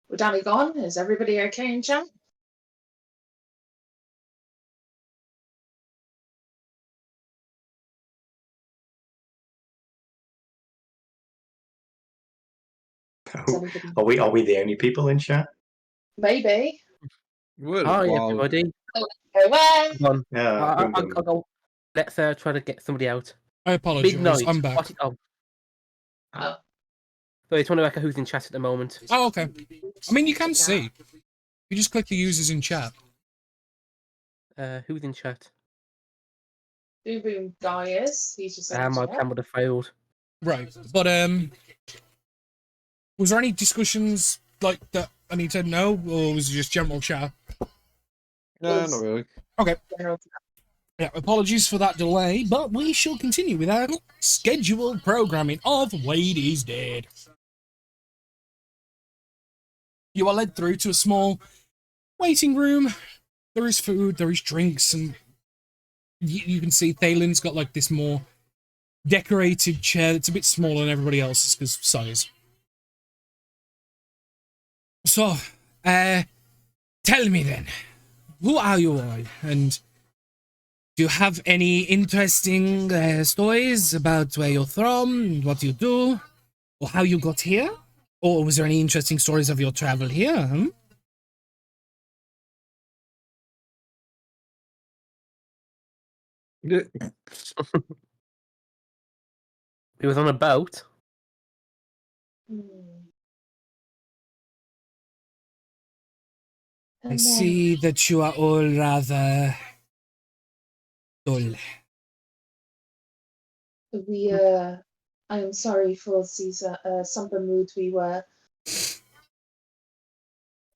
With Danny gone? Is everybody okay in chat? Is anybody...
Are we the only people in chat?
Maybe.
Hi, everybody.
Well,
Come on.
Yeah.
I'll go. Let's try to get somebody out.
I apologize.
Midnight.
I'm back.
Oh.
Oh.
So it's one of who's in chat at the moment.
Oh, okay. I mean, you can see. You just click the users in chat.
Who's in chat?
Boom Boom Guy is. He's just
My plan would have failed.
Right. But, was there any discussions like that I need to know, or was it just general chat?
No, not really.
Okay. Yeah, apologies for that delay, but we shall continue with our scheduled programming of Wade is Dead. You are led through to a small waiting room. There is food, there is drinks, and you can see Thalen's got like this more decorated chair that's a bit smaller than everybody else's because size. So, tell me then, who are you all, and do you have any interesting stories about where you're from, what you do, or how you got here? Or was there any interesting stories of your travel here?
He was on a boat.
I see that you are all rather dull.
We I am sorry for Caesar, somber mood we were.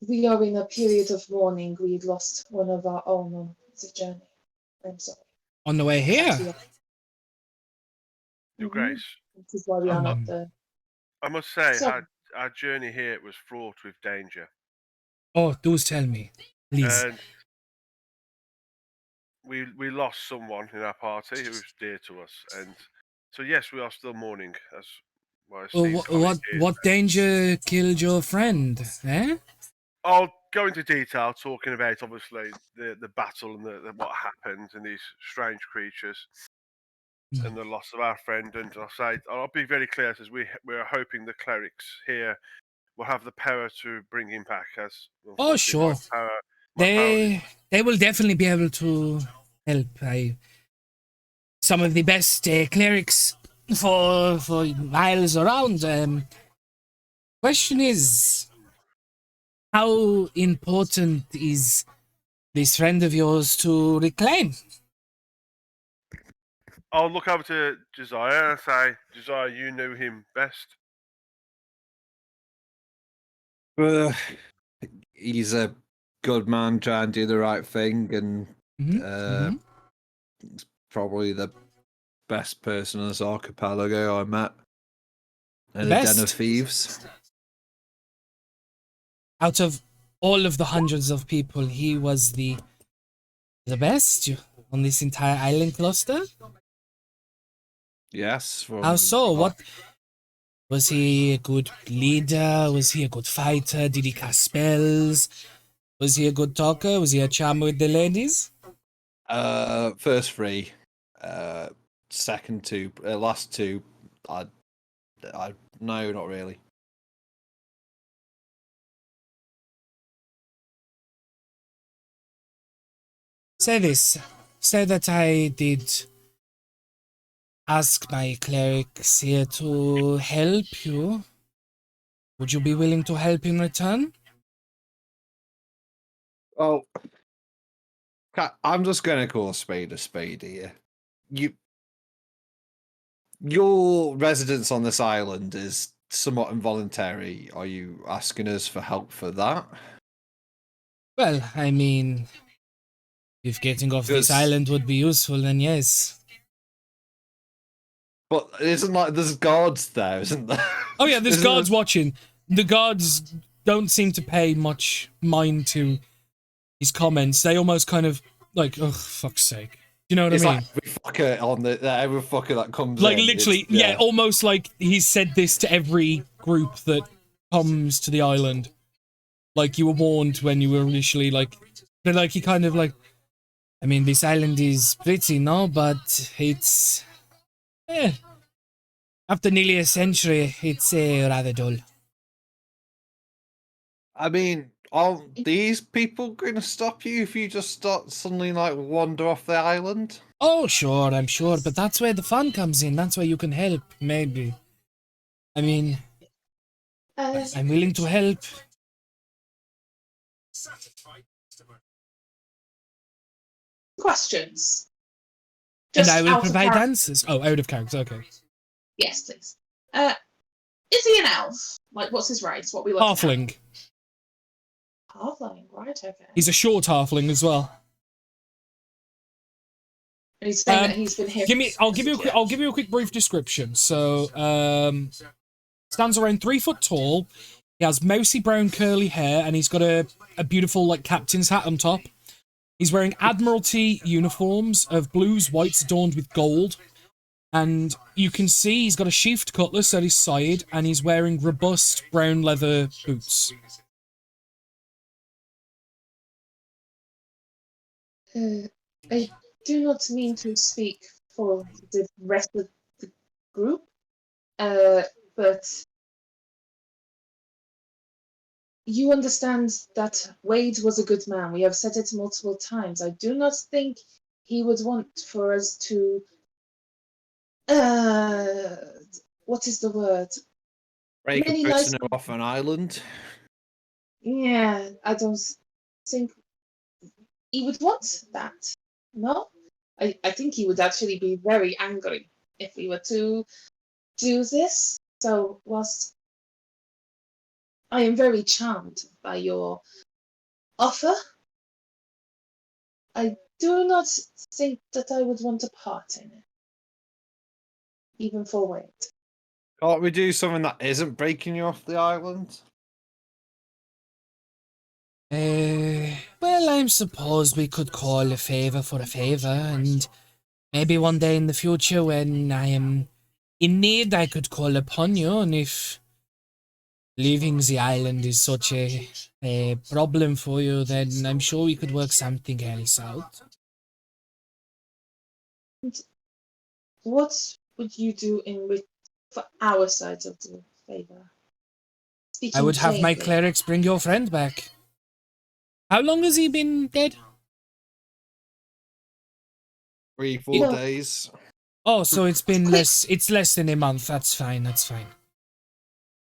We are in a period of mourning. We lost one of our own on the journey. I'm sorry.
On the way here?
Your Grace.
This is why we are not the...
I must say,
So-
our journey here was fraught with danger.
Oh, do tell me, please.
And we lost someone in our party who was dear to us, and so yes, we are still mourning. As
What danger killed your friend? Eh?
I'll go into detail, talking about obviously the battle and the what happened and these strange creatures and the loss of our friend. And I'll be very clear, as we're hoping the clerics here will have the power to bring him back. As
Oh, sure. They will definitely be able to help. Some of the best clerics for miles around. Question is, how important is this friend of yours to reclaim?
I'll look over to Josiah and say, Josiah, you knew him best.
He's a good man trying to do the right thing, and he's probably the best person in this archipelago I met in a den of thieves.
Out of all of the hundreds of people, he was the best on this entire island cluster?
Yes.
How so? What was he a good leader? Was he a good fighter? Did he cast spells? Was he a good talker? Was he a charmer with the ladies?
First three. Second two. Last two. I no, not really.
Say this. Say that I did ask my clerics here to help you. Would you be willing to help in return?
Oh, I'm just going to call a spade here. Your residence on this island is somewhat involuntary. Are you asking us for help for that?
Well, I mean, if getting off this island would be useful, then yes.
But isn't like there's guards there, isn't there?
Oh yeah, there's guards watching. The guards don't seem to pay much mind to his comments. They almost kind of like, oh, fuck's sake. you know what
It's
I mean?
like every fucker on every fucker that comes
Like
in.
literally, yeah, almost like he's said this to every group that comes to the island. Like you were warned when you were initially like, but like he kind of like, I mean, this island is pretty, no, but it's, after nearly a century, it's rather dull.
I mean, aren't these people going to stop you if you just start suddenly like wander off the island?
Oh, sure, I'm sure, but that's where the fun comes in. That's where you can help, maybe. I mean, I'm willing to help.
Questions.
And I will
out of
provide
character.
answers. Oh, out of character, okay.
Yes, please. Is he an elf? Like, what's his race? What we looking at?
Halfling.
Halfling, right? Okay.
He's a short halfling as well.
And he's saying that he's been here.
I'll give you a quick brief description. So, stands around 3 foot tall. He has mousy brown curly hair, and he's got a beautiful like captain's hat on top. He's wearing Admiralty uniforms of blues, whites adorned with gold. And you can see he's got a sheathed cutlass at his side, and he's wearing robust brown leather boots.
I do not mean to speak for the rest of the group, but you understand that Wade was a good man. We have said it multiple times. I do not think he would want for us to, what is the word?
Break
Many
a
nice
prisoner off an island.
Yeah, I don't think he would want that. No? I think he would actually be very angry if we were to do this. So, whilst I am very charmed by your offer, I do not think that I would want a part in it. Even for Wade.
Can't we do something that isn't breaking you off the island?
Well, I suppose we could call a favor for a favor, and maybe one day in the future when I am in need, I could call upon you, and if leaving the island is such a problem for you, then I'm sure we could work something else out.
What would you do for our side of the favor?
I would have my
plainly.
clerics bring your friend back. How long has he been dead?
3-4
No.
days.
Oh, so it's been
Quick.
it's less than a month. That's fine, that's fine.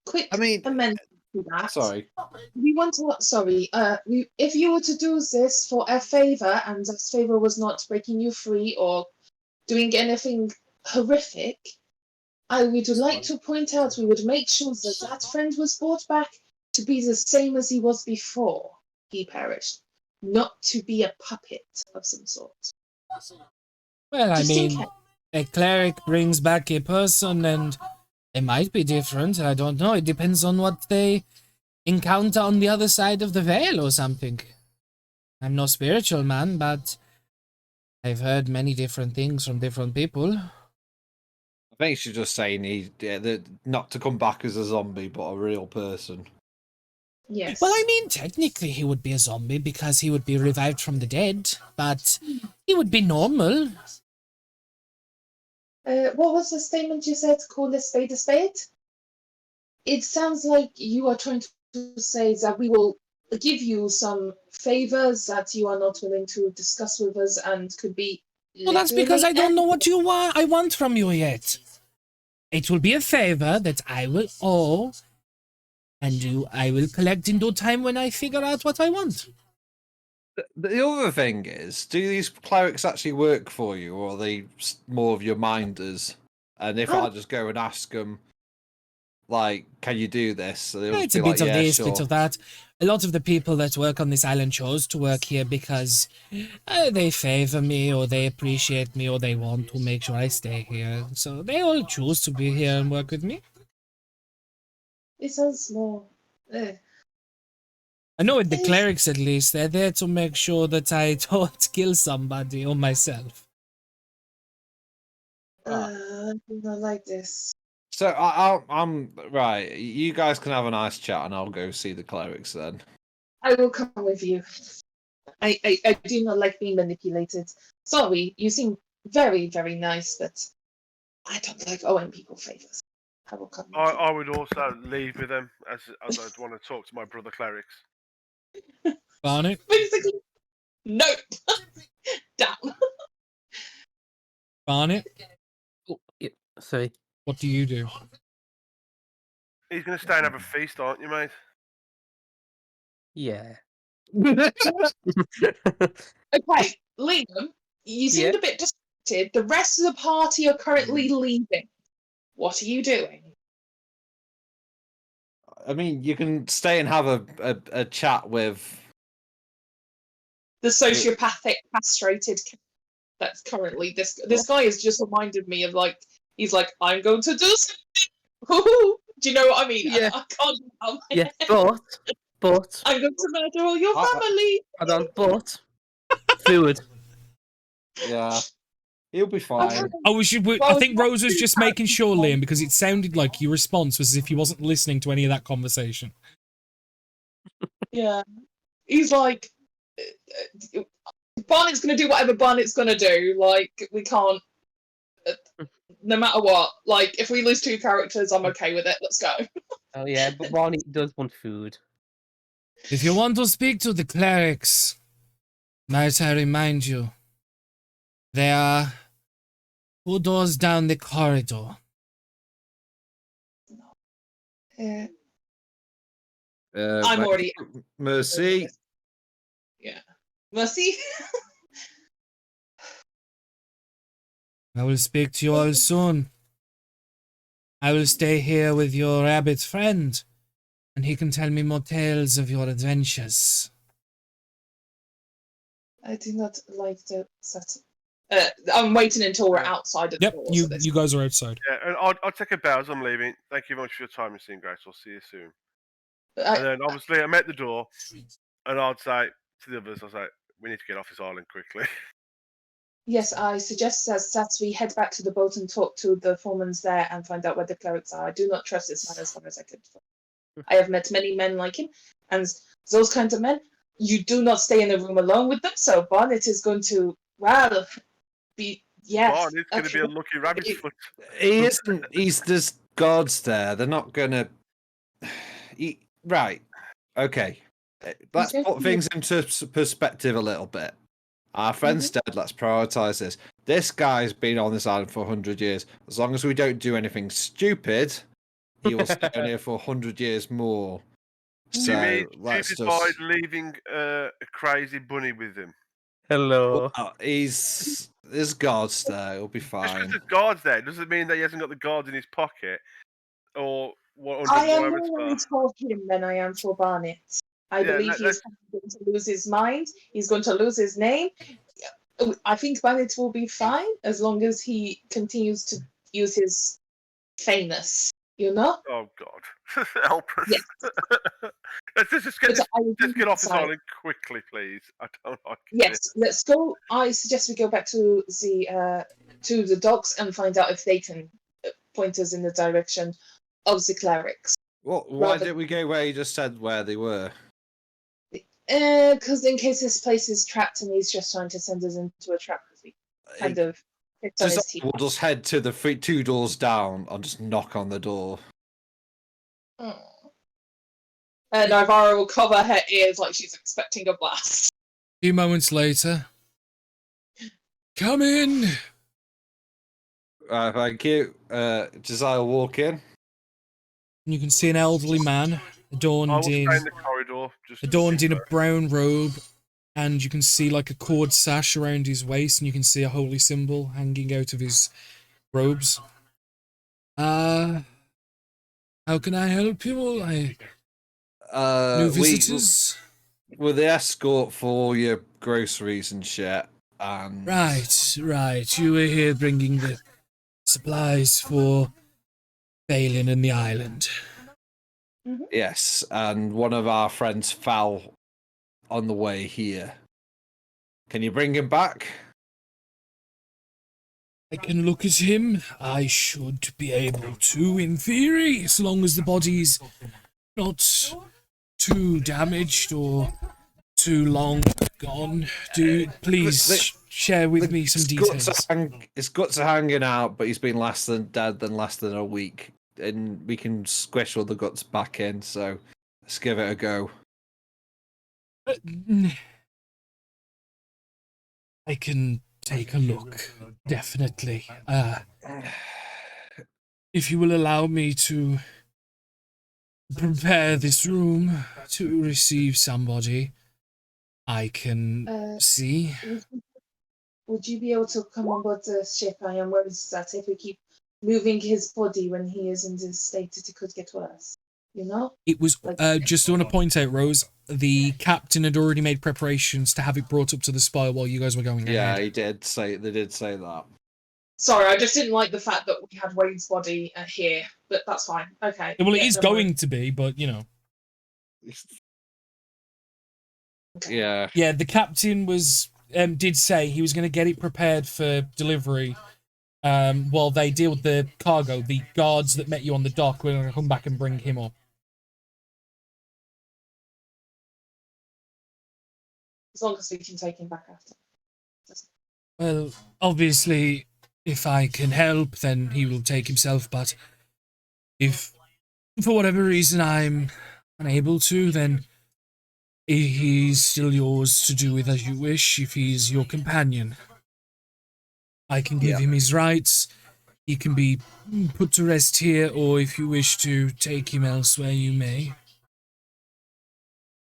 Quick
I mean,
amendment to that.
sorry.
We want to. Sorry. If you were to do this for a favor, and that favor was not breaking you free or doing anything horrific, I would like to point out we would make sure that that friend was brought back to be the same as he was before he perished, not to be a puppet of some sort.
Well, I
Just in
mean,
case.
a cleric brings back a person and it might be different. I don't know. It depends on what they encounter on the other side of the veil or something. I'm no spiritual man, but I've heard many different things from different people.
I think she's just saying not to come back as a zombie, but a real person.
Yes.
Well, I mean, technically he would be a zombie because he would be revived from the dead, but he would be normal.
What was the statement you said? Call a spade a spade? It sounds like you are trying to say that we will give you some favors that you are not willing to discuss with us and could be.
Well, that's because I don't know what you want. I want from you yet. It will be a favor that I will owe, and I will collect in due time when I figure out what I want.
The other thing is, do these clerics actually work for you, or are they more of your minders? And if I just go and ask them, like, can you do this? They'll
It's
be
a bit
like,
of
yeah,
this,
sure.
bit of that. A lot of the people that work on this island chose to work here because they favor me, or they appreciate me, or they want to make sure I stay here. So they all choose to be here and work with me.
It sounds more.
I know with the clerics at least, they're there to make sure that I don't kill somebody or myself.
I do not like this.
So I'm right. You guys can have a nice chat, and I'll go see the clerics then.
I will come with you. I do not like being manipulated. Sorry, you seem very, very nice, but I don't like owing people favors. I will come with you.
I would also leave with them as I'd want to talk to my brother clerics.
Barnett?
Basically, nope. Down.
Barnett?
Oh, yeah, sorry.
What do you do?
He's going to stay and have a feast, aren't you, mate?
Yeah.
Okay, Liam, you seemed
Yeah?
a bit distracted. The rest of the party are currently leaving. What are you doing?
I mean, you can stay and have a chat with.
The sociopathic, castrated cat that's currently this guy has just reminded me of like he's like I'm going to do something. Do you know what I mean?
Yeah.
I can't.
Yeah, but
I'm going to murder all your
I-
family.
hold on, but food.
Yeah, he'll be fine.
Oh, I think Rose was just making sure, Liam, because it sounded like your response was as if he wasn't listening to any of that conversation.
Yeah, he's like, Barnett's going to do whatever Barnett's going to do. Like, we can't, no matter what. Like, if we lose 2 characters, I'm okay with it. Let's go.
Oh yeah, but Ronnie does want food.
If you want to speak to the clerics, might I remind you, there are 2 doors down the corridor.
Yeah.
I'm
already-
Mercy.
Yeah. Mercy.
I will speak to you all soon. I will stay here with your rabbit friend, and he can tell me more tales of your adventures.
I do not like to set. I'm waiting until we're outside of the
Yep,
door.
you guys are outside.
Yeah, and I'll take a bow as I'm leaving. Thank you very much for your time, Miss Grace. I'll see you soon. And then obviously I'm at the door, and I'd say to the others, I'll say, we need to get off this island quickly.
Yes, I suggest that we head back to the boat and talk to the foremans there and find out where the clerics are. I do not trust this man as far as I could. I have met many men like him, and those kinds of men, you do not stay in a room alone with them. So Barnett is going to, well, be yes.
Barney's going to be a lucky rabbit's foot.
He isn't. There's guards there. They're not gonna. Right. Okay. Let's put things into perspective a little bit. Our friend's dead. Let's prioritize this. This guy's been on this island for 100 years. As long as we don't do anything stupid, he will stay on here for 100 years more. So let's
stupid
just.
by leaving a crazy bunny with him.
Hello.
There's guards there. It'll be
Just because
fine.
there's guards there doesn't mean that he hasn't got the guards in his pocket or what.
I am more worried for him than I am for Barnett. I believe he is going to lose his mind. He's going to lose his name. I think Barnett will be fine as long as he continues to use his famous. You know?
Oh God, help us!
Yes.
let's get off this island quickly, please. I don't like it.
Yes, let's go. I suggest we go back to the docks and find out if they can point us in the direction of the clerics.
Why didn't we go where you just said where they were?
Because in case this place is trapped and he's just trying to send us into a trap, because we kind of picked on his teeth.
We'll just head to the 2 doors down and just knock on the door.
Oh. And Ivara will cover her ears like she's expecting a blast.
A few moments later. Come in!
Thank you. Josiah will walk in.
You can see an elderly man adorned in
the corridor,
adorned in a brown robe, and you can see like a cord sash around his waist, and you can see a holy symbol hanging out of his robes. How can I help you? New visitors?
We're the escort for all your groceries and shit. And
Right. You were here bringing the supplies for Balin and the island.
Yes, and one of our friends fell on the way here. Can you bring him back?
I can look at him. I should be able to, in theory, as long as the body's not too damaged or too long gone. Please share with me some details.
His guts are hanging out, but he's been less than dead than less than a week, and we can squish all the guts back in. So let's give it a go.
I can take a look, definitely. If you will allow me to prepare this room to receive somebody, I can see.
Would you be able to come on board the ship? I am worried that if we keep moving his body when he is in this state, it could get worse. You know?
It was, just want to point out, Rose, the captain had already made preparations to have it brought up to the spire while you guys were going
Yeah,
ahead.
they did say that.
Sorry, I just didn't like the fact that we had Wade's body here, but that's fine. Okay.
Well, it
Yeah,
is
don't worry.
going to be, but, you know.
Yeah.
Yeah, the captain was did say he was going to get it prepared for delivery while they deal with the cargo. The guards that met you on the dock were going to come back and bring him up.
As long as we can take him back after.
Well, obviously, if I can help, then he will take himself, but if for whatever reason I'm unable to, then he's still yours to do with as you wish if he's your companion. I can give him his rights. He can be put to rest here, or if you wish to take him elsewhere, you may.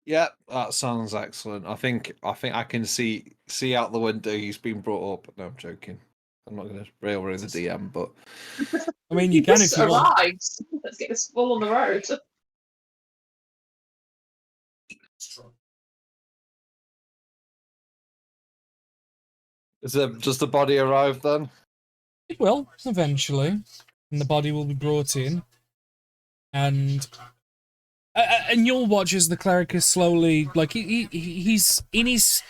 Yeah, that sounds excellent. I think I can see out the window he's been brought up. No, I'm joking. I'm not going to railroad the DM, but
I mean, you can if you want.
Arrived. Let's get this full on the road.
Does the body arrive then?
It will, eventually. And the body will be brought in. And you'll watch as the cleric is slowly, like, he's in his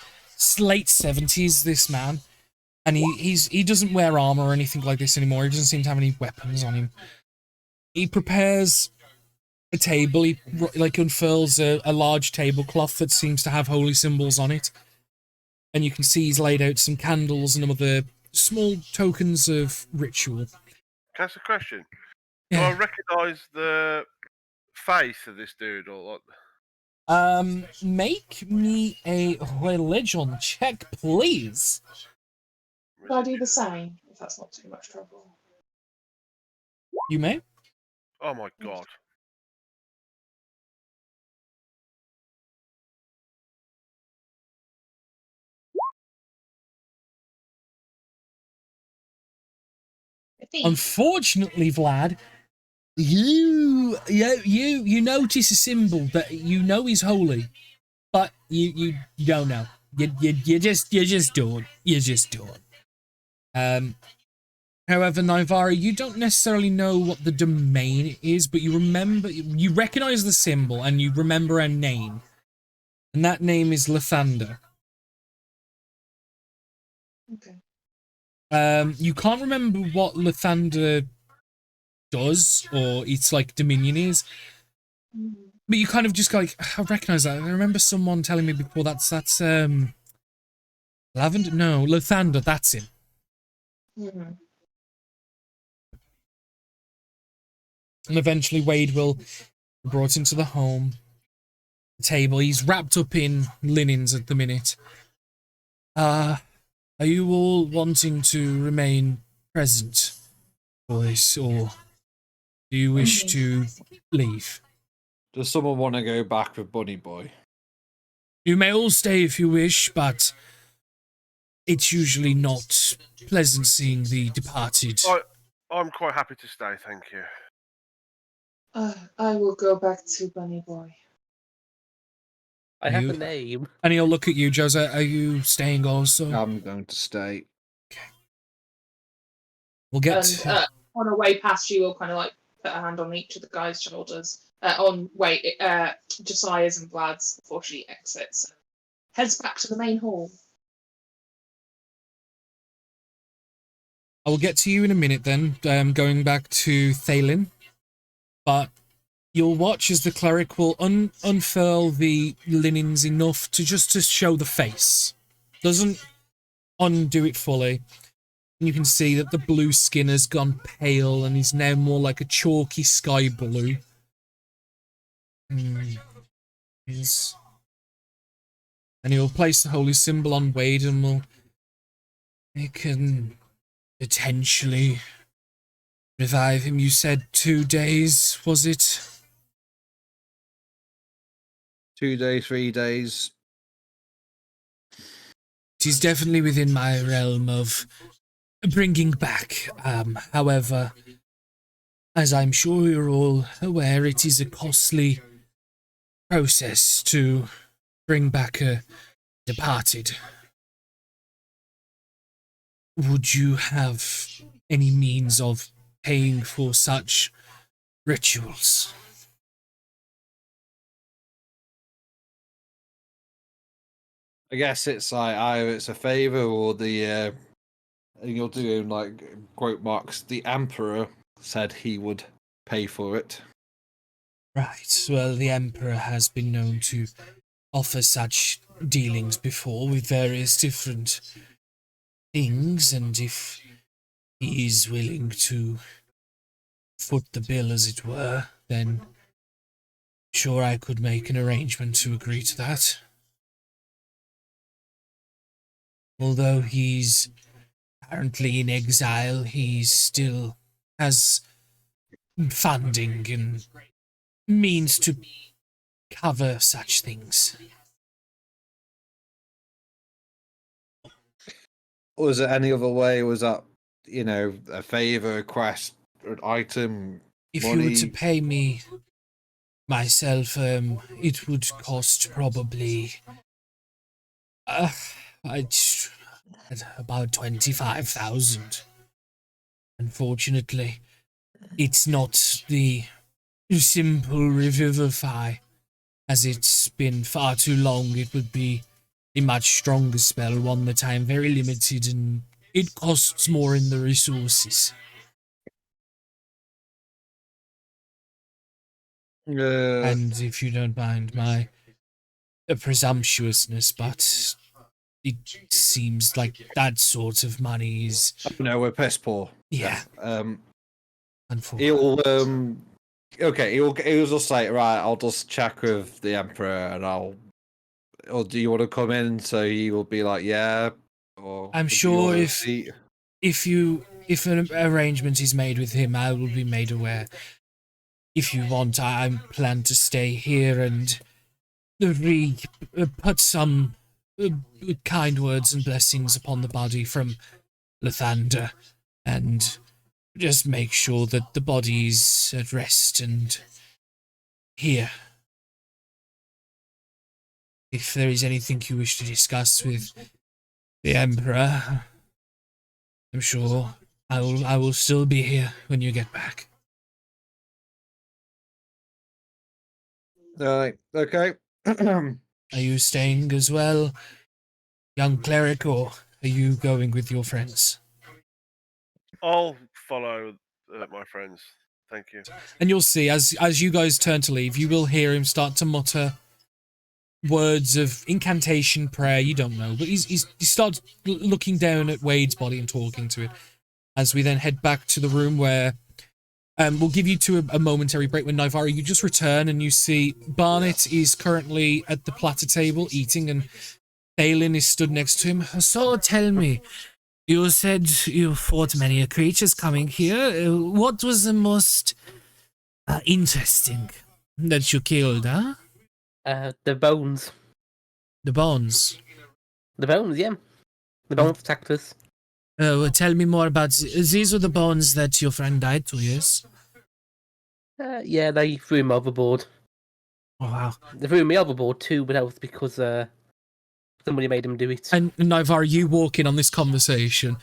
late 70s, this man. And he doesn't wear armor or anything like this anymore. He doesn't seem to have any weapons on him. He prepares a table. He, like, unfurls a large tablecloth that seems to have holy symbols on it. And you can see he's laid out some candles and other small tokens of ritual.
Can I ask a question? Do I recognise the face of this dude or what?
Make me a religion check, please.
Could I do the same, if that's not too much trouble?
You may.
Oh my god.
Unfortunately, Vlad, you notice a symbol that you know is holy, but you don't know. You just don't. You just don't. However, Naivara, you don't necessarily know what the domain is, but you recognize the symbol and you remember a name, and that name is Lathander.
Okay.
You can't remember what Lathander does or its like dominion is, but you kind of just go like, I recognize that. I remember someone telling me before that's Lavender. No, Lathander. That's him.
Mm-hmm.
And eventually, Wade will be brought into the home. The table. He's wrapped up in linens at the minute. Are you all wanting to remain present for this, or do you wish to leave?
Does someone want to go back with Bunny Boy?
You may all stay if you wish, but it's usually not pleasant seeing the departed.
I'm quite happy to stay, thank you.
I will go back to Bunny Boy.
I have a name.
And he'll look at you, Jose. Are you staying also?
I'm going to stay.
Okay. We'll get...
And on her way past, she will kind of like put her hand on each of the guys' shoulders. Josiah's and Vlad's before she exits. Heads back to the main hall.
I will get to you in a minute then, going back to Thalen. But you'll watch as the cleric will unfurl the linens enough to just to show the face. Doesn't undo it fully. And you can see that the blue skin has gone pale and is now more like a chalky sky blue. Yes. And he'll place the holy symbol on Wade and it can potentially revive him. You said 2 days, was it?
2 days, 3 days.
It is definitely within my realm of bringing back. However, as I'm sure you're all aware, it is a costly process to bring back a departed. Would you have any means of paying for such rituals?
I guess it's like either it's a favor or the you're doing like quote marks. The Emperor said he would pay for it.
Right. Well, the Emperor has been known to offer such dealings before with various different things, and if he is willing to foot the bill, as it were, then sure I could make an arrangement to agree to that. Although he's apparently in exile, he still has funding and means to cover such things.
Was it any other way? Was that, a favor, request, an item?
If
money?
you were to pay me myself, it would cost probably about 25,000. Unfortunately, it's not the simple revivify, as it's been far too long. It would be a much stronger spell, one that I am very limited, and it costs more in the resources. And if you don't mind my presumptuousness, but it seems like that sort of money is...
No, we're piss poor.
Yeah.
Unfortunately. He'll just say, right, I'll just check with the Emperor and or do you want to come in? So he will be like, yeah. Or
I'm sure if an arrangement is made with him, I will be made aware. If you want, I plan to stay here and put some kind words and blessings upon the body from Lathander, and just make sure that the body's at rest and here. If there is anything you wish to discuss with the Emperor, I'm sure I will still be here when you get back.
Right, okay.
Are you staying as well, young cleric, or are you going with your friends?
I'll follow my friends. Thank you.
And you'll see, as you guys turn to leave, you will hear him start to mutter words of incantation, prayer, you don't know, but he starts looking down at Wade's body and talking to it, as we then head back to the room where we'll give you a momentary break. When Nivara, you just return and you see Barnet is currently at the platter table eating, and Thalen is stood next to him. So tell me, you said you fought many creatures coming here. What was the most interesting that you killed, huh?
The bones.
The bones?
The bones, yeah. The bones attacked us.
Tell me more about... These are the bones that your friend died to, yes?
Yeah, they threw him overboard.
Oh, wow.
They threw me overboard too, but that was because somebody made him do it.
And Naivar, you walk in on this conversation.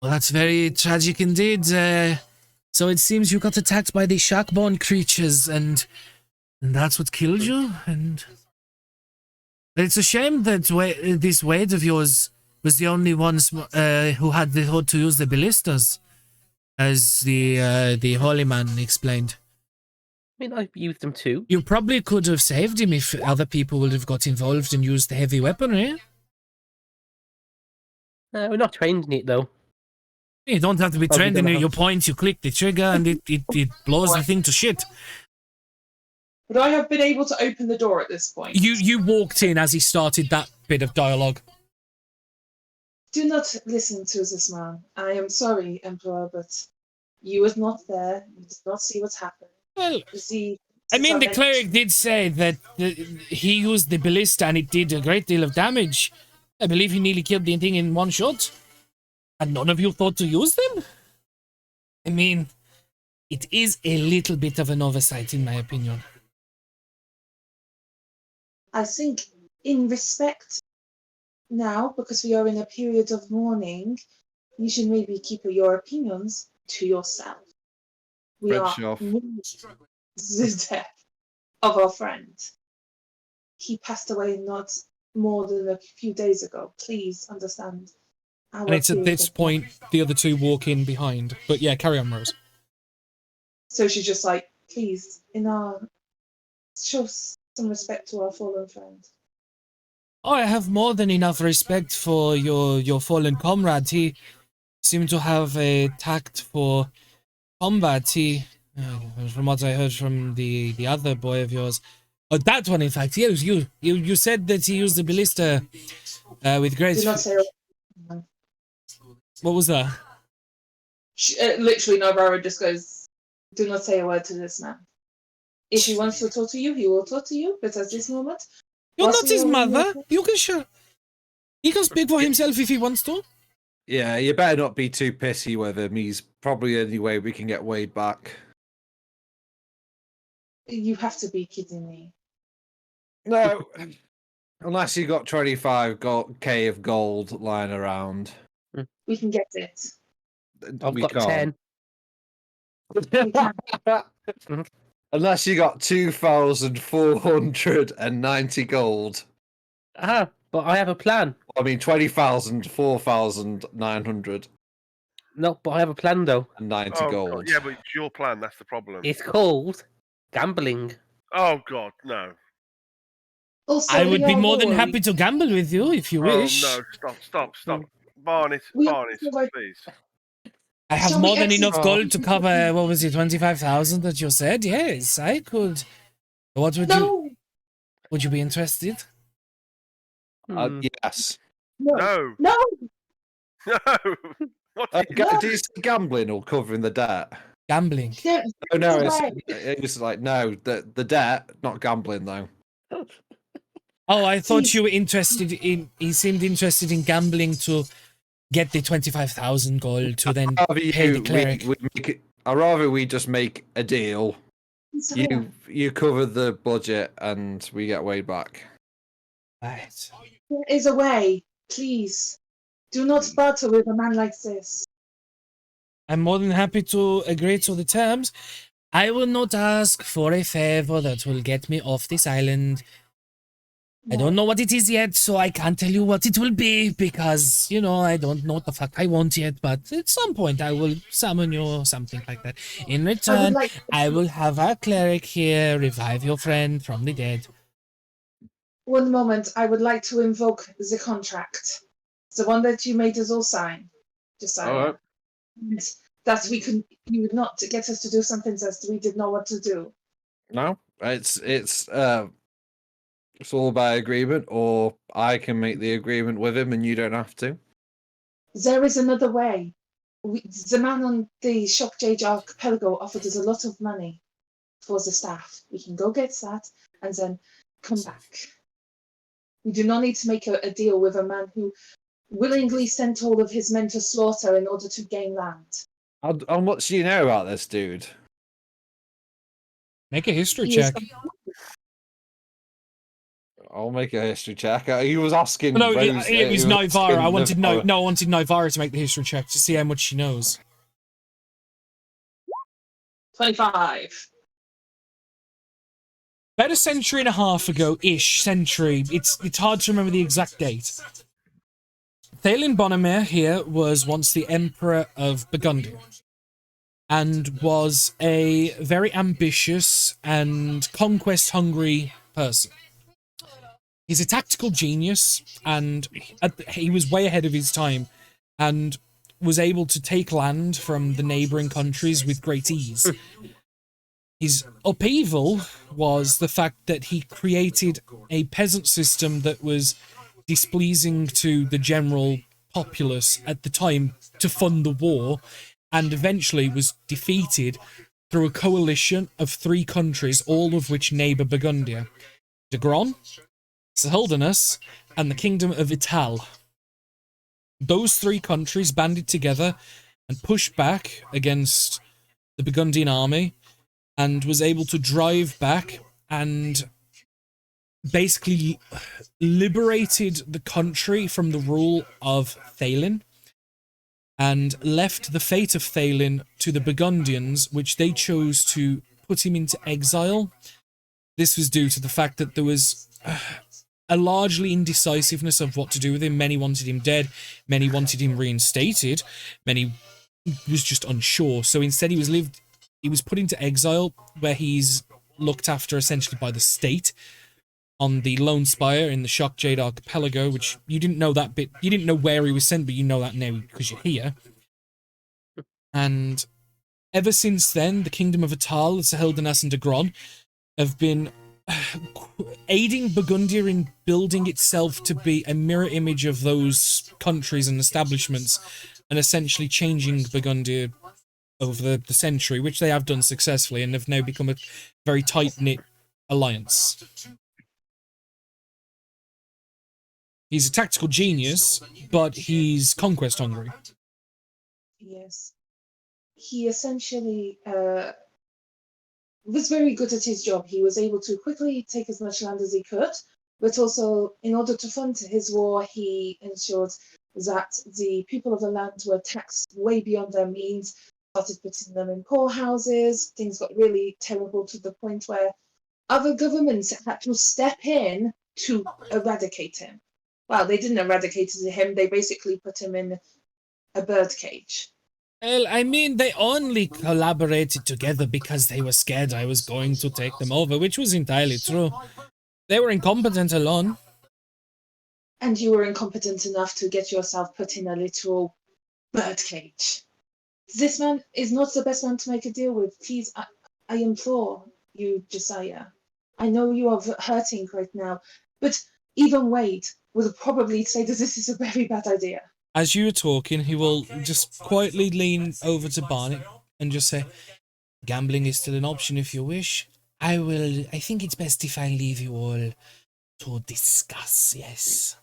Well, that's very tragic indeed. So it seems you got attacked by the shark-born creatures, and that's what killed you? And it's a shame that this Wade of yours
was the only ones who had the thought to use the ballistas, as the holy man explained.
I mean, I've used them too.
You probably could have saved him if other people would have got involved and used the heavy weaponry.
We're not trained in it though.
You don't have to be
Probably
trained in
gonna
it. You
have-
point, you click the trigger, and it blows the thing to shit.
Would I have been able to open the door at this point?
You walked in as he started that bit of dialogue.
Do not listen to this man. I am sorry, Emperor, but you was not there. You did not see what happened.
Well,
The
I mean, the cleric did say that he used the ballista and it did a great deal of damage. I believe he nearly killed the thing in one shot. And none of you thought to use them? I mean, it is a little bit of an oversight, in my opinion.
I think, in respect now, because we are in a period of mourning, you should maybe keep your opinions to yourself. We
French
are
off.
mourning the death of our friend. He passed away not more than a few days ago. Please understand.
And it's at this point the other two walk in behind. But yeah, carry on, Rose.
So she's just like, please, show some respect to our fallen friend.
I have more than enough respect for your fallen comrade. He seemed to have a tact for combat. He, from what I heard from the other boy of yours, that one, in fact, yes, you said that he used the ballista with great.
Do not say a word.
What was that?
Literally, Navara just goes, do not say a word to this man. If he wants to talk to you, he will talk to you. But at this moment,
You're
whilst
not
we
his
are in
mother.
the-
You can show. He can speak for himself if he wants to.
Yeah, you better not be too pissy with him. He's probably the only way we can get Wade back.
You have to be kidding me.
No, unless you got 25K of gold lying around.
We can get it.
I've
We
got
can't.
10.
We can.
Unless you got 2,490 gold.
Ah, but I have a plan.
I mean, 20,000, 4,990
No, but I have a plan though.
Oh,
gold.
God. Yeah, but it's your plan. That's the problem.
It's called gambling.
Oh, God, no.
Also,
I would be
Leon
more than
Roy,
happy to gamble with you if you wish.
Oh, no. Stop. Barnett,
We-
please.
I have
Shall we
more than
exit-
enough gold to cover, what was it, 25,000 that you said? Yes, I could. What would you,
No,
would you be interested?
Hmm.
Yes.
no,
No.
no.
No. What is
Do you say gambling or covering the debt?
Gambling.
There-
Oh, no,
Right.
it's like, no, the debt, not gambling, though.
Oh, I thought
Please.
you were interested in, he seemed interested in gambling to get the 25,000 gold to then
Rather
pay the cleric.
I'd rather we just make a deal.
Sorry.
You cover the budget and we get Wade back.
Right.
There is a way. Please, do not barter with a man like this.
I'm more than happy to agree to the terms. I will not ask for a favor that will get me off this island. I don't know what it is yet, so I can't tell you what it will be because, you know, I don't know what the fuck I want yet, but at some point I will summon you or something like that. In
I would
return,
like.
I will have our cleric here revive your friend from the dead.
One moment, I would like to invoke the contract, the one that you made us all sign. Just sign.
Alright.
And that we could, you would not get us to do something that we did not want to do.
No, it's all by agreement, or I can make the agreement with him and you don't have to.
There is another way. The man on the Shock Jade Archipelago offered us a lot of money for the staff. We can go get that and then come back. We do not need to make a deal with a man who willingly sent all of his men to slaughter in order to gain land.
How much do you know about this dude?
Make a history
He is
check.
I'll make a history check. He was asking.
No,
Rose,
it was
he
Nivara. I wanted
Nivara.
I wanted Nivara to make the history check to see how much she knows.
25.
About a century and a half ago, ish century. It's hard to remember the exact date. Thalen Bonamere here was once the Emperor of Burgundy and was a very ambitious and conquest-hungry person. He's a tactical genius, and he was way ahead of his time and was able to take land from the neighbouring countries with great ease. His upheaval was the fact that he created a peasant system that was displeasing to the general populace at the time to fund the war, and eventually was defeated through a coalition of 3 countries, all of which neighbour Burgundia: De Gron, Holderness, and the Kingdom of Ital. Those 3 countries banded together and pushed back against the Burgundian army, and was able to drive back and basically liberated the country from the rule of Thalen, and left the fate of Thalen to the Burgundians, which they chose to put him into exile. This was due to the fact that there was a largely indecisiveness of what to do with him. Many wanted him dead, many wanted him reinstated, many was just unsure. So instead he was put into exile, where he's looked after essentially by the state on the Lone Spire in the Shock Jade Archipelago, which you didn't know that bit. You didn't know where he was sent, but you know that now because you're here. And ever since then, the Kingdom of Ital, Saheldanas, and De Gron have been aiding Burgundia in building itself to be a mirror image of those countries and establishments, and essentially changing Burgundia over the century, which they have done successfully, and have now become a very tight-knit alliance. He's a tactical genius, but he's conquest hungry.
Yes. He essentially was very good at his job. He was able to quickly take as much land as he could, but also, in order to fund his war, he ensured that the people of the land were taxed way beyond their means, started putting them in poorhouses. Things got really terrible to the point where other governments had to step in to eradicate him. Well, they didn't eradicate him, they basically put him in a birdcage.
Well, I mean, they only collaborated together because they were scared I was going to take them over, which was entirely true. They were incompetent alone.
And you were incompetent enough to get yourself put in a literal birdcage. This man is not the best man to make a deal with. Please, I implore you, Josiah. I know you are hurting right now, but even Wade would probably say that this is a very bad idea.
As you were talking, he will just quietly lean over to Barnett and just say, "Gambling is still an option if you wish. I think it's best if I leave you all to discuss, yes."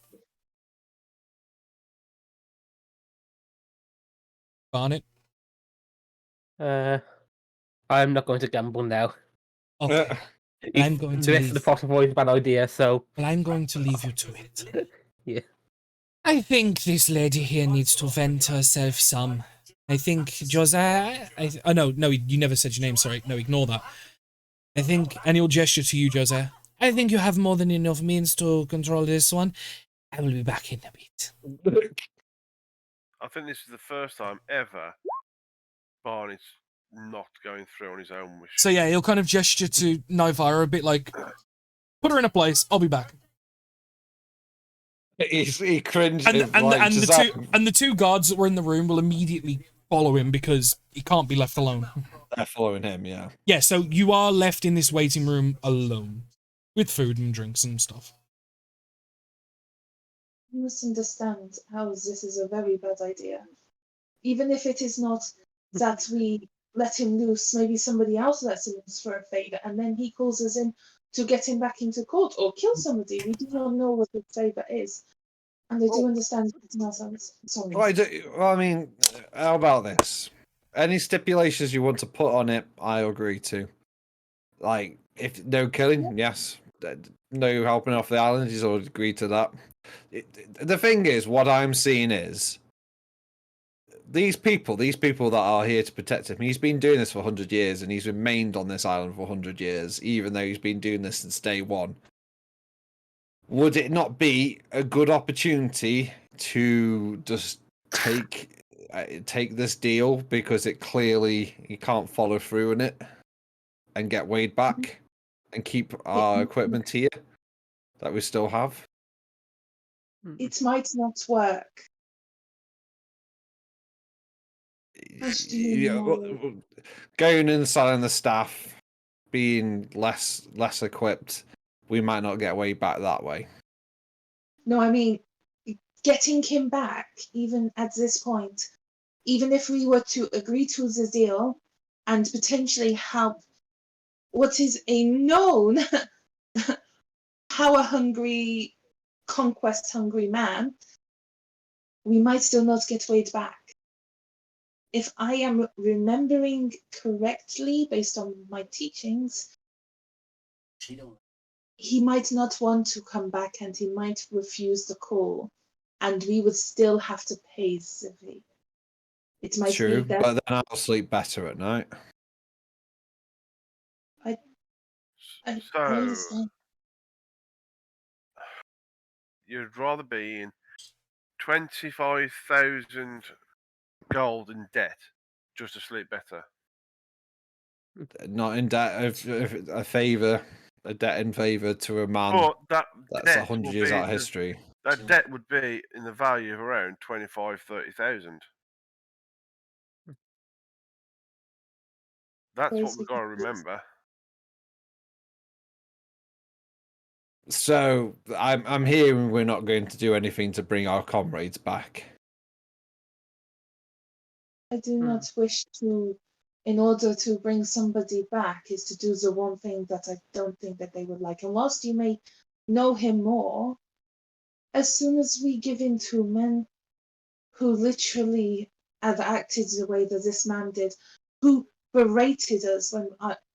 Barnett?
I'm not going to gamble now.
Okay. I'm going to
The rest of the possible is a bad idea, so...
Well, I'm going to leave you to it.
Yeah.
I think this lady here needs to vent herself some.
I think Josiah... no, you never said your name, sorry. No, ignore that. I think, and he'll gesture to you, Josiah.
I think you have more than enough means to control this one. I will be back in a bit.
I think this is the first time ever Barney's not going through on his own wish.
So yeah, he'll kind of gesture to Nivira a bit like, "Put her in a place, I'll be back."
He cringed.
And the two guards that were in the room will immediately follow him because he can't be left alone.
They're following him, yeah.
Yeah, so you are left in this waiting room alone, with food and drinks and stuff.
You must understand how this is a very bad idea. Even if it is not that we let him loose, maybe somebody else lets him loose for a favor, and then he calls us in to get him back into court or kill somebody. We do not know what the favor is. And I do understand it's not sorry.
Well, I mean, how about this? Any stipulations you want to put on it, I agree to. Like, if no killing, yes. No helping off the island, he's already agreed to that. The thing is, what I'm seeing is these people that are here to protect him, he's been doing this for 100 years and he's remained on this island for 100 years, even though he's been doing this since day one. Would it not be a good opportunity to just take this deal because it clearly you can't follow through in it and get Wade back and keep our equipment here that we still have?
It might not work. As do you
Yeah,
know?
going and selling the staff, being less equipped, we might not get Wade back that way.
No, I mean, getting him back, even at this point, even if we were to agree to the deal and potentially help what is a known power-hungry, conquest-hungry man, we might still not get Wade back. If I am remembering correctly, based on my teachings, he might not want to come back and he might refuse the call, and we would still have to pay Zivi. It might
True,
be that
but then I'll sleep better at night.
I
So
understand.
you'd rather be in 25,000 gold in debt just to sleep better.
Not in debt of a debt in favor to a man
But that
that's
debt
100
will
years
be
out of
the-
history.
That debt would be in the value of around 25,000-30,000. That's what
Crazy.
we've got to remember.
So I'm hearing we're not going to do anything to bring our comrades back.
I do not wish to, in order to bring somebody back, is to do the one thing that I don't think that they would like. And whilst you may know him more, as soon as we give in to men who literally have acted the way that this man did, who berated us when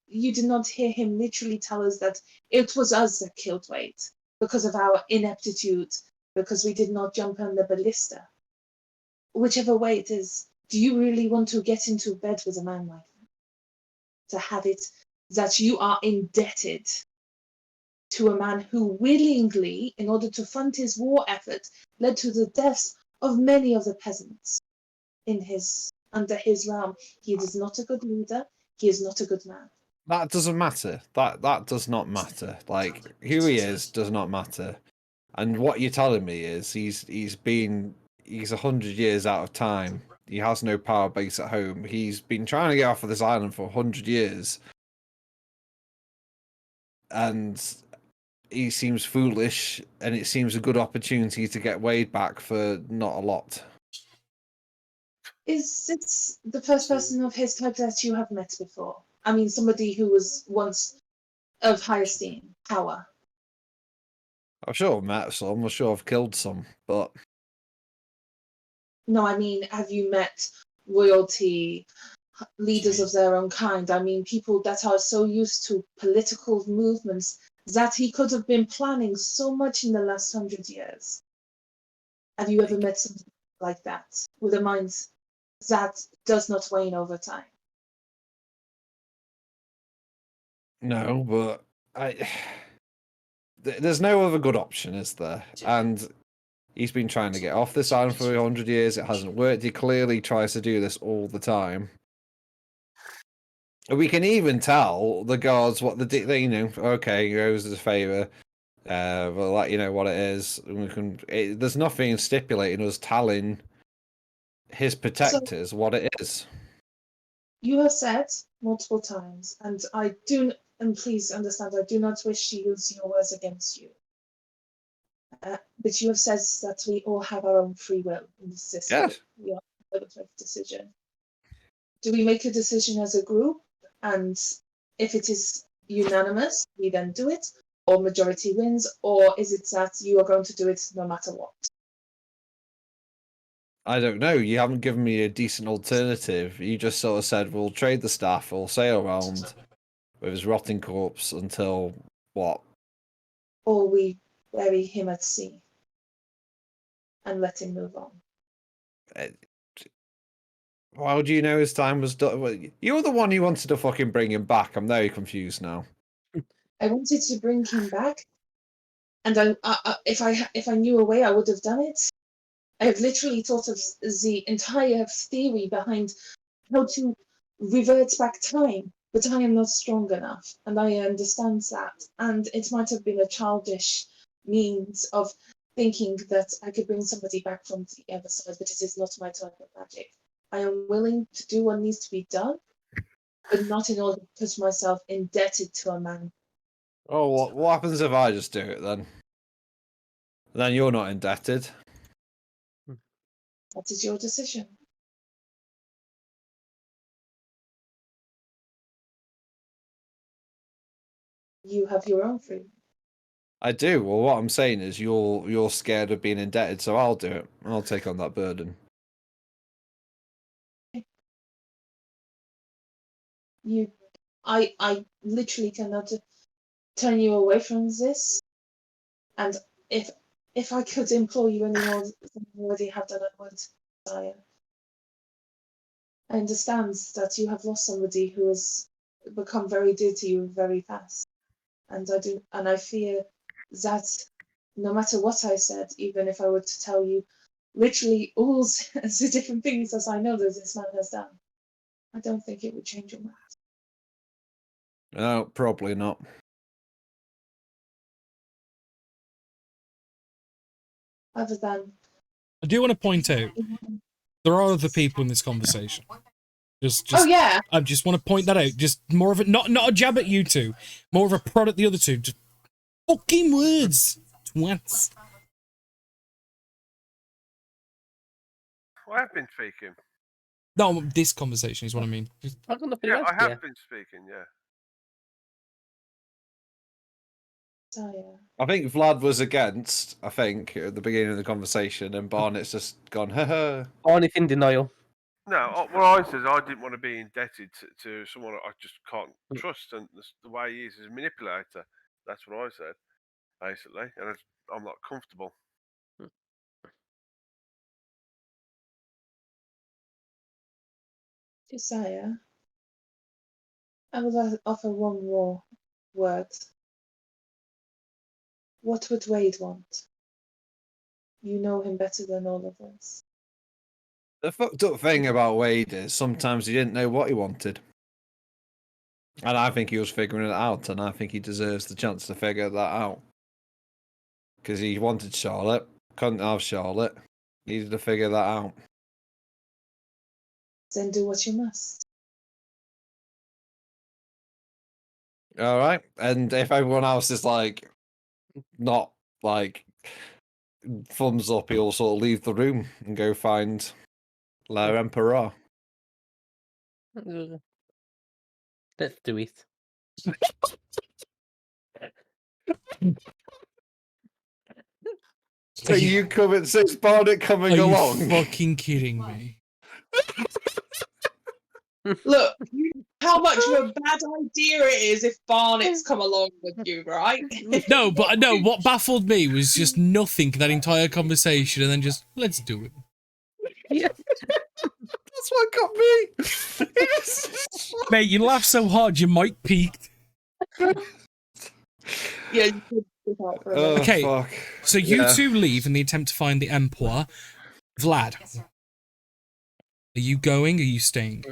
you did not hear him literally tell us that it was us that killed Wade because of our ineptitude, because we did not jump on the ballista. Whichever way it is, do you really want to get into bed with a man like that? To have it that you are indebted to a man who willingly, in order to fund his war effort, led to the deaths of many of the peasants under his realm. He is not a good leader. He is not a good man.
That doesn't matter. That does not matter. Like who he is does not matter. And what you're telling me is he's 100 years out of time. He has no power base at home. He's been trying to get off of this island for 100 years. And he seems foolish, and it seems a good opportunity to get Wade back for not a lot.
Is this the first person of his type that you have met before? I mean, somebody who was once of high esteem, power.
I'm sure I've met some. I'm sure I've killed some, but
No, I mean, have you met royalty, leaders of their own kind? I mean, people that are so used to political movements that he could have been planning so much in the last 100 years. Have you ever met something like that, with a mind that does not wane over time?
no, but there's no other good option, is there? And he's been trying to get off this island for 100 years. It hasn't worked. He clearly tries to do this all the time. We can even tell the guards what okay, he owes us a favour. We'll let you know what it is. There's nothing stipulating us telling his protectors what it is.
You have said multiple times, and please understand, I do not wish to use your words against you. But you have said that we all have our own free will in this system.
Yes.
We are able to make a decision. Do we make a decision as a group? And if it is unanimous, we then do it, or majority wins, or is it that you are going to do it no matter what?
I don't know. You haven't given me a decent alternative. You just sort of said we'll trade the staff, we'll sail around with his rotting corpse until what?
Or we bury him at sea and let him move on.
How do you know his time was done? You're the one who wanted to fucking bring him back. I'm very confused now.
I wanted to bring him back, and if I knew a way, I would have done it. I have literally thought of the entire theory behind how to revert back time, but I am not strong enough, and I understand that. And it might have been a childish means of thinking that I could bring somebody back from the other side, but it is not my type of magic. I am willing to do what needs to be done, but not in order to put myself indebted to a man.
Oh, what happens if I just do it then? Then you're not indebted.
That is your decision. You have your own freedom.
I do. Well, what I'm saying is you're scared of being indebted, so I'll do it. I'll take on that burden.
I literally cannot turn you away from this. And if I could implore you any more than you already have done, I would, Sire. I understand that you have lost somebody who has become very dear to you very fast. And I fear that no matter what I said, even if I were to tell you literally all the different things as I know that this man has done, I don't think it would change your mind.
No, probably not.
Other than
I do want to point out there are other people in this conversation. Just
oh yeah,
I just want to point that out. Just more of a not a jab at you two, more of a prod at the other two. Just fucking words, twats.
I have been speaking.
No, this conversation is what I mean. Just-
I've got nothing
Yeah,
else
I have
here.
been speaking. Yeah.
Sire.
I think Vlad was against, I think, at the beginning of the conversation, and Barnett's just gone, haha.
Barney's in denial.
No, what I said, I didn't want to be indebted to someone I just can't trust, and the way he is a manipulator. That's what I said, basically, and I'm not comfortable.
Josiah, I would offer one more word. What would Wade want? You know him better than all of us.
The fucked up thing about Wade is sometimes he didn't know what he wanted. And I think he was figuring it out, and I think he deserves the chance to figure that out. Because he wanted Charlotte, couldn't have Charlotte, needed to figure that out.
Then do what you must.
All right. And if everyone else is like, not like thumbs up, he'll sort of leave the room and go find La Emperor.
Let's do it.
So you coming, so it's Barnett coming
Are
along.
you fucking kidding me?
Look, how much of a bad idea it is if Barnett's come along with you, right?
No, but no. What baffled me was just nothing that entire conversation, and then just let's do it.
Yeah.
That's what got me.
Mate, you laughed so hard your mic peaked.
Yeah, you could look out for a
Oh,
minute.
Okay,
fuck.
So you
Yeah.
two leave in the attempt to find the Emperor. Vlad, are you going? Or are you staying?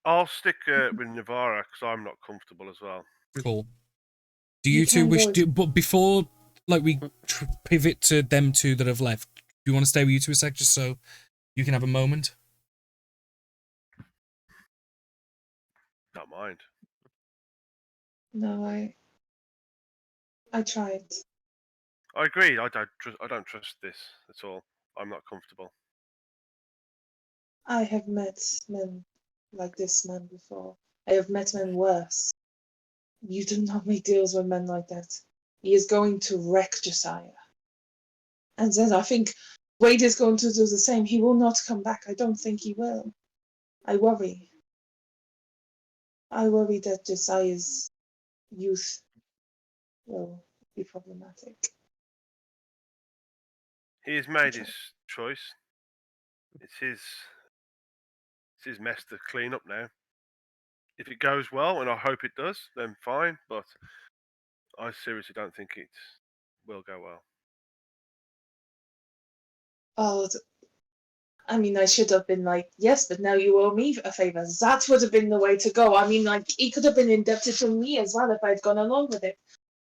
I'll stick with Navarra because I'm not comfortable as well.
Cool. Do
You
you two
can
wish
go-
to? But before, like, we pivot to them two that have left, do you want to stay with you two a sec, just so you can have a moment?
Don't mind.
No, I tried.
I agree. I don't trust this at all. I'm not comfortable.
I have met men like this man before. I have met men worse. You do not make deals with men like that. He is going to wreck Josiah. And then I think Wade is going to do the same. He will not come back. I don't think he will. I worry. I worry that Josiah's youth will be problematic.
He has made his choice. It's his mess to clean up now. If it goes well, and I hope it does, then fine. But I seriously don't think will go well.
Oh, I mean, I should have been like, yes, but now you owe me a favor. That would have been the way to go. I mean, like, he could have been indebted to me as well if I'd gone along with it.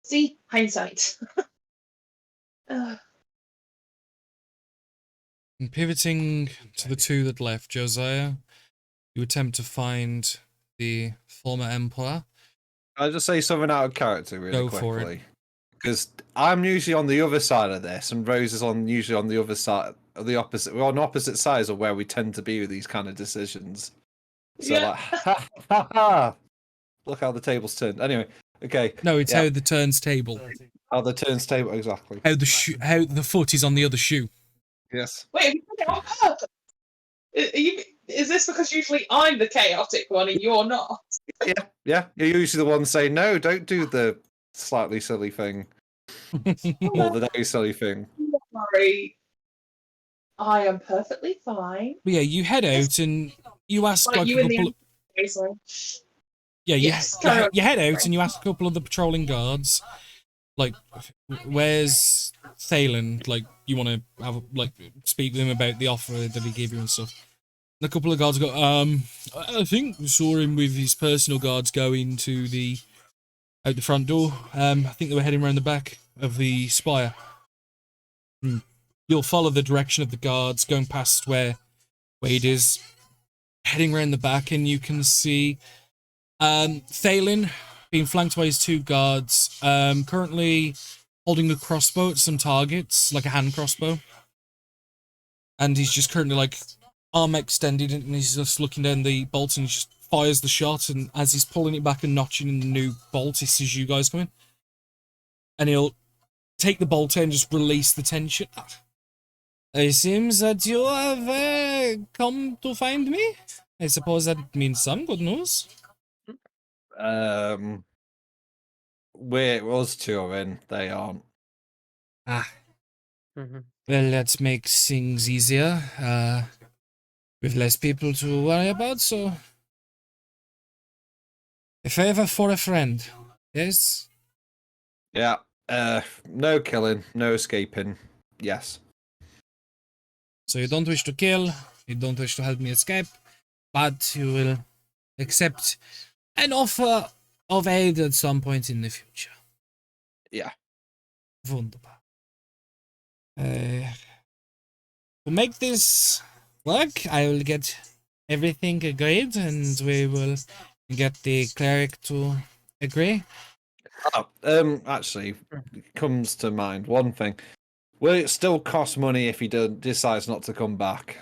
See, hindsight.
And pivoting to the two that left, Josiah, you attempt to find the former emperor.
I'll just say something out of character really
Go for it.
quickly. Because I'm usually on the other side of this, and Rose is usually on the other side, the opposite. We're on opposite sides of where we tend to be with these kind of decisions. So
Yeah.
like, ha ha ha! Look how the table's turned. Anyway, okay.
No, it's
Yeah.
how the turns table.
How the turns table exactly.
How the foot is on the other shoe.
Yes.
Wait, have you done it on purpose? Is this because usually I'm the chaotic one and you're not?
Yeah. You're usually the one saying no. Don't do the slightly silly thing or the very silly thing.
Sorry. I am perfectly fine.
But yeah, you head out and you ask
Like
like
you
a
in the
couple.
sorry.
Yeah,
Yes, carry on.
you head out and you ask a couple of the patrolling guards, like, where's Thalen? Like, you want to have speak with him about the offer that he gave you and stuff. And a couple of guards go, I think we saw him with his personal guards going out the front door. I think they were heading around the back of the spire. You'll follow the direction of the guards going past where Wade is, heading around the back, and you can see Thalen being flanked by his two guards, currently holding a crossbow at some targets, like a hand crossbow. And he's just currently like arm extended, and he's just looking down the bolt, and he just fires the shot, and as he's pulling it back and notching in the new bolt, he sees you guys coming. And he'll take the bolt and just release the tension. It seems that you have come to find me. I suppose that means some good news.
We're us two are in. They aren't.
Ah,
Mhm.
well, that makes things easier. With less people to worry about, so... A favor for a friend, yes?
Yeah. No killing, no escaping. Yes.
So you don't wish to kill, you don't wish to help me escape, but you will accept an offer of aid at some point in the future.
Yeah.
Wunderbar. To make this work, I will get everything agreed, and we will get the cleric to agree.
Actually, comes to mind one thing. Will it still cost money if he decides not to come back?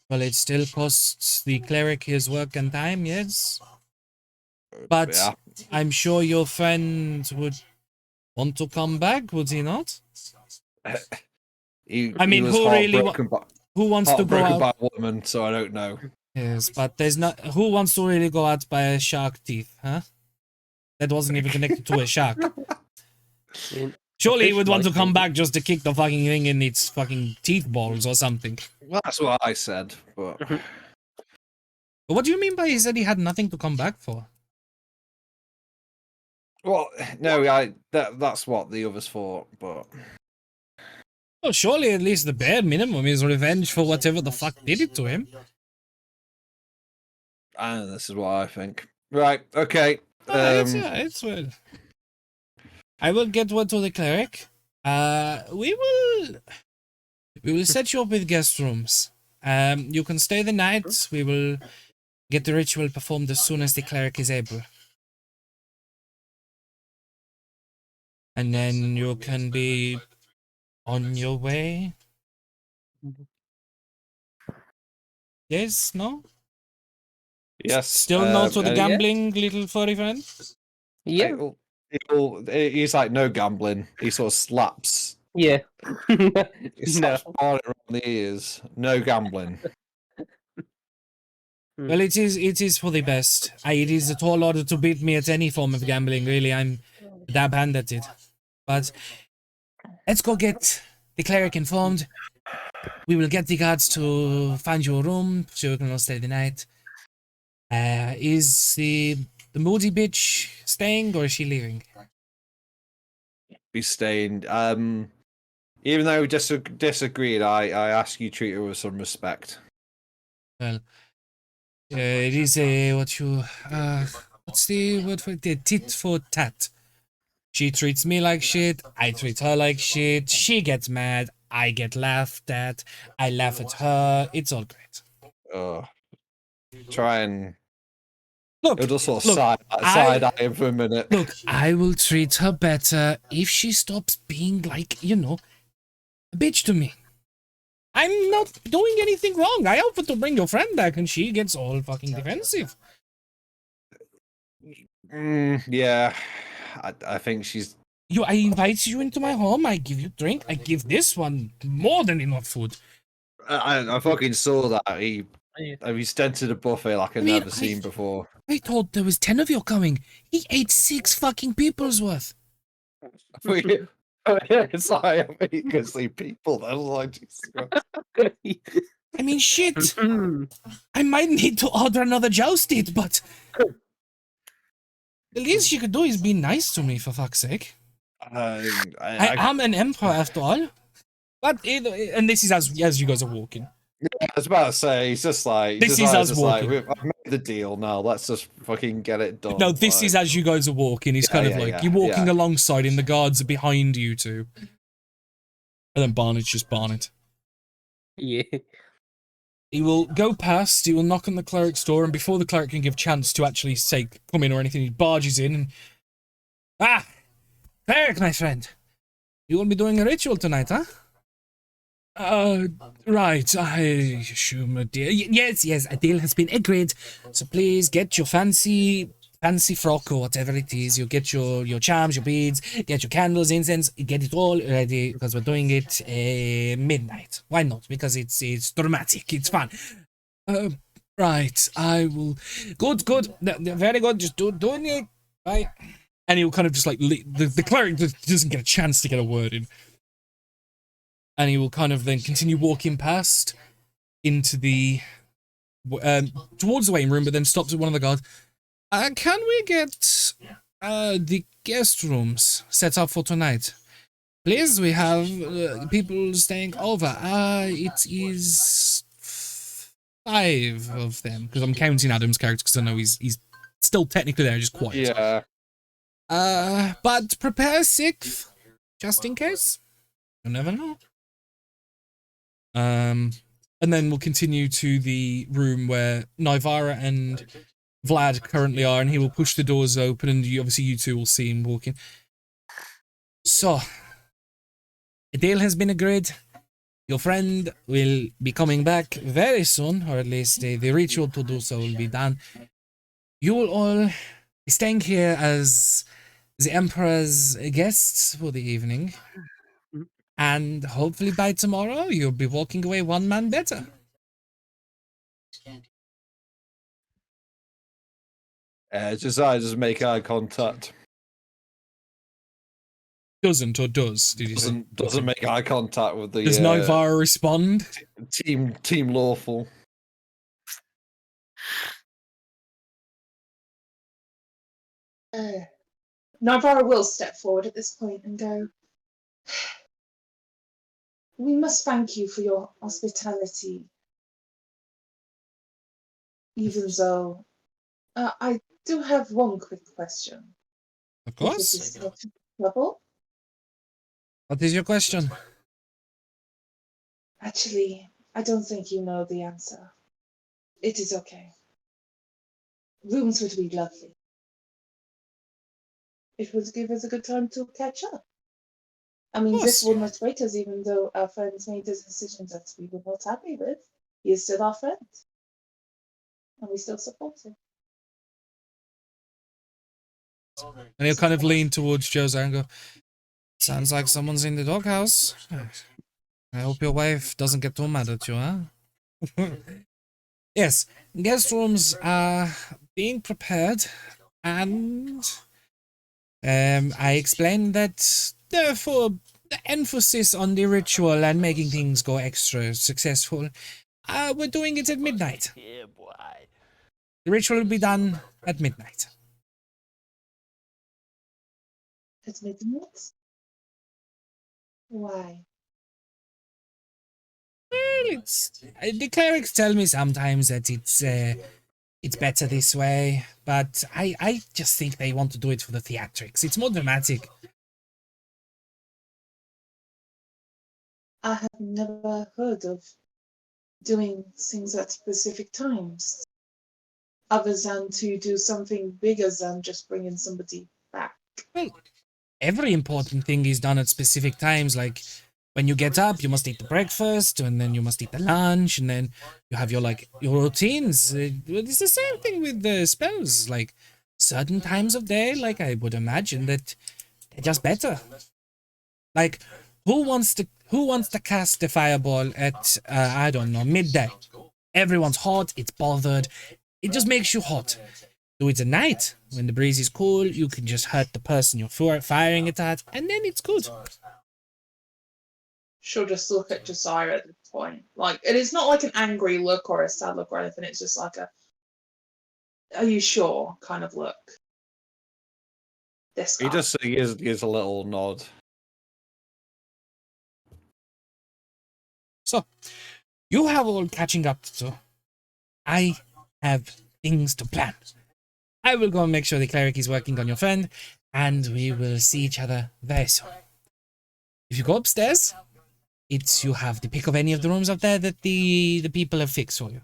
Well, it still costs the cleric his work and time, yes. But
Yeah.
I'm sure your friend would want to come back, would he not?
He
mean,
was
who really
heartbroken by,
Who wants to go
heartbroken
out?
by a woman, so I don't know.
Yes, but there's not. Who wants to really go out by a shark teeth, huh? That wasn't even connected to a shark.
I mean,
Surely he
fish
would want to
might
come
be-
back just to kick the fucking thing in its fucking teeth balls or something.
Well, that's what I said, but
But what do you mean by he said he had nothing to come back for?
well, no, that's what the others thought, but
Well, surely at least the bare minimum is revenge for whatever the fuck did it to him.
this is what I think. Right, okay.
It's well. I will get word to the cleric. We will set you up with guest rooms. You can stay the night. We will get the ritual performed as soon as the cleric is able. And then you can be on your way. Yes, no?
Yes.
Still no to the
and
gambling, little furry friend?
Yeah.
He's like, no gambling. He sort of slaps.
Yeah.
He
No.
slaps Barney around the ears. No gambling.
Well, it is for the best. It is a tall order to beat me at any form of gambling, really. I'm a dab hand at it. But let's go get the cleric informed. We will get the guards to find you a room so you can all stay the night. Is the moody bitch staying or is she leaving?
be staying. Even though we disagreed, I ask you treat her with some respect.
Well, it is a what's the word for it? The tit for tat. She treats me like shit. I treat her like shit. She gets mad. I get laughed at. I laugh at her. It's all great.
Try and
Look,
it'll just sort of
look,
side eye him for a minute.
Look, I will treat her better if she stops being like, you know, a bitch to me. I'm not doing anything wrong. I offered to bring your friend back and she gets all fucking defensive.
Yeah, I think she's.
I invite you into my home. I give you drink. I give this one more than enough food.
I fucking saw that. He stented a buffet like I've never seen before.
I thought there was 10 of you coming. He ate 6 fucking people's worth.
It's like I mean, you can see people. That was like, Jesus.
I mean, shit. I might need to order another jousted, but the least you could do is be nice to me, for fuck's sake. I am an emperor after all. But and this is as you guys are walking.
Yeah, I was about to say, he's just like
this is us walking.
I've made the deal now. Let's just fucking get it done.
No, this is as you guys are walking. He's kind of like you're walking alongside him. The guards are behind you two, and then Barnet's just Barnet.
Yeah.
He will go past. He will knock on the cleric's door, and before the cleric can give chance to actually say come in or anything, he barges in. And, cleric, my friend, you will be doing a ritual tonight, huh? Right, I assume a deal. Yes, a deal has been agreed. So please get your fancy frock or whatever it is. You get your charms, your beads, get your candles, incense, get it all ready because we're doing it midnight. Why not? Because it's dramatic. It's fun. Right, I will. Good. Very good. Just do it. Right. And he'll kind of just like the cleric doesn't get a chance to get a word in. And he will kind of then continue walking past into the towards the waiting room, but then stops at one of the guards. Can we get the guest rooms set up for tonight? Please, we have people staying over. It is 5 of them because I'm counting Adam's character because I know he's still technically there, just quiet.
Yeah.
But prepare 6th just in case. You never know. And then we'll continue to the room where Nivara and Vlad currently are, and he will push the doors open, and obviously you two will see him walking. So, a deal has been agreed. Your friend will be coming back very soon, or at least the ritual to do so will be done. You will all be staying here as the Emperor's guests for the evening. And hopefully by tomorrow, you'll be walking away one man better.
Josiah doesn't make eye contact.
Doesn't or does, did you say?
Doesn't make eye contact with the...
Does Nivara respond?
Team Lawful.
Nivara will step forward at this point and go, we must thank you for your hospitality. Even though I do have one quick question.
Of course.
Is this still trouble?
What is your question?
Actually, I don't think you know the answer. It is okay. Rooms would be lovely. It would give us a good time to catch up. I mean, this will not wait us, even though our friends made a decision that we were not happy with. He is still our friend. And we still support him.
And he'll kind of lean towards Josiah and go, sounds like someone's in the doghouse. I hope your wife doesn't get too mad at you, huh? Yes, guest rooms are being prepared, and I explained that for the emphasis on the ritual and making things go extra successful, we're doing it at midnight.
Yeah, boy.
The ritual will be done at midnight.
At midnight? Why?
Well, the clerics tell me sometimes that it's better this way, but I just think they want to do it for the theatrics. It's more dramatic.
I have never heard of doing things at specific times, other than to do something bigger than just bringing somebody back.
Well, every important thing is done at specific times. Like when you get up, you must eat the breakfast, and then you must eat the lunch, and then you have your routines. It's the same thing with the spells. Like certain times of day, like I would imagine that they're just better. Like who wants to cast the fireball at I don't know, midday? Everyone's hot. It's bothered. It just makes you hot. Do it at night when the breeze is cool. You can just hurt the person you're firing it at, and then it's good.
She'll just look at Josiah at this point. Like, it is not like an angry look or a sad look or anything. It's just like a, are you sure kind of look. This guy.
He just gives a little nod.
So, you have all catching up to do. I have things to plan. I will go and make sure the cleric is working on your friend, and we will see each other very soon. If you go upstairs, you have the pick of any of the rooms up there that the people have fixed for you.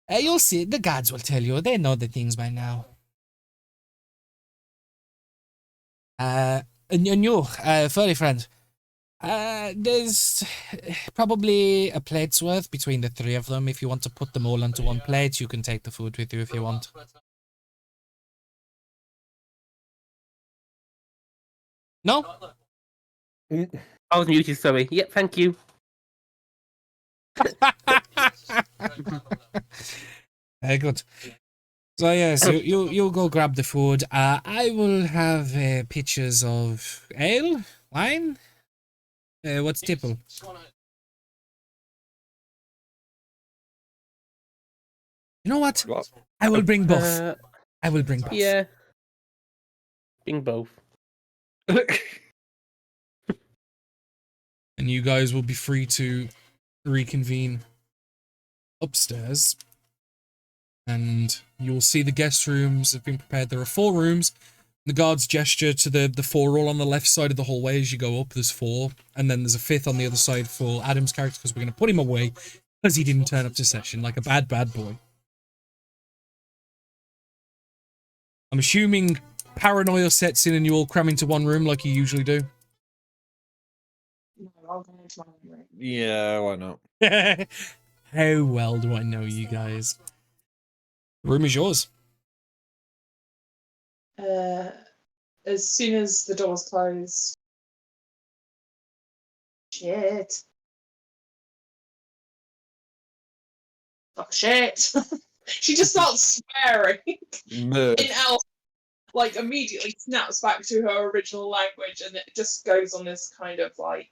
You'll see, the guards will tell you. They know the things by now. And you, furry friend, there's probably a plate's worth between the three of them. If you want to put them all onto one plate, you can take the food with you if you want. No?
I was muted, sorry. Yep, thank you.
Very good. So yes, you go grab the food. I will have pictures of ale, wine. What's tipple? You know what? I will bring both. I will bring both.
Yeah. Bring both.
And you guys will be free to reconvene upstairs. And you'll see the guest rooms have been prepared. There are 4 rooms. The guards gesture to the 4 all on the left side of the hallway as you go up. There's 4. And then there's a 5th on the other side for Adam's character because we're going to put him away because he didn't turn up to session like a bad boy. I'm assuming paranoia sets in and you all cram into one room like you usually do.
No, I'll go into my own room.
Yeah, why not?
How well do I know you guys? The room is yours.
As soon as the doors close. Shit. Oh shit. She just starts swearing.
Murd.
In Elf, like immediately snaps back to her original language, and it just goes on this kind of like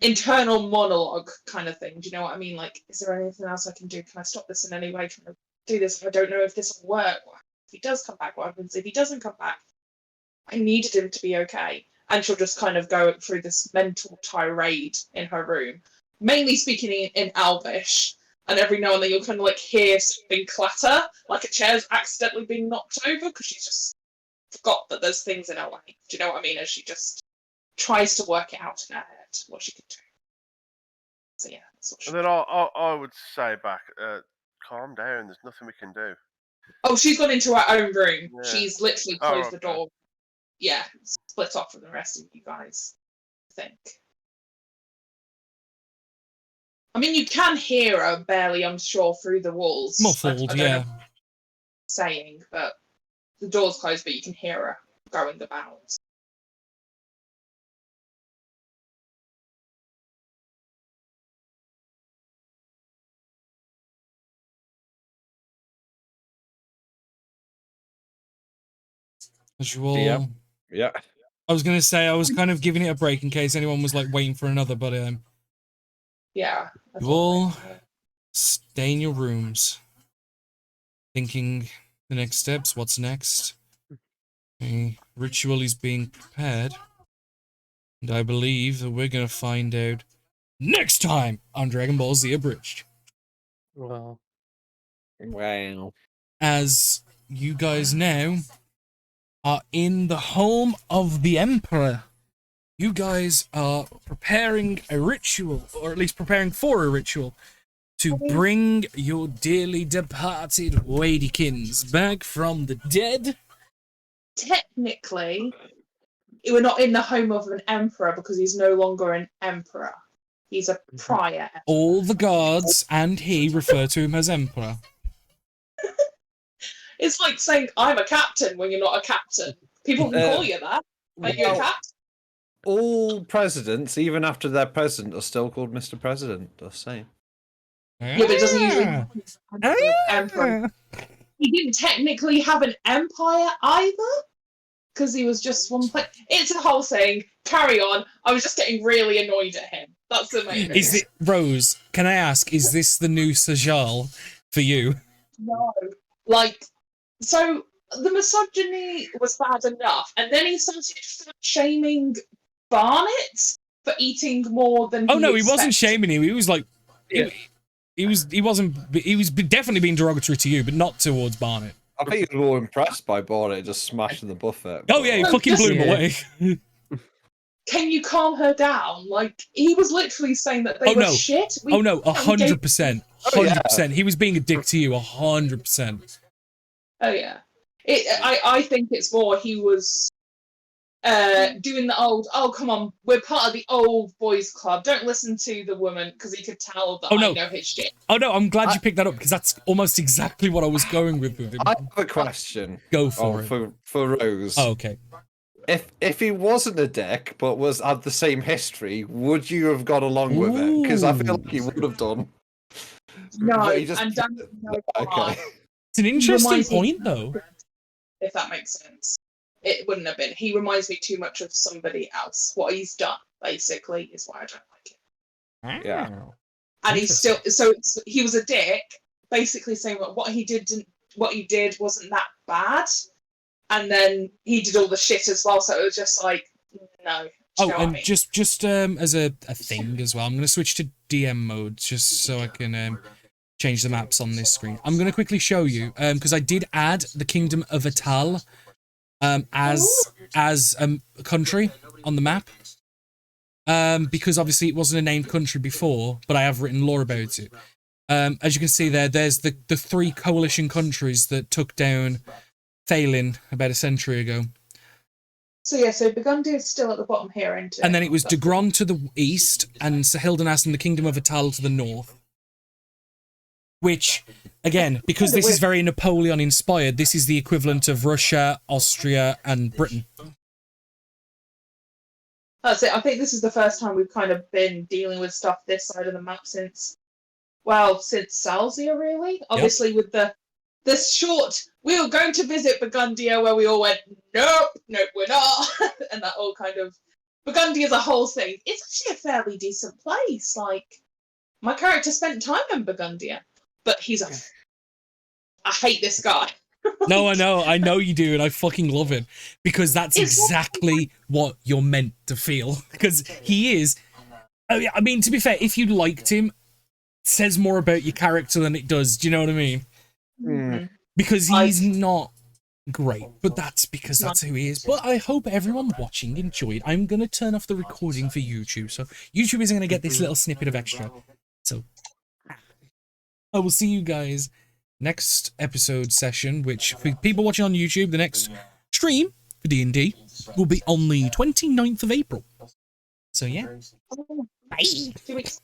internal monologue kind of thing. Do you know what I mean? Like, is there anything else I can do? Can I stop this in any way? Can I do this? I don't know if this will work. If he does come back, what happens if he doesn't come back? I needed him to be okay. And she'll just kind of go through this mental tirade in her room, mainly speaking in Elvish. And every now and then you'll kind of like hear something clatter, like a chair's accidentally being knocked over because she's just forgot that there's things in her way. Do you know what I mean? As she just tries to work it out in her head what she can do. So yeah, that's what she.
And then I would say back, calm down. There's nothing we can do.
Oh, she's gone into her own room.
Yeah.
She's literally closed the
okay.
door. Yeah, split off from the rest of you guys, I think. I mean, you can hear her barely, I'm sure, through the walls.
Muffled,
I don't
yeah.
know what I'm saying, but the door's closed, but you can hear her going about.
As you all...
Yeah.
I was going to say, I was kind of giving it a break in case anyone was like waiting for another, but
Yeah.
you all stay in your rooms, thinking the next steps, what's next. A ritual is being prepared. And I believe that we're going to find out next time on Dragon Ball Z Abridged.
Well,
Wow.
As you guys now are in the home of the Emperor. You guys are preparing a ritual, or at least preparing for a ritual, to bring your dearly departed Wadykins back from the dead.
Technically, we're not in the home of an emperor because he's no longer an emperor. He's a prior.
All the guards and he refer to him as Emperor.
It's like saying I'm a captain when you're not a captain. People can call you that. Are you a captain?
All presidents, even after they're president, are still called Mr. President. Just saying.
Yeah, but it doesn't usually emperor. He didn't technically have an empire either, because he was just one place. It's a whole thing. Carry on. I was just getting really annoyed at him. That's the main thing.
Is it Rose? Can I ask? Is this the new Sajal for you?
No, like, so the misogyny was bad enough, and then he started shaming Barnet for eating more than.
Oh no, he wasn't shaming him. He was like, he was definitely being derogatory to you, but not towards Barnet.
I think he was more impressed by Barnet just smashing the buffet.
Oh yeah, he fucking blew him away.
Can you calm her down? Like, he was literally saying that they were shit.
100%. 100%. He was being a dick to you, 100%.
Oh yeah. I think it's more he was doing the old, oh come on, we're part of the old boys club. Don't listen to the woman, because he could tell that I know his shit.
Oh no, I'm glad you picked that up, because that's almost exactly what I was going with him.
I have a question.
Go for it.
For Rose.
Oh, okay.
If he wasn't a dick but had the same history, would you have got along with it? Because I feel like he would have done.
No, and Dan doesn't know why.
It's an interesting point, though.
If that makes sense. It wouldn't have been. He reminds me too much of somebody else. What he's done, basically, is why I don't like it.
Yeah.
And he's still, so he was a dick, basically saying what he did wasn't that bad. And then he did all the shit as well, so it was just like, no.
Oh, and just as a thing as well, I'm going to switch to DM mode just so I can change the maps on this screen. I'm going to quickly show you, because I did add the Kingdom of Atal as a country on the map. Because obviously it wasn't a named country before, but I have written lore about it. As you can see there's the 3 coalition countries that took down Thaylen about a century ago.
So yeah, so Burgundy is still at the bottom here, isn't it?
And then it was Degron to the east, and Sahildanas and the Kingdom of Atal to the north. Which, again, because this is very Napoleon-inspired, this is the equivalent of Russia, Austria, and Britain.
That's it. I think this is the first time we've kind of been dealing with stuff this side of the map since Salzia, really. Obviously, with the short, we were going to visit Burgundia, where we all went, nope, we're not. And that all kind of, Burgundy as a whole thing, it's actually a fairly decent place. Like, my character spent time in Burgundia, but I hate this guy.
No, I know you do, and I fucking love it, because that's exactly what you're meant to feel. Because he is, I mean, to be fair, if you liked him, it says more about your character than it does. Do you know what I mean?
Mm-hmm.
Because he's not great, but that's because that's who he is. But I hope everyone watching enjoyed. I'm going to turn off the recording for YouTube, so YouTube isn't going to get this little snippet of extra. So I will see you guys next episode session, which for people watching on YouTube, the next stream for D&D will be on the 29th of April. So yeah.
Bye. 2 weeks.